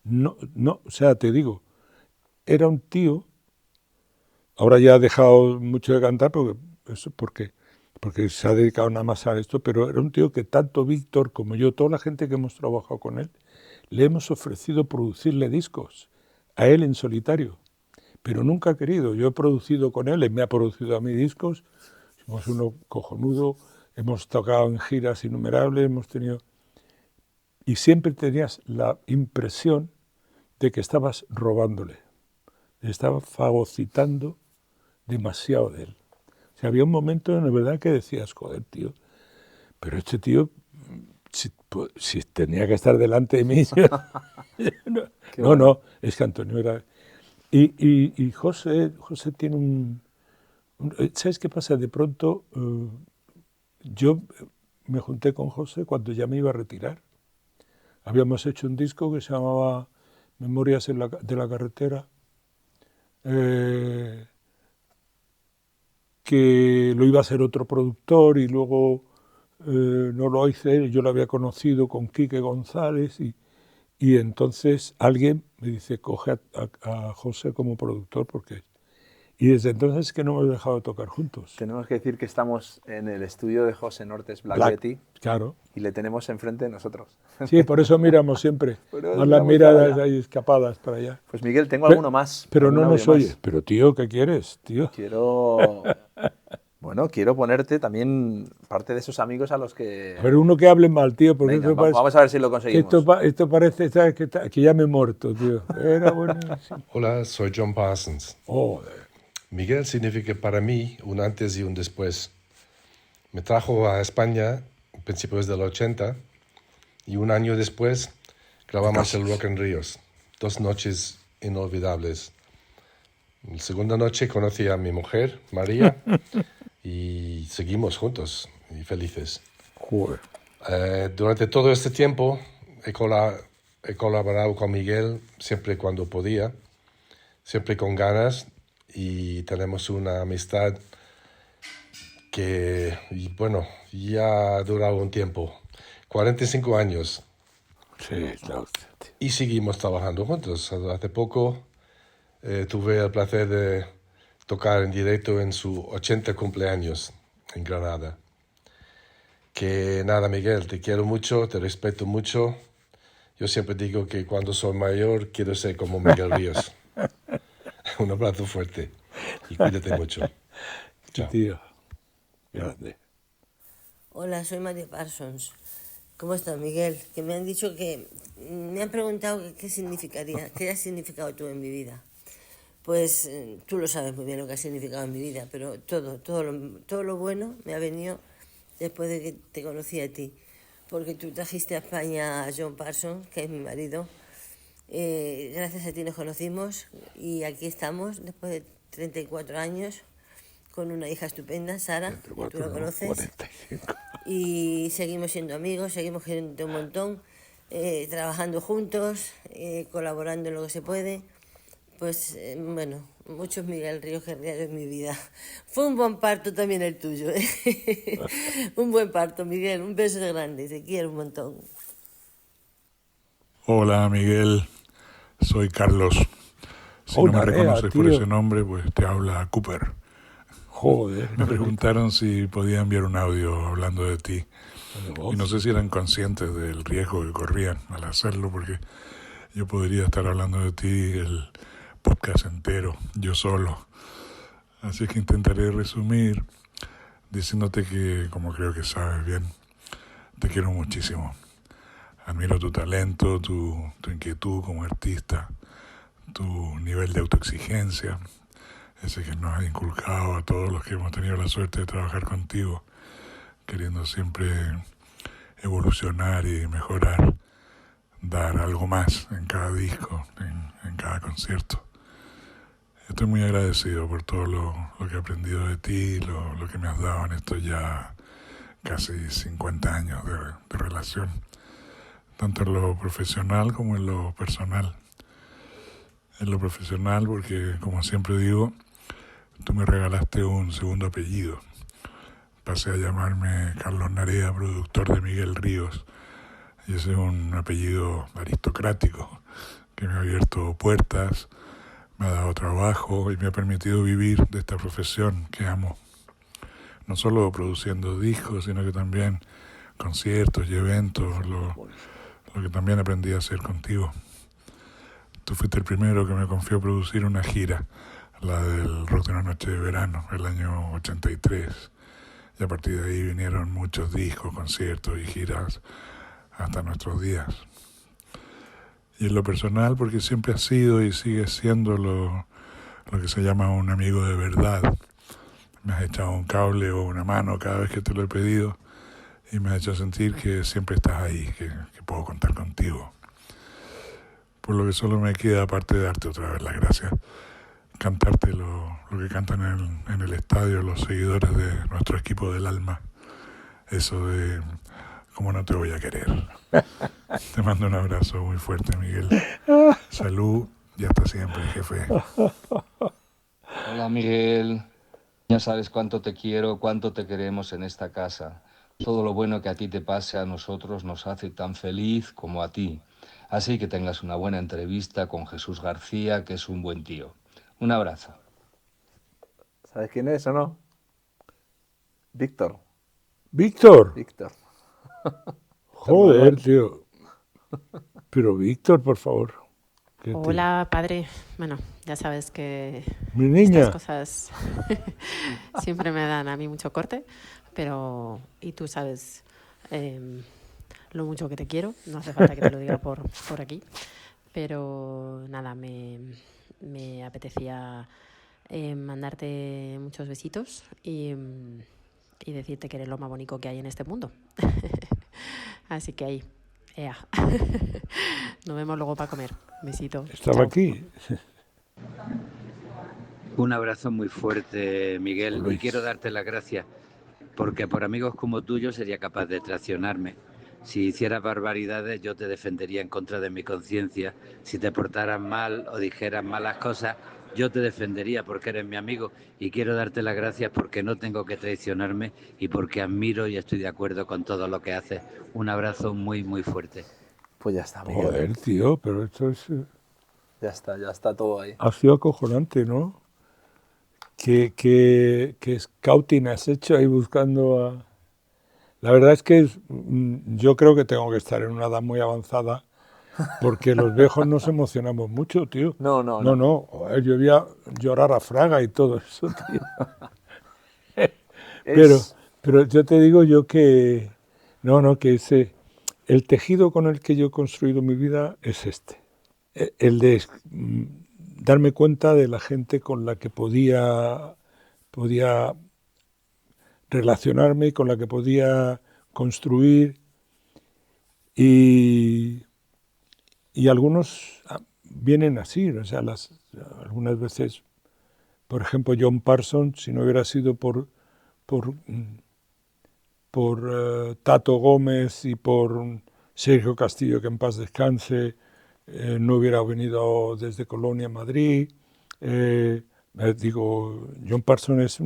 No, o sea, te digo, era un tío, ahora ya ha dejado mucho de cantar porque se ha dedicado nada más a esto, pero era un tío que tanto Víctor como yo, toda la gente que hemos trabajado con él, le hemos ofrecido producirle discos, a él en solitario, pero nunca ha querido. Yo he producido con él me ha producido a mí discos, somos uno cojonudo, hemos tocado en giras innumerables, hemos tenido... Y siempre tenías la impresión de que estabas robándole, estaba fagocitando demasiado de él. O sea, había un momento en verdad que decías, joder, tío, pero este tío, si tenía que estar delante de mí... no, es que Antonio era... Y José tiene ¿sabes qué pasa? De pronto yo me junté con José cuando ya me iba a retirar. Habíamos hecho un disco que se llamaba Memorias de la carretera, que lo iba a hacer otro productor y luego no lo hice, yo lo había conocido con Quique González y entonces alguien me dice, coge a José como productor porque... Y desde entonces que no hemos dejado de tocar juntos. Tenemos que decir que estamos en el estudio de José Nortes Black Betty. Claro. Y le tenemos enfrente de nosotros. Sí, por eso miramos siempre. Más las miradas ahí escapadas para allá. Pues Miguel, tengo alguno más. Pero no nos oye. Pero tío, ¿qué quieres, tío? Quiero ponerte también parte de esos amigos a los que... A ver, uno que hable mal, tío. Porque venga, vamos a ver si lo conseguimos. Esto parece, ¿sabes? Que ya me he muerto, tío. Era buenísimo. Hola, soy John Parsons. Miguel significa para mí un antes y un después. Me trajo a España a principios del 80 y un año después grabamos el Rock en Ríos. 2 noches inolvidables. La segunda noche conocí a mi mujer, María, y seguimos juntos y felices. Durante todo este tiempo he colaborado con Miguel siempre cuando podía, siempre con ganas. Y tenemos una amistad que, bueno, ya ha durado un tiempo, 45 años. Sí, claro. Y seguimos trabajando juntos. Hace poco tuve el placer de tocar en directo en su 80 cumpleaños en Granada. Que nada, Miguel, te quiero mucho, te respeto mucho. Yo siempre digo que cuando soy mayor quiero ser como Miguel Ríos. Un abrazo fuerte y cuídate mucho. Chao. Tío, grande. Hola, soy María Parsons. ¿Cómo estás, Miguel? Que me han dicho me han preguntado qué has significado tú en mi vida. Pues tú lo sabes muy bien lo que ha significado en mi vida, pero todo lo bueno me ha venido después de que te conocí a ti. Porque tú trajiste a España a John Parsons, que es mi marido. Gracias a ti nos conocimos y aquí estamos después de 34 años con una hija estupenda, Sara, 34, que tú la conoces. 45. Y seguimos siendo amigos, seguimos gente un montón, trabajando juntos, colaborando en lo que se puede. Pues bueno, muchos Miguel Ríos Guerrero en mi vida. Fue un buen parto también el tuyo, ¿eh? Un buen parto, Miguel, un beso grande, te quiero un montón. Hola, Miguel. Soy Carlos. Si no me reconoces por ese nombre, pues te habla Cooper. Joder. Me preguntaron si podía enviar un audio hablando de ti. Y no sé si eran conscientes del riesgo que corrían al hacerlo, porque yo podría estar hablando de ti el podcast entero, yo solo. Así que intentaré resumir diciéndote que, como creo que sabes bien, te quiero muchísimo. Admiro tu talento, tu inquietud como artista, tu nivel de autoexigencia, ese que nos ha inculcado a todos los que hemos tenido la suerte de trabajar contigo, queriendo siempre evolucionar y mejorar, dar algo más en cada disco, en cada concierto. Estoy muy agradecido por todo lo que he aprendido de ti, lo que me has dado en estos ya casi 50 años de relación, tanto en lo profesional como en lo personal. En lo profesional porque, como siempre digo, tú me regalaste un segundo apellido. Pasé a llamarme Carlos Narea, productor de Miguel Ríos, y ese es un apellido aristocrático que me ha abierto puertas, me ha dado trabajo y me ha permitido vivir de esta profesión que amo. No solo produciendo discos, sino que también conciertos y eventos, lo que también aprendí a hacer contigo. Tú fuiste el primero que me confió producir una gira, la del Rock de una Noche de Verano, el año 83. Y a partir de ahí vinieron muchos discos, conciertos y giras hasta nuestros días. Y en lo personal, porque siempre has sido y sigues siendo lo que se llama un amigo de verdad. Me has echado un cable o una mano cada vez que te lo he pedido y me has hecho sentir que siempre estás ahí, que puedo contar contigo. Por lo que solo me queda, aparte de darte otra vez las gracias, cantarte lo que cantan en el estadio los seguidores de nuestro equipo del alma. Eso de ¿cómo no te voy a querer? Te mando un abrazo muy fuerte, Miguel. Salud y hasta siempre, jefe. Hola, Miguel. Ya sabes cuánto te quiero, cuánto te queremos en esta casa. Todo lo bueno que a ti te pase a nosotros nos hace tan feliz como a ti. Así que tengas una buena entrevista con Jesús García, que es un buen tío. Un abrazo. ¿Sabes quién es o no? Víctor. ¿Víctor? Víctor. Joder, tío. Pero Víctor, por favor. Hola, padre. Bueno, ya sabes que Mi niña. estas cosas siempre me dan a mí mucho corte, pero y tú sabes lo mucho que te quiero. No hace falta que te lo diga por aquí, pero nada, me apetecía mandarte muchos besitos y decirte que eres lo más bonito que hay en este mundo. Así que ahí, ea. Nos vemos luego para comer. Besito. Estaba Chao. aquí. Un abrazo muy fuerte, Miguel, Luis. y quiero darte las gracias porque por amigos como tú yo sería capaz de traicionarme. Si hicieras barbaridades yo te defendería en contra de mi conciencia. Si te portaras mal o dijeras malas cosas, yo te defendería porque eres mi amigo y quiero darte las gracias porque no tengo que traicionarme y porque admiro y estoy de acuerdo con todo lo que haces. Un abrazo muy, muy fuerte. Pues ya está, Miguel. Joder, tío, pero esto es... Ya está todo ahí. Ha sido acojonante, ¿no? ¿Qué scouting has hecho ahí buscando a...? La verdad es que yo creo que tengo que estar en una edad muy avanzada porque los viejos nos emocionamos mucho, tío. No. Joder, yo voy a llorar a Fraga y todo eso, tío. Pero yo te digo yo que... que el tejido con el que yo he construido mi vida es este. El de darme cuenta de la gente con la que podía relacionarme, con la que podía construir y algunos vienen así, o sea, algunas veces, por ejemplo, John Parsons, si no hubiera sido por Tato Gómez y por Sergio Castillo, que en paz descanse, no hubiera venido desde Colonia a Madrid. John Parsons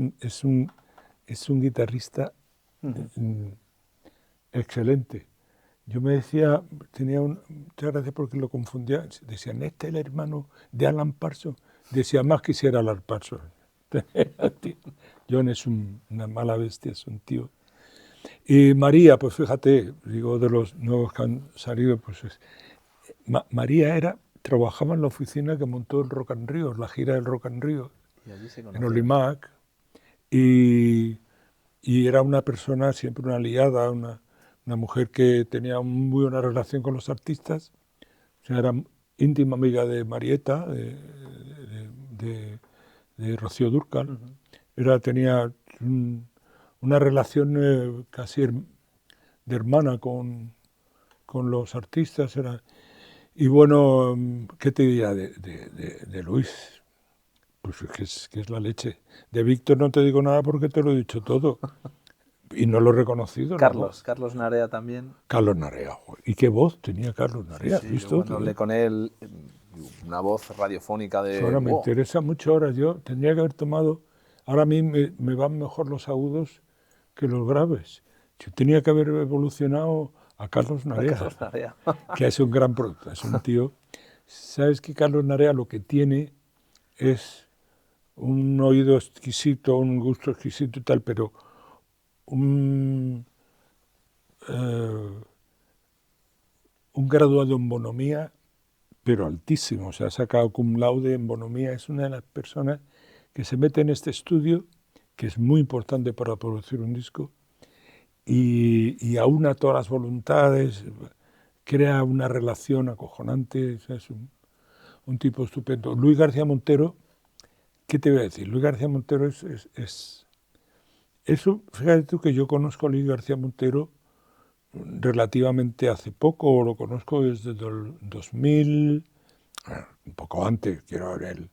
es un guitarrista excelente. Yo me decía, muchas gracias porque lo confundía, decían, este es el hermano de Alan Parsons. Decía, más quisiera Alan Parsons. John es una mala bestia, es un tío. Y María, pues fíjate, digo, de los nuevos que han salido, pues María trabajaba en la oficina que montó el Rock and Rio, la gira del Rock and Rio, en Olimac, y era una persona, siempre una aliada, una mujer que tenía muy buena relación con los artistas, o sea, era íntima amiga de Marieta, de Rocío Dúrcal, tenía una relación casi de hermana con los artistas. Y bueno, ¿qué te diría de Luis? Pues que es la leche. De Víctor no te digo nada porque te lo he dicho todo. Y no lo he reconocido. Carlos Narea también. Carlos Narea. ¿Y qué voz tenía Carlos Narea? Sí, yo cuando hablé con él, una voz radiofónica de... Ahora me interesa mucho. Ahora yo tendría que haber tomado... Ahora a mí me van mejor los agudos que los graves. Yo tenía que haber evolucionado a Carlos Narea, que es un gran producto, es un tío. ¿Sabes que Carlos Narea lo que tiene es un oído exquisito, un gusto exquisito y tal, pero un graduado en bonomía, pero altísimo? O sea, ha sacado cum laude en bonomía. Es una de las personas que se mete en este estudio, que es muy importante para producir un disco, y aúna todas las voluntades, crea una relación acojonante. Es un tipo estupendo. Luis García Montero, ¿qué te voy a decir? Luis García Montero es eso. Fíjate tú que yo conozco a Luis García Montero relativamente hace poco, lo conozco desde el 2000, un poco antes, quiero ver,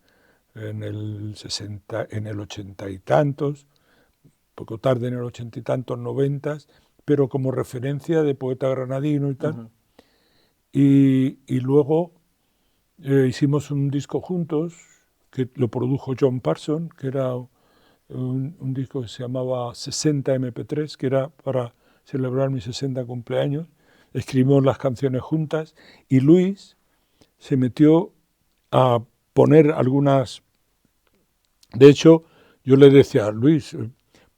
en el 60, en el 80 y tantos, poco tarde en el 80 y tantos, 90, pero como referencia de poeta granadino y tal. Y luego hicimos un disco juntos, que lo produjo John Parsons, que era un disco que se llamaba 60 MP3, que era para celebrar mi 60 cumpleaños. Escribimos las canciones juntas y Luis se metió a poner algunas. De hecho, yo le decía a Luis,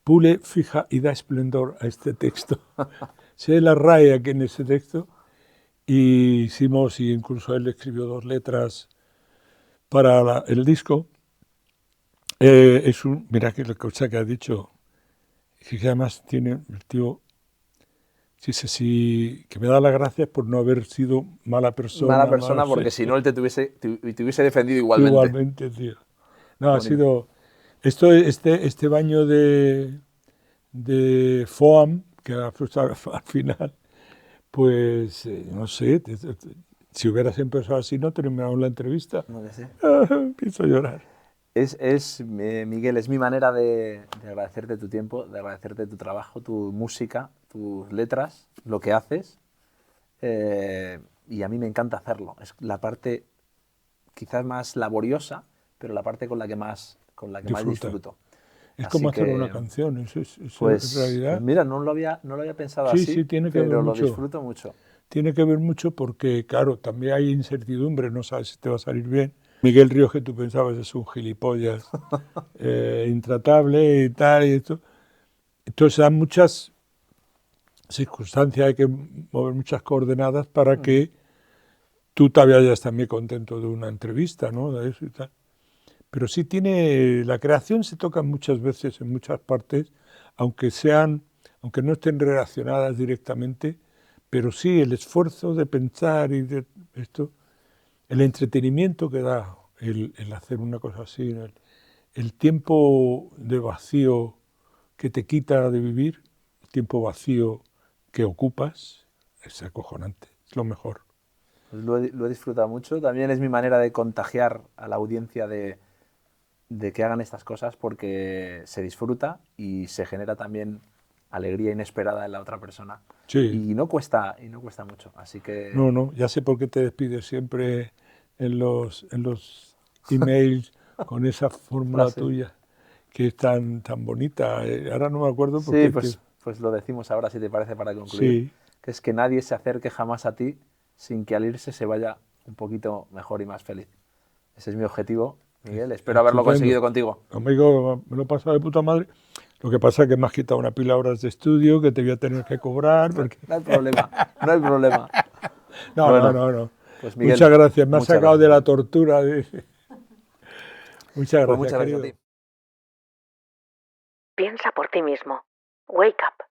pule, fija y da esplendor a este texto. Se la raya aquí en ese texto. Y hicimos, y incluso él escribió 2 letras para el disco. Mira que la cosa que ha dicho, que además tiene el tío, sí, que me da las gracias por no haber sido mala persona. Mala persona, porque si no él te hubiese defendido igualmente. Igualmente, tío. No, ha sido... Este baño de FOAM, que al final, pues, no sé, si hubieras empezado así no terminamos la entrevista. No sé. Empiezo a llorar. Miguel, es mi manera de agradecerte tu tiempo, de agradecerte tu trabajo, tu música, tus letras, lo que haces. Y a mí me encanta hacerlo. Es la parte quizás más laboriosa, pero la parte con la que más disfruto. Es como hacer una canción, eso pues, en realidad. Pues mira, no lo había pensado así, sí, tiene que pero ver lo mucho. disfruto mucho. Tiene que ver mucho porque, claro, también hay incertidumbre, no sabes si te va a salir bien. Miguel Ríos, que tú pensabas es un gilipollas intratable y tal, y esto. Entonces dan muchas circunstancias, hay que mover muchas coordenadas para que tú te vayas también contento de una entrevista, ¿no? De eso y tal. Pero sí la creación se toca muchas veces en muchas partes, aunque no estén relacionadas directamente, pero sí el esfuerzo de pensar y de esto, el entretenimiento que da el hacer una cosa así, el tiempo de vacío que te quita de vivir, el tiempo vacío que ocupas, es acojonante, es lo mejor. Pues lo he disfrutado mucho, también es mi manera de contagiar a la audiencia de que hagan estas cosas, porque se disfruta y se genera también alegría inesperada en la otra persona. Sí. Y no cuesta mucho, así que... No, ya sé por qué te despides siempre en los emails con esa fórmula tuya, que es tan bonita. Ahora no me acuerdo porque... Sí, pues lo decimos ahora, si te parece, para concluir. Sí. Que es que nadie se acerque jamás a ti sin que al irse se vaya un poquito mejor y más feliz. Ese es mi objetivo Miguel, espero haberlo conseguido contigo. Amigo, me lo he pasado de puta madre. Lo que pasa es que me has quitado una pila de horas de estudio que te voy a tener que cobrar. Porque... No hay problema, no hay problema. No. Pues Miguel, muchas gracias, me has sacado gracias. de la tortura. Muchas gracias, Muchas gracias a ti. Piensa por ti mismo. Wake up.